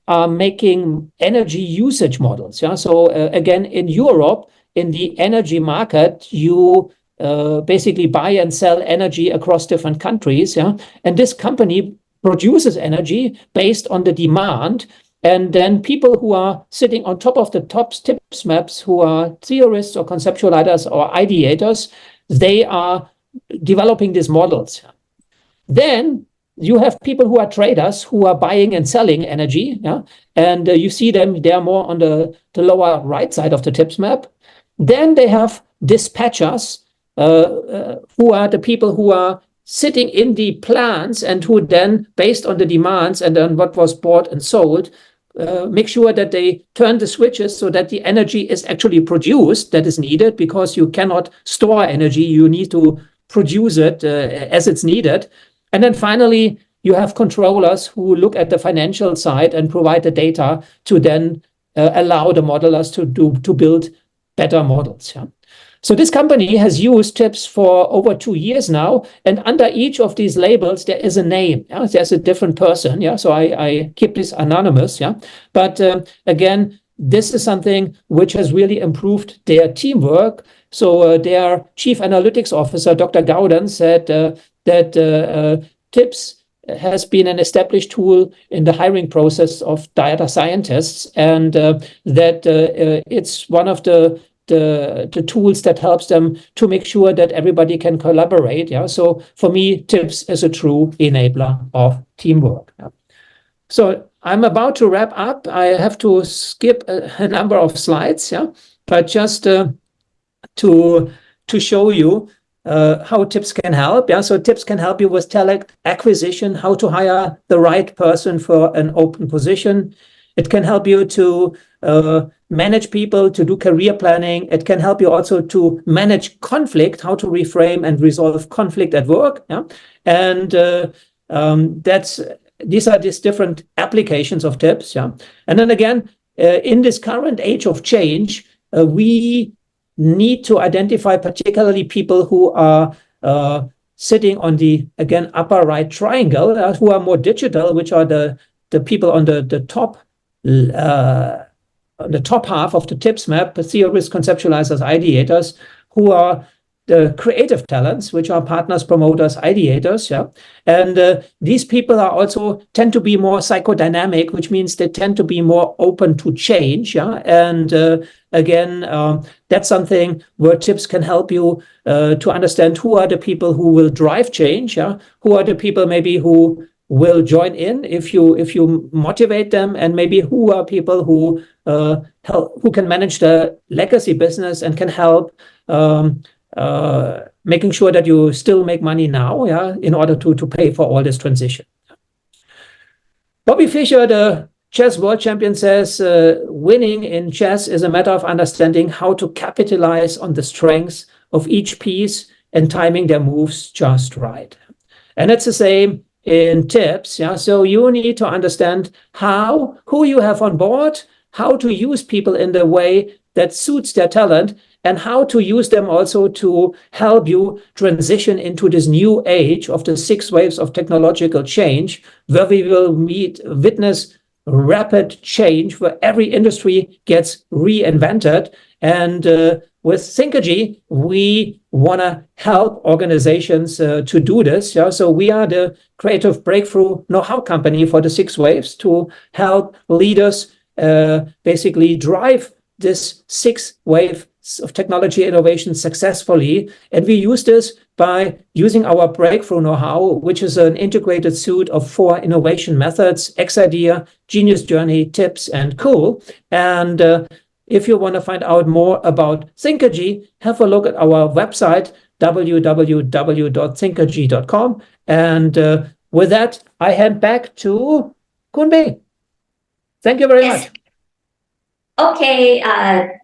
are making energy usage models. Yeah. So again, in Europe, in the energy market, you basically buy and sell energy across different countries. Yeah. And this company produces energy based on the demand. And then people who are sitting on top of the tips maps, who are theorists or conceptualizers or ideators, they are developing these models. Then you have people who are traders who are buying and selling energy. Yeah? And you see them, they are more on the lower right side of the tips map. Then they have dispatchers who are the people who are sitting in the plants and who then, based on the demands and on what was bought and sold, make sure that they turn the switches so that the energy is actually produced that is needed, because you cannot store energy. You need to produce it as it's needed. And then finally, you have controllers who look at the financial side and provide the data to then allow the modelers to build better models. Yeah. So this company has used tips for over 2 years now, and under each of these labels there is a name. Yeah? There's a different person. Yeah, so I keep this anonymous. Yeah, but again, this is something which has really improved their teamwork. So their chief analytics officer, Dr. Gauden, said that tips has been an established tool in the hiring process of data scientists, and that it's one of the tools that helps them to make sure that everybody can collaborate. Yeah. So for me, tips is a true enabler of teamwork. Yeah. So I'm about to wrap up. I have to skip a number of slides. Yeah. But just to show you how tips can help. Yeah. So tips can help you with talent acquisition, how to hire the right person for an open position. It can help you to manage people, to do career planning. It can help you also to manage conflict, how to reframe and resolve conflict at work. Yeah? And these are these different applications of tips. Yeah? And then again, in this current age of change, we need to identify particularly people who are sitting on the, again, upper right triangle, who are more digital, which are the people on the top on the top half of the tips map, the theorists, conceptualizers, ideators, who are the creative talents, which are partners, promoters, ideators. Yeah. And these people are also tend to be more psychodynamic, which means they tend to be more open to change. Yeah. And again, that's something where tips can help you to understand who are the people who will drive change. Yeah. Who are the people maybe who will join in if you motivate them, and maybe who are people who can manage the legacy business and can help making sure that you still make money now, in order to pay for all this transition. Bobby Fischer, the chess world champion, says winning in chess is a matter of understanding how to capitalize on the strengths of each piece and timing their moves just right. And it's the same in tips. So you need to understand who you have on board, how to use people in the way that suits their talent, and how to use them also to help you transition into this new age of the 6 waves of technological change, where we will witness rapid change, where every industry gets reinvented. And with Thinkergy, we want to help organizations to do this. So we are the creative breakthrough know-how company for the 6 waves to help leaders basically drive this 6 wave of technology innovation successfully. And we use this by using our breakthrough know-how, which is an integrated suite of 4 innovation methods: X-Idea, Genius Journey, Tips, and Cool. And if you want to find out more about Thinkergy, have a look at our website, www.thinkergy.com. And with that, I hand back to Kunbing. Thank you very much. Okay,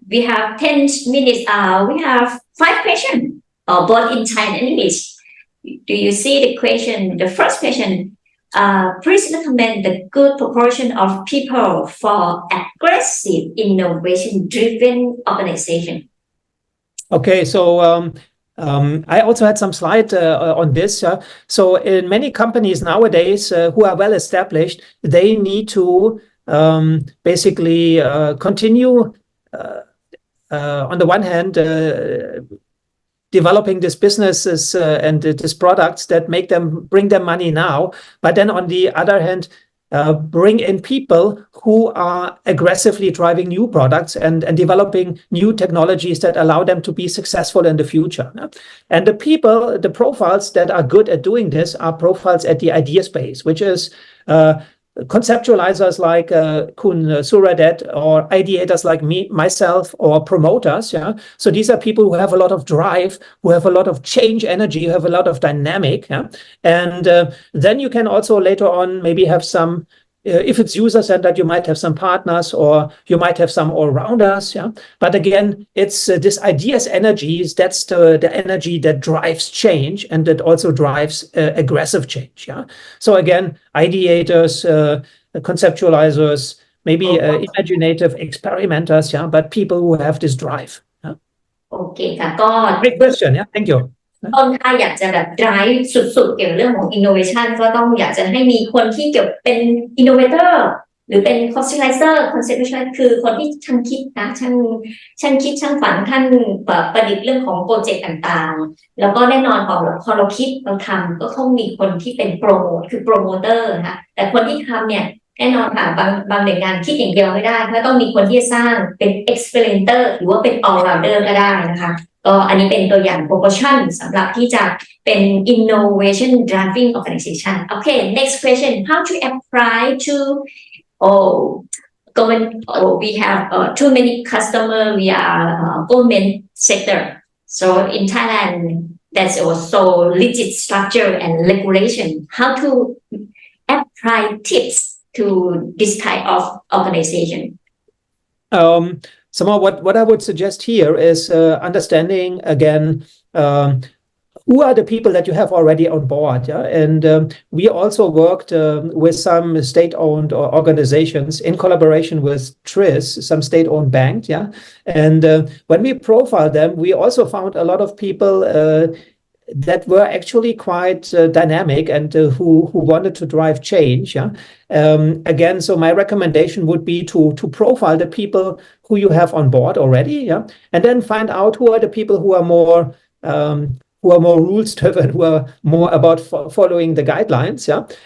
we have 10 minutes. We have 5 questions, both in Thai and English. Do you see the question? The first question, please recommend the good proportion of people for aggressive innovation-driven organization. Okay, so I also had some slide on this. So in many companies nowadays who are well established, they need to basically continue on the one hand developing these businesses and these products that bring them money now, but then on the other hand bring in people who are aggressively driving new products and developing new technologies that allow them to be successful in the future. And the profiles that are good at doing this are profiles at the idea space, which is conceptualizers like Kun Suradet, or ideators like myself, or promoters. So these are people who have a lot of drive, who have a lot of change energy, who have a lot of dynamic. And then you can also later on maybe have some, if it's user-centered, you might have some partners, or you might have some all-rounders. But again, it's this ideas energies, that's the energy that drives change, and that also drives aggressive change. So again, ideators, conceptualizers, maybe imaginative experimenters, but people who have this drive. Okay, ค่ะก็ Great question. Thank you. ต้นถ้าอยากจะแบบ drive สุดๆเกี่ยวกับเรื่องของ innovation ก็ต้องอยากจะให้มีคนที่เกี่ยวเป็น innovator หรือเป็น conceptualizer คือคนที่ช่างคิดนะช่างคิดช่างฝันท่านประดิษฐ์เรื่องของโปรเจกต์ต่างๆแล้วก็แน่นอนพอเราคิดเราทำก็ต้องมีคนที่เป็นโปรโมทคือโปรโมเตอร์นะคะแต่คนที่ทำเนี่ยแน่นอนค่ะบางหน่วยงานคิดอย่างเดียวไม่ได้เพราะต้องมีคนที่จะสร้างเป็น experimenter หรือว่าเป็น all rounder ก็ได้นะคะก็อันนี้เป็นตัวอย่าง proportion สำหรับที่จะเป็น innovation driving organization. Okay, next question, how to apply to we have too many customer, we are government sector. So in Thailand, there's also rigid structure and regulation. How to apply tips to this type of organization? Somehow what I would suggest here is understanding again who are the people that you have already on board. And we also worked with some state-owned organizations in collaboration with TRIS, some state-owned banks. And when we profiled them, we also found a lot of people that were actually quite dynamic and who wanted to drive change. Again, so my recommendation would be to profile the people who you have on board already, and then find out who are the people who are more rules driven, who are more about following the guidelines,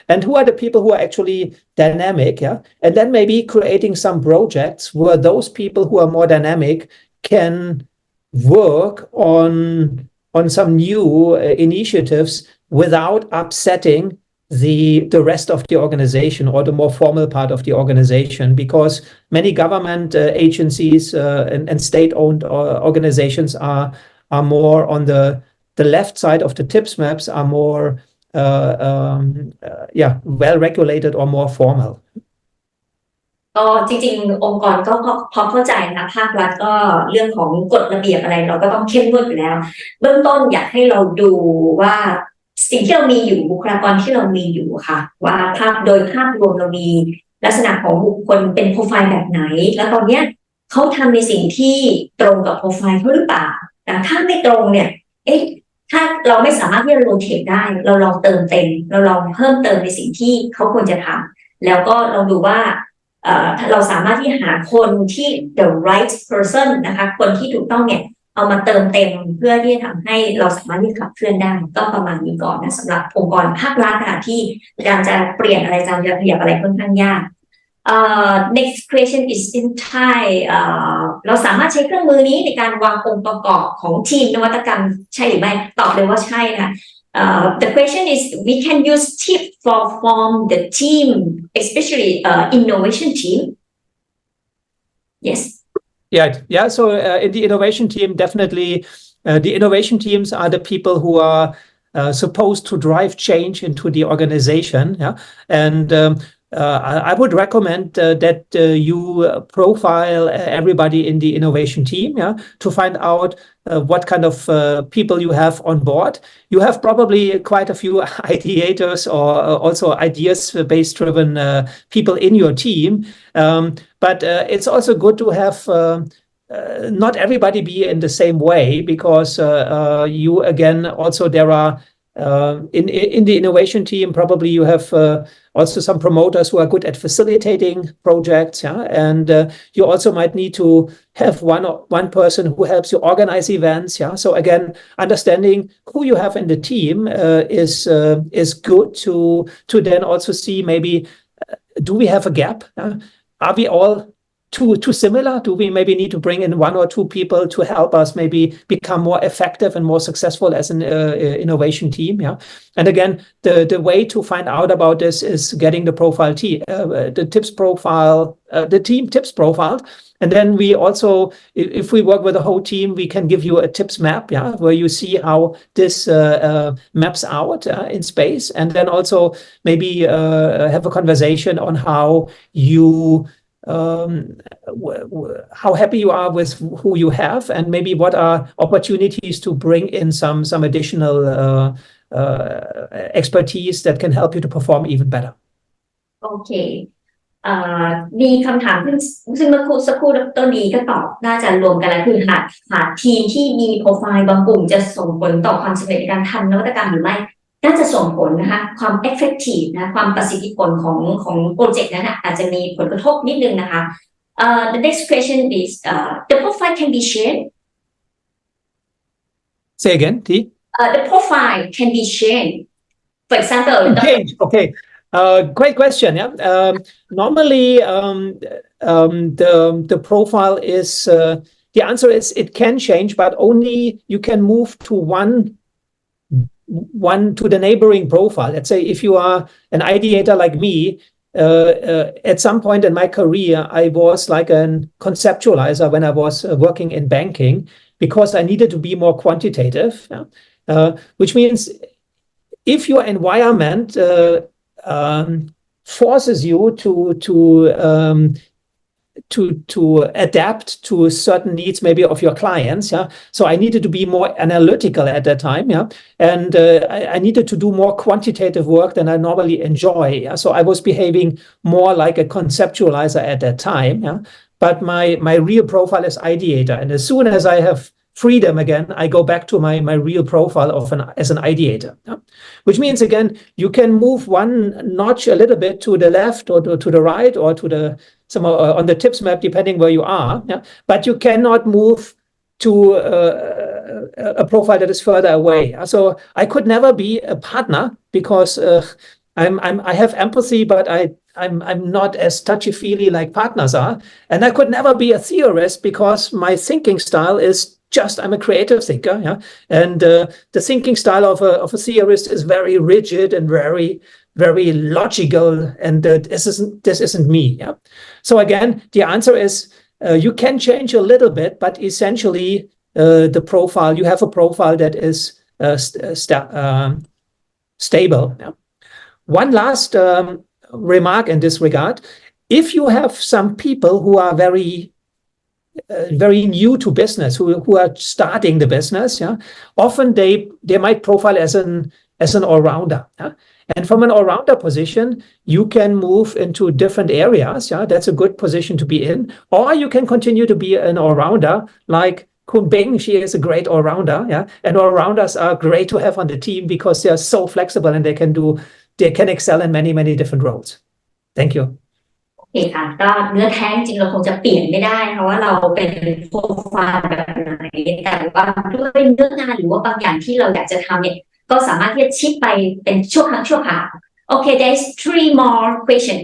and who are the people who are actually dynamic, and then maybe creating some projects where those people who are more dynamic can work on some new initiatives without upsetting the rest of the organization or the more formal part of the organization, because many government agencies and state-owned organizations are more on the left side of the TIPS maps, are more well regulated or more formal. ก็จริงๆองค์กรก็พอเข้าใจนะภาครัฐก็เรื่องของกฎระเบียบอะไรเราก็ต้องเข้มงวดอยู่แล้วเบื้องต้นอยากให้เราดูว่าสิ่งที่เรามีอยู่บุคลากรที่เรามีอยู่ค่ะว่าโดยภาพรวมเรามีลักษณะของบุคคลเป็นโปรไฟล์แบบไหนแล้วตอนเนี้ยเขาทำในสิ่งที่ตรงกับโปรไฟล์เขาหรือเปล่าแต่ถ้าไม่ตรงเนี่ยถ้าเราไม่สามารถที่จะโรเทตได้เราลองเติมเต็มเราลองเพิ่มเติมในสิ่งที่เขาควรจะทำแล้วก็ลองดูว่าเราสามารถที่หาคนที่ the right person นะคะคนที่ถูกต้องเนี่ยเอามาเติมเต็มเพื่อที่จะทำให้เราสามารถที่ขับเคลื่อนได้ก็ประมาณนี้ก่อนนะสำหรับองค์กรภาครัฐค่ะที่การจะเปลี่ยนอะไรจะขยับอะไรค่อนข้างยากnext question is in Thai เราสามารถใช้เครื่องมือนี้ในการวางองค์ประกอบของทีมนวัตกรรมใช่หรือไม่ตอบเลยว่าใช่ค่ะthe question is we can use tip for form the team especially innovation team yes yeah so in the innovation team definitely the innovation teams are the people who are supposed to drive change into the organization and I would recommend that you profile everybody in the innovation team to find out what kind of people you have on board. You have probably quite a few ideators or also ideas-based driven people in your team, but it's also good to have not everybody be in the same way, because you again also there are in the innovation team probably you have also some promoters who are good at facilitating projects, and you also might need to have one person who helps you organize events. So again, understanding who you have in the team is good to then also see maybe do we have a gap? Are we all too similar? Do we maybe need to bring in one or two people to help us maybe become more effective and more successful as an innovation team? And again, the way to find out about this is getting the profile the tips profile, the team tips profiled. And then we also, if we work with the whole team, we can give you a tips map, where you see how this maps out in space. And then also maybe have a conversation on how you how happy you are with who you have, and maybe what are opportunities to bring in some additional expertise that can help you to perform even better. Okay. มีคำถามซึ่งเมื่อสักครู่ดร.ดีก็ตอบน่าจะรวมกันแล้วคือหากทีมที่มีโปรไฟล์บางกลุ่มจะส่งผลต่อความสำเร็จในการทำนวัตกรรมหรือไม่น่าจะส่งผลนะคะความ effective นะความประสิทธิผลของโปรเจกต์นั้นอาจจะมีผลกระทบนิดนึงนะคะthe next question is the profile can be shared. Say again, T. The profile can be shared. For example, change. Okay. Great question. Normally, the profile is the answer is it can change, but only you can move to one to the neighboring profile. Let's say if you are an ideator like me, at some point in my career, I was like a conceptualizer when I was working in banking, because I needed to be more quantitative, which means if your environment forces you to adapt to certain needs maybe of your clients, so I needed to be more analytical at that time, and I needed to do more quantitative work than I normally enjoy, so I was behaving more like a conceptualizer at that time, but my real profile is ideator, and as soon as I have freedom again, I go back to my real profile as an ideator, which means again you can move one notch a little bit to the left or to the right or to the on the tips map depending where you are, but you cannot move to a profile that is further away. So I could never be a partner because I have empathy, but I'm not as touchy-feely like partners are, and I could never be a theorist because my thinking style is just I'm a creative thinker, and the thinking style of a theorist is very rigid and very logical and this isn't me. Yeah. So again, the answer is you can change a little bit, but essentially the profile, you have a profile that is stable. Yeah. One last remark in this regard: if you have some people who are very new to business, who are starting the business, yeah, often they might profile as an all-rounder. Yeah? And from an all-rounder position, you can move into different areas. Yeah, that's a good position to be in. Or you can continue to be an all-rounder, like Kun Bing. She is a great all-rounder. Yeah, and all-rounders are great to have on the team because they are so flexible and they can excel in many different roles. Thank you. โอเคค่ะก็เนื้อแท้จริงเราคงจะเปลี่ยนไม่ได้เพราะว่าเราเป็นโปรไฟล์แบบไหนแต่ว่าด้วยเนื้องานหรือว่าบางอย่างที่เราอยากจะทำเนี่ยก็สามารถที่จะชิปไปเป็นชั่วครั้งชั่วคราว Okay, there is 3 more question.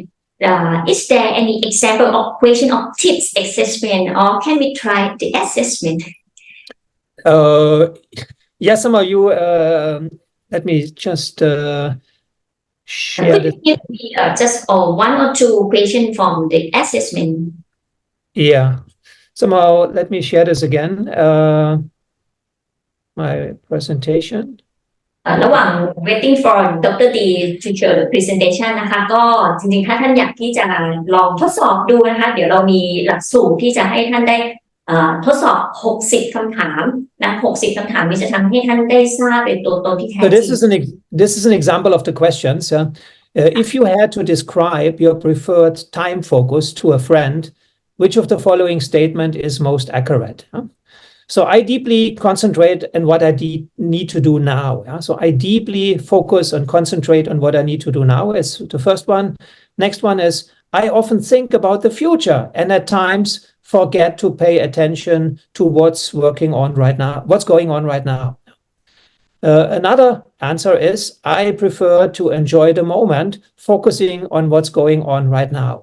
Is there any example of question of tips assessment or can we try the assessment? Yes, some of you. Let me just share Could this. you give me just 1 or 2 question from the assessment? Yeah. Somehow, let me share this again. My presentation. ระหว่าง waiting for Dr. D to show the presentation นะคะก็จริงๆถ้าท่านอยากที่จะลองทดสอบดูนะคะเดี๋ยวเรามีหลักสูตรที่จะให้ท่านได้ทดสอบ60คำถามนะ60คำถามนี้จะทำให้ท่านได้ทราบเป็นตัวตนที่แท้จริง So this is an example of the questions. If you had to describe your preferred time focus to a friend, which of the following statement is most accurate? So I deeply concentrate on what I need to do now. So I deeply focus and concentrate on what I need to do now is the first one. Next one is I often think about the future and at times forget to pay attention to what's going on right now. Another answer is I prefer to enjoy the moment, focusing on what's going on right now.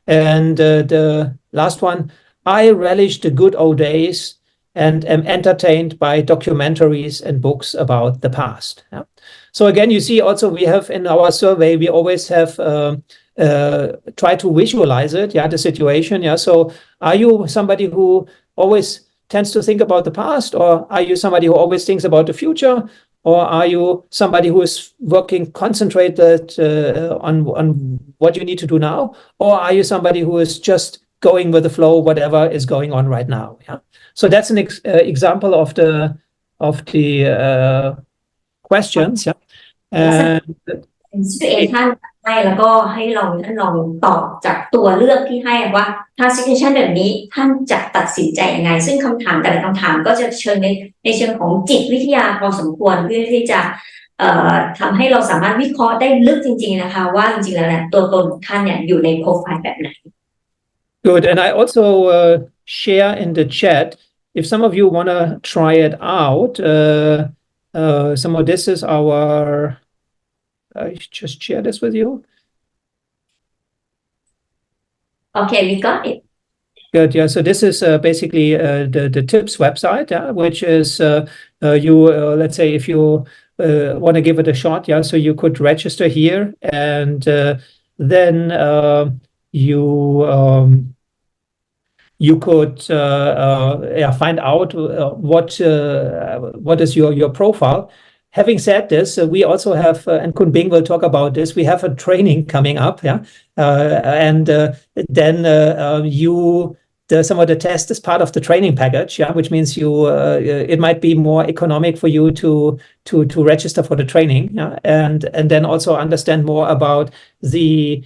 And the last one, I relish the good old days and am entertained by documentaries and books about the past. So again, you see also we have in our survey, we always have try to visualize it, the situation. So are you somebody who always tends to think about the past, or are you somebody who always thinks about the future, or are you somebody who is working concentrated on what you need to do now, or are you somebody who is just going with the flow, whatever is going on right now? So that's an example of the questions. And situation ให้แล้วก็ให้ลองตอบจากตัวเลือกที่ให้ว่าถ้า situation แบบนี้ท่านจะตัดสินใจยังไงซึ่งคำถามแต่ละคำถามก็จะเชิงในเชิงของจิตวิทยาพอสมควรเพื่อที่จะทำให้เราสามารถวิเคราะห์ได้ลึกจริงๆนะคะว่าจริงๆแล้วเนี่ยตัวตนของท่านเนี่ยอยู่ในโปรไฟล์แบบไหน Good. And I also share in the chat if some of you want to try it out. Some of this is our. I just share this with you. Okay, we got it. Good. Yeah. So this is basically the TIPS website, which is you let's say if you want to give it a shot, so you could register here and then you could find out what is your profile. Having said this, we also have, and Kun Bing will talk about this, we have a training coming up, and then some of the test is part of the training package, which means it might be more economic for you to register for the training, and then also understand more about the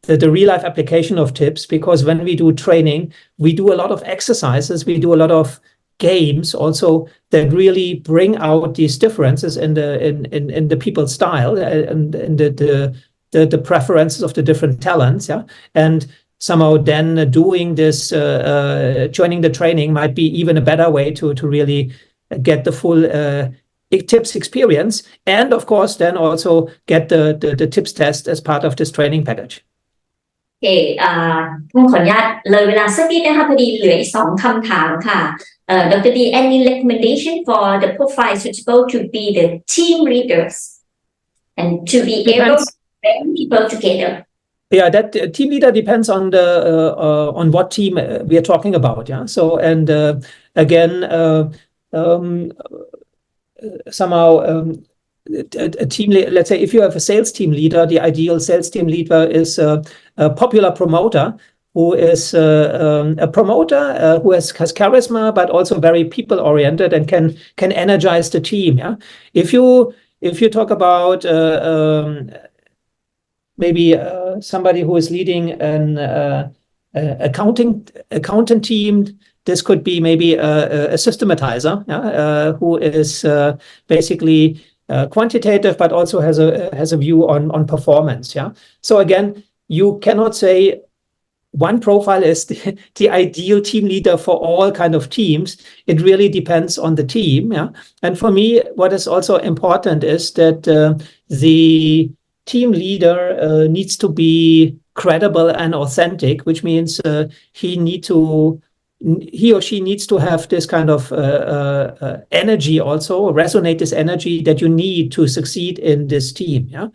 real life application of tips, because when we do training, we do a lot of exercises, we do a lot of games also that really bring out these differences in the people's style and the preferences of the different talents, and somehow then doing this joining the training might be even a better way to really get the full tips experience, and of course then also get the tips test as part of this training package. โอเคต้องขออนุญาตเลยเวลาสักนิดนะคะพอดีเหลืออีก2คำถามค่ะDr. D, any recommendation for the profile suitable to be the team leaders and to be able bring people together? Yeah, that team leader depends on the on what team we are talking about. Yeah. So and again, somehow a team. Let's say if you have a sales team leader, the ideal sales team leader is a popular promoter who is a promoter who has charisma, but also very people oriented and can energize the team. Yeah. If you talk about maybe somebody who is leading an accountant team, this could be maybe a systematizer who is basically quantitative, but also has a view on performance. Yeah. So again, you cannot say one profile is the ideal team leader for all kind of teams. It really depends on the team. Yeah. And for me, what is also important is that the team leader needs to be credible and authentic, which means he or she needs to have this kind of energy also, resonate this energy that you need to succeed in this team. Yeah.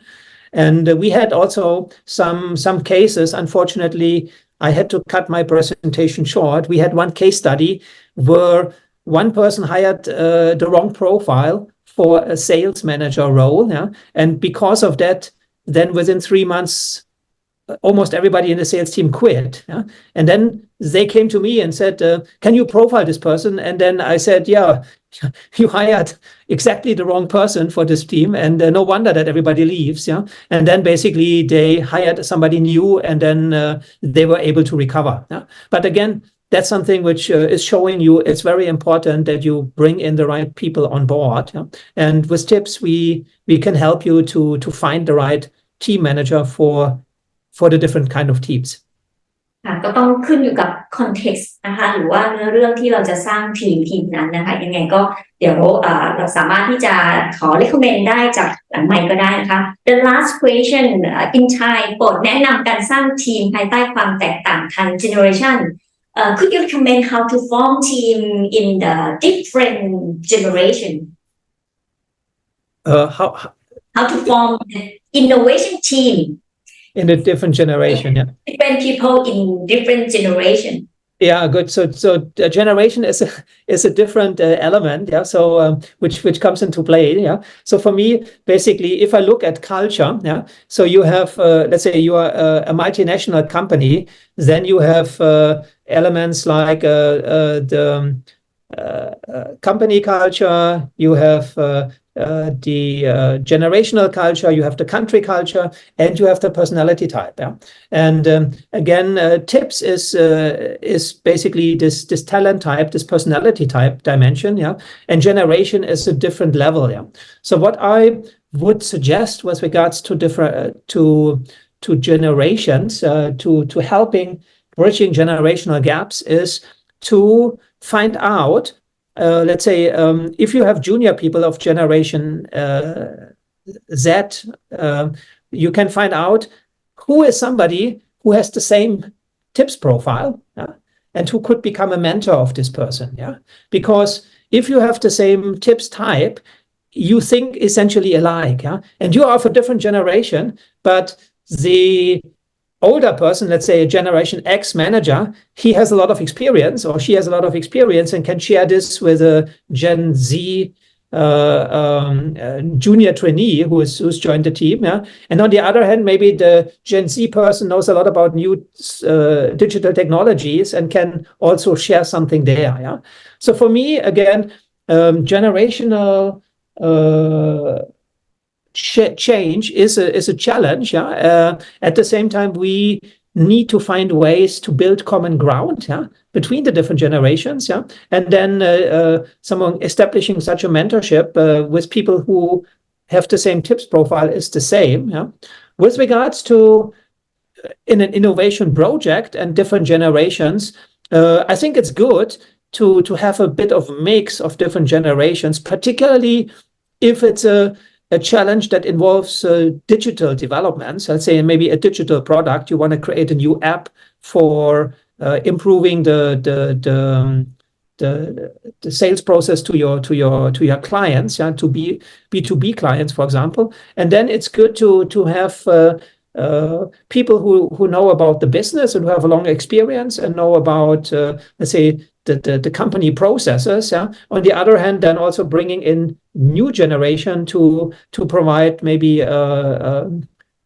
And we had also some cases. Unfortunately, I had to cut my presentation short. We had one case study where one person hired the wrong profile for a sales manager role. Yeah? And because of that, then within 3 months, almost everybody in the sales team quit. Yeah? And then they came to me and said, can you profile this person? And then I said, yeah, you hired exactly the wrong person for this team. And no wonder that everybody leaves. Yeah. And then basically they hired somebody new and then they were able to recover. Yeah? But again, that's something which is showing you it's very important that you bring in the right people on board. Yeah? And with tips, we can help you to find the right team manager for the different kind of teams. ก็ต้องขึ้นอยู่กับ context นะคะหรือว่าเนื้อเรื่องที่เราจะสร้างทีมนั้นนะคะยังไงก็เดี๋ยวเราสามารถที่จะขอ recommend ได้จากหลังไมค์ก็ได้นะคะ The last question in Thai โปรดแนะนำการสร้างทีมภายใต้ความแตกต่างทาง generation. Could you recommend how to form team in the different generation? How to form the innovation team.In a different generation, yeah. Different people in different generation. Yeah, good. So generation is a different element, yeah. So which comes into play, yeah. So for me, basically, if I look at culture, yeah. So you have, let's say, you are a multinational company, then you have elements like the company culture. You have the generational culture, you have the country culture, and you have the personality type. Yeah? And again, tips is basically this talent type, this personality type dimension. Yeah, and generation is a different level. Yeah. So what I would suggest with regards to different to generations, to helping bridging generational gaps is to find out.Let's say if you have junior people of generation Z, you can find out who is somebody who has the same tips profile, and who could become a mentor of this person. Yeah, because if you have the same tips type, you think essentially alike. Yeah, and you are of a different generation, but the older person, let's say a generation X manager, he has a lot of experience or she has a lot of experience and can share this with a Gen Z junior trainee who's joined the team. Yeah? And on the other hand, maybe the Gen Z person knows a lot about new digital technologies and can also share something there. Yeah? So for me, again, generational change is a challenge. Yeah? At the same time, we need to find ways to build common ground, yeah, between the different generations. Yeah? And then someone establishing such a mentorship with people who have the same tips profile is the same. Yeah? With regards to in an innovation project and different generations, I think it's good to have a bit of mix of different generations, particularly if it's a challenge that involves digital developments. Let's say maybe a digital product. You want to create a new app for improving the sales process to your clients, yeah, to B2B clients, for example. And then it's good to have people who know about the business and who have a long experience and know about, let's say, the company processes. Yeah. On the other hand, then also bringing in new generation to provide maybe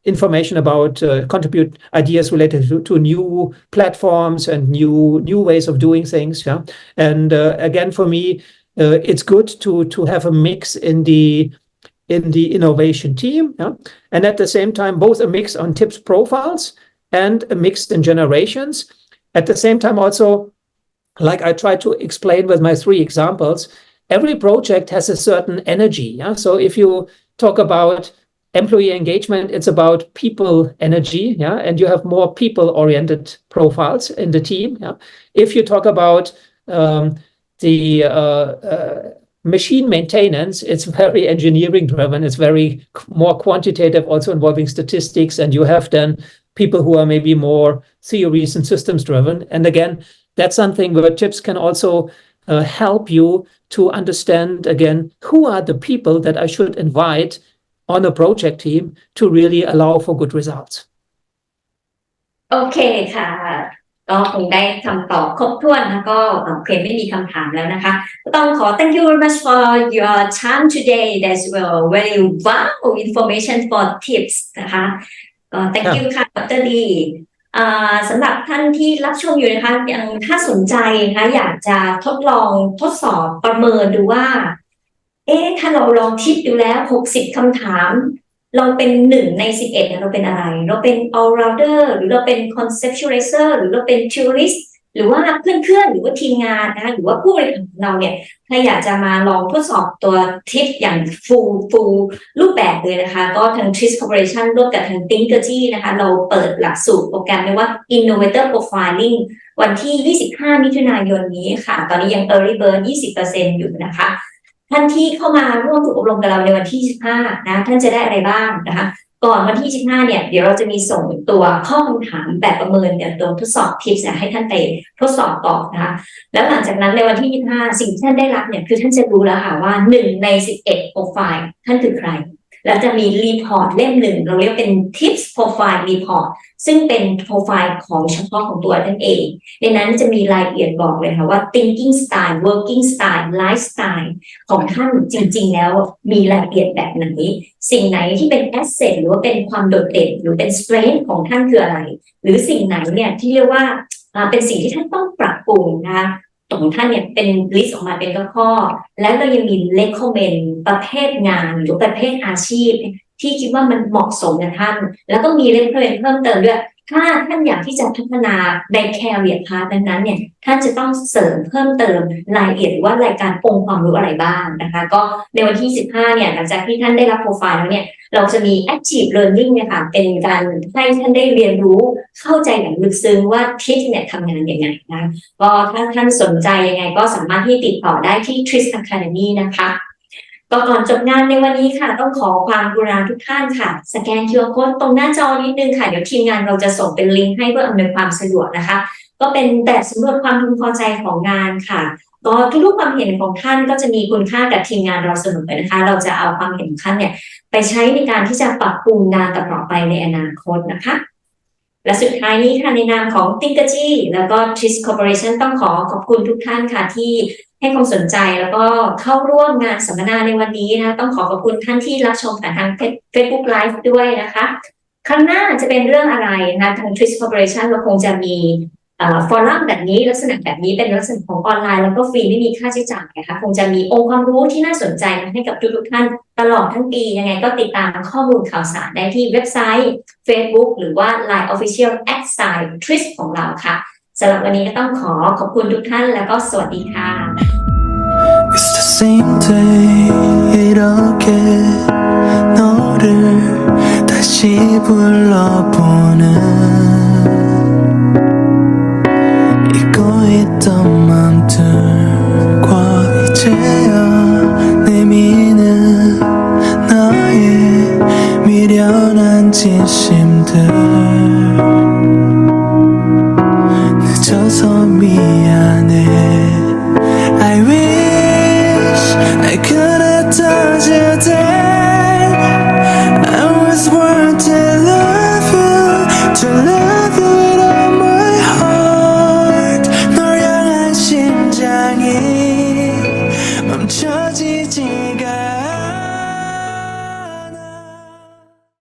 information about contribute ideas related to new platforms and new ways of doing things. Yeah. And again, for me, it's good to have a mix in the innovation team. Yeah. And at the same time, both a mix on tips profiles and a mix in generations. At the same time, also, like I tried to explain with my 3 examples, every project has a certain energy. Yeah. So if you talk about employee engagement, it's about people energy. Yeah. And you have more people-oriented profiles in the team. Yeah. If you talk about machine maintenance, it's very engineering driven. It's very more quantitative, also involving statistics. And you have then people who are maybe more theories and systems driven. And again, that's something where tips can also help you to understand, again, who are the people that I should invite on a project team to really allow for good results. โอเคค่ะก็คงได้คำตอบครบถ้วนแล้วก็เพลงไม่มีคำถามแล้วนะคะก็ต้องขอ thank you very much for your time today. That's very wow information for tips นะคะthank you ค่ะดร.ดีสำหรับท่านที่รับชมอยู่นะคะยังถ้าสนใจนะคะอยากจะทดลองทดสอบประเมินดูว่าถ้าเราลองคิดดูแล้ว60คำถามเราเป็น1ใน11เนี่ยเราเป็นอะไรเราเป็น all rounder หรือเราเป็น conceptualizer หรือเราเป็น theorist หรือว่าเพื่อนๆหรือว่าทีมงานนะคะหรือว่าผู้บริหารของเราเนี่ยถ้าอยากจะมาลองทดสอบตัวทิปอย่าง full รูปแบบเลยนะคะก็ทาง TRIS Corporation ร่วมกับทาง Thinkergy นะคะเราเปิดหลักสูตรโปรแกรมเรียกว่า Innovator Profiling วันที่25มิถุนายนนี้ค่ะตอนนี้ยัง Early Bird 20% อยู่นะคะท่านที่เข้ามาร่วมฝึกอบรมกับเราในวันที่25นะท่านจะได้อะไรบ้างนะคะก่อนวันที่25เนี่ยเดี๋ยวเราจะมีส่งตัวข้อคำถามแบบประเมินเนี่ยตัวทดสอบทิปส์ให้ท่านไปทดสอบตอบนะคะแล้วหลังจากนั้นในวันที่25สิ่งที่ท่านได้รับเนี่ยคือท่านจะรู้แล้วค่ะว่า1ใน11โปรไฟล์ท่านคือใครแล้วจะมีรีพอร์ตเล่มหนึ่งเราเรียกเป็น Tips Profile Report ซึ่งเป็นโปรไฟล์ของเฉพาะของตัวท่านเองในนั้นจะมีรายละเอียดบอกเลยค่ะว่า thinking style working style lifestyle ของท่านจริงๆแล้วมีรายละเอียดแบบไหนสิ่งไหนที่เป็น asset หรือว่าเป็นความโดดเด่นหรือเป็น strength ของท่านคืออะไรหรือสิ่งไหนเนี่ยที่เรียกว่าเป็นสิ่งที่ท่านต้องปรับปรุงนะคะของท่านเนี่ยเป็นลิสต์ออกมาเป็นข้อแล้วเรายังมี recommend ประเภทงานหรือประเภทอาชีพที่คิดว่ามันเหมาะสมกับท่านแล้วก็มี recommend เพิ่มเติมด้วยถ้าท่านอยากที่จะพัฒนาใน career path นั้นเนี่ยท่านจะต้องเสริมเพิ่มเติมรายละเอียดหรือว่ารายการองค์ความรู้อะไรบ้างนะคะก็ในวันที่15เนี่ยหลังจากที่ท่านได้รับโปรไฟล์แล้วเนี่ยเราจะมี active learning เนี่ยค่ะเป็นการให้ท่านได้เรียนรู้เข้าใจอย่างลึกซึ้งว่าทิปเนี่ยทำงานยังไงนะก็ถ้าท่านสนใจยังไงก็สามารถที่ติดต่อได้ที่ TRIS Academy นะคะก็ก่อนจบงานในวันนี้ค่ะต้องขอความกรุณาทุกท่านค่ะสแกน QR Code ตรงหน้าจอนิดนึงค่ะเดี๋ยวทีมงานเราจะส่งเป็นลิงก์ให้เพื่ออำนวยความสะดวกนะคะก็เป็นแบบสำรวจความพึงพอใจของงานค่ะก็ทุกๆความเห็นของท่านก็จะมีคุณค่ากับทีมงานเราเสมอนะคะเราจะเอาความเห็นของท่านเนี่ยไปใช้ในการที่จะปรับปรุงงานต่อไปในอนาคตนะคะและสุดท้ายนี้ค่ะในนามของ Thinkergy แล้วก็ TRIS Corporation ต้องขอบคุณทุกท่านค่ะที่ให้ความสนใจแล้วก็เข้าร่วมงานสัมมนาในวันนี้นะต้องขอบคุณท่านที่รับชมผ่านทาง Facebook Live ด้วยนะคะครั้งหน้าจะเป็นเรื่องอะไรนะคะทาง TRIS Corporation เราคงจะมีฟอรัมแบบนี้ลักษณะแบบนี้เป็นลักษณะของออนไลน์แล้วก็ฟรีไม่มีค่าใช้จ่ายนะคะคงจะมีองค์ความรู้ที่น่าสนใจให้กับทุกท่านตลอดทั้งปียังไงก็ติดตามข้อมูลข่าวสารได้ที่เว็บไซต์ Facebook หรือว่า Line Official @TRIS ของเราค่ะสำหรับวันนี้ก็ต้องขอบคุณทุกท่านแล้วก็สวัสดีค่ะ It's the same day 이렇게 너를 다시 불러보는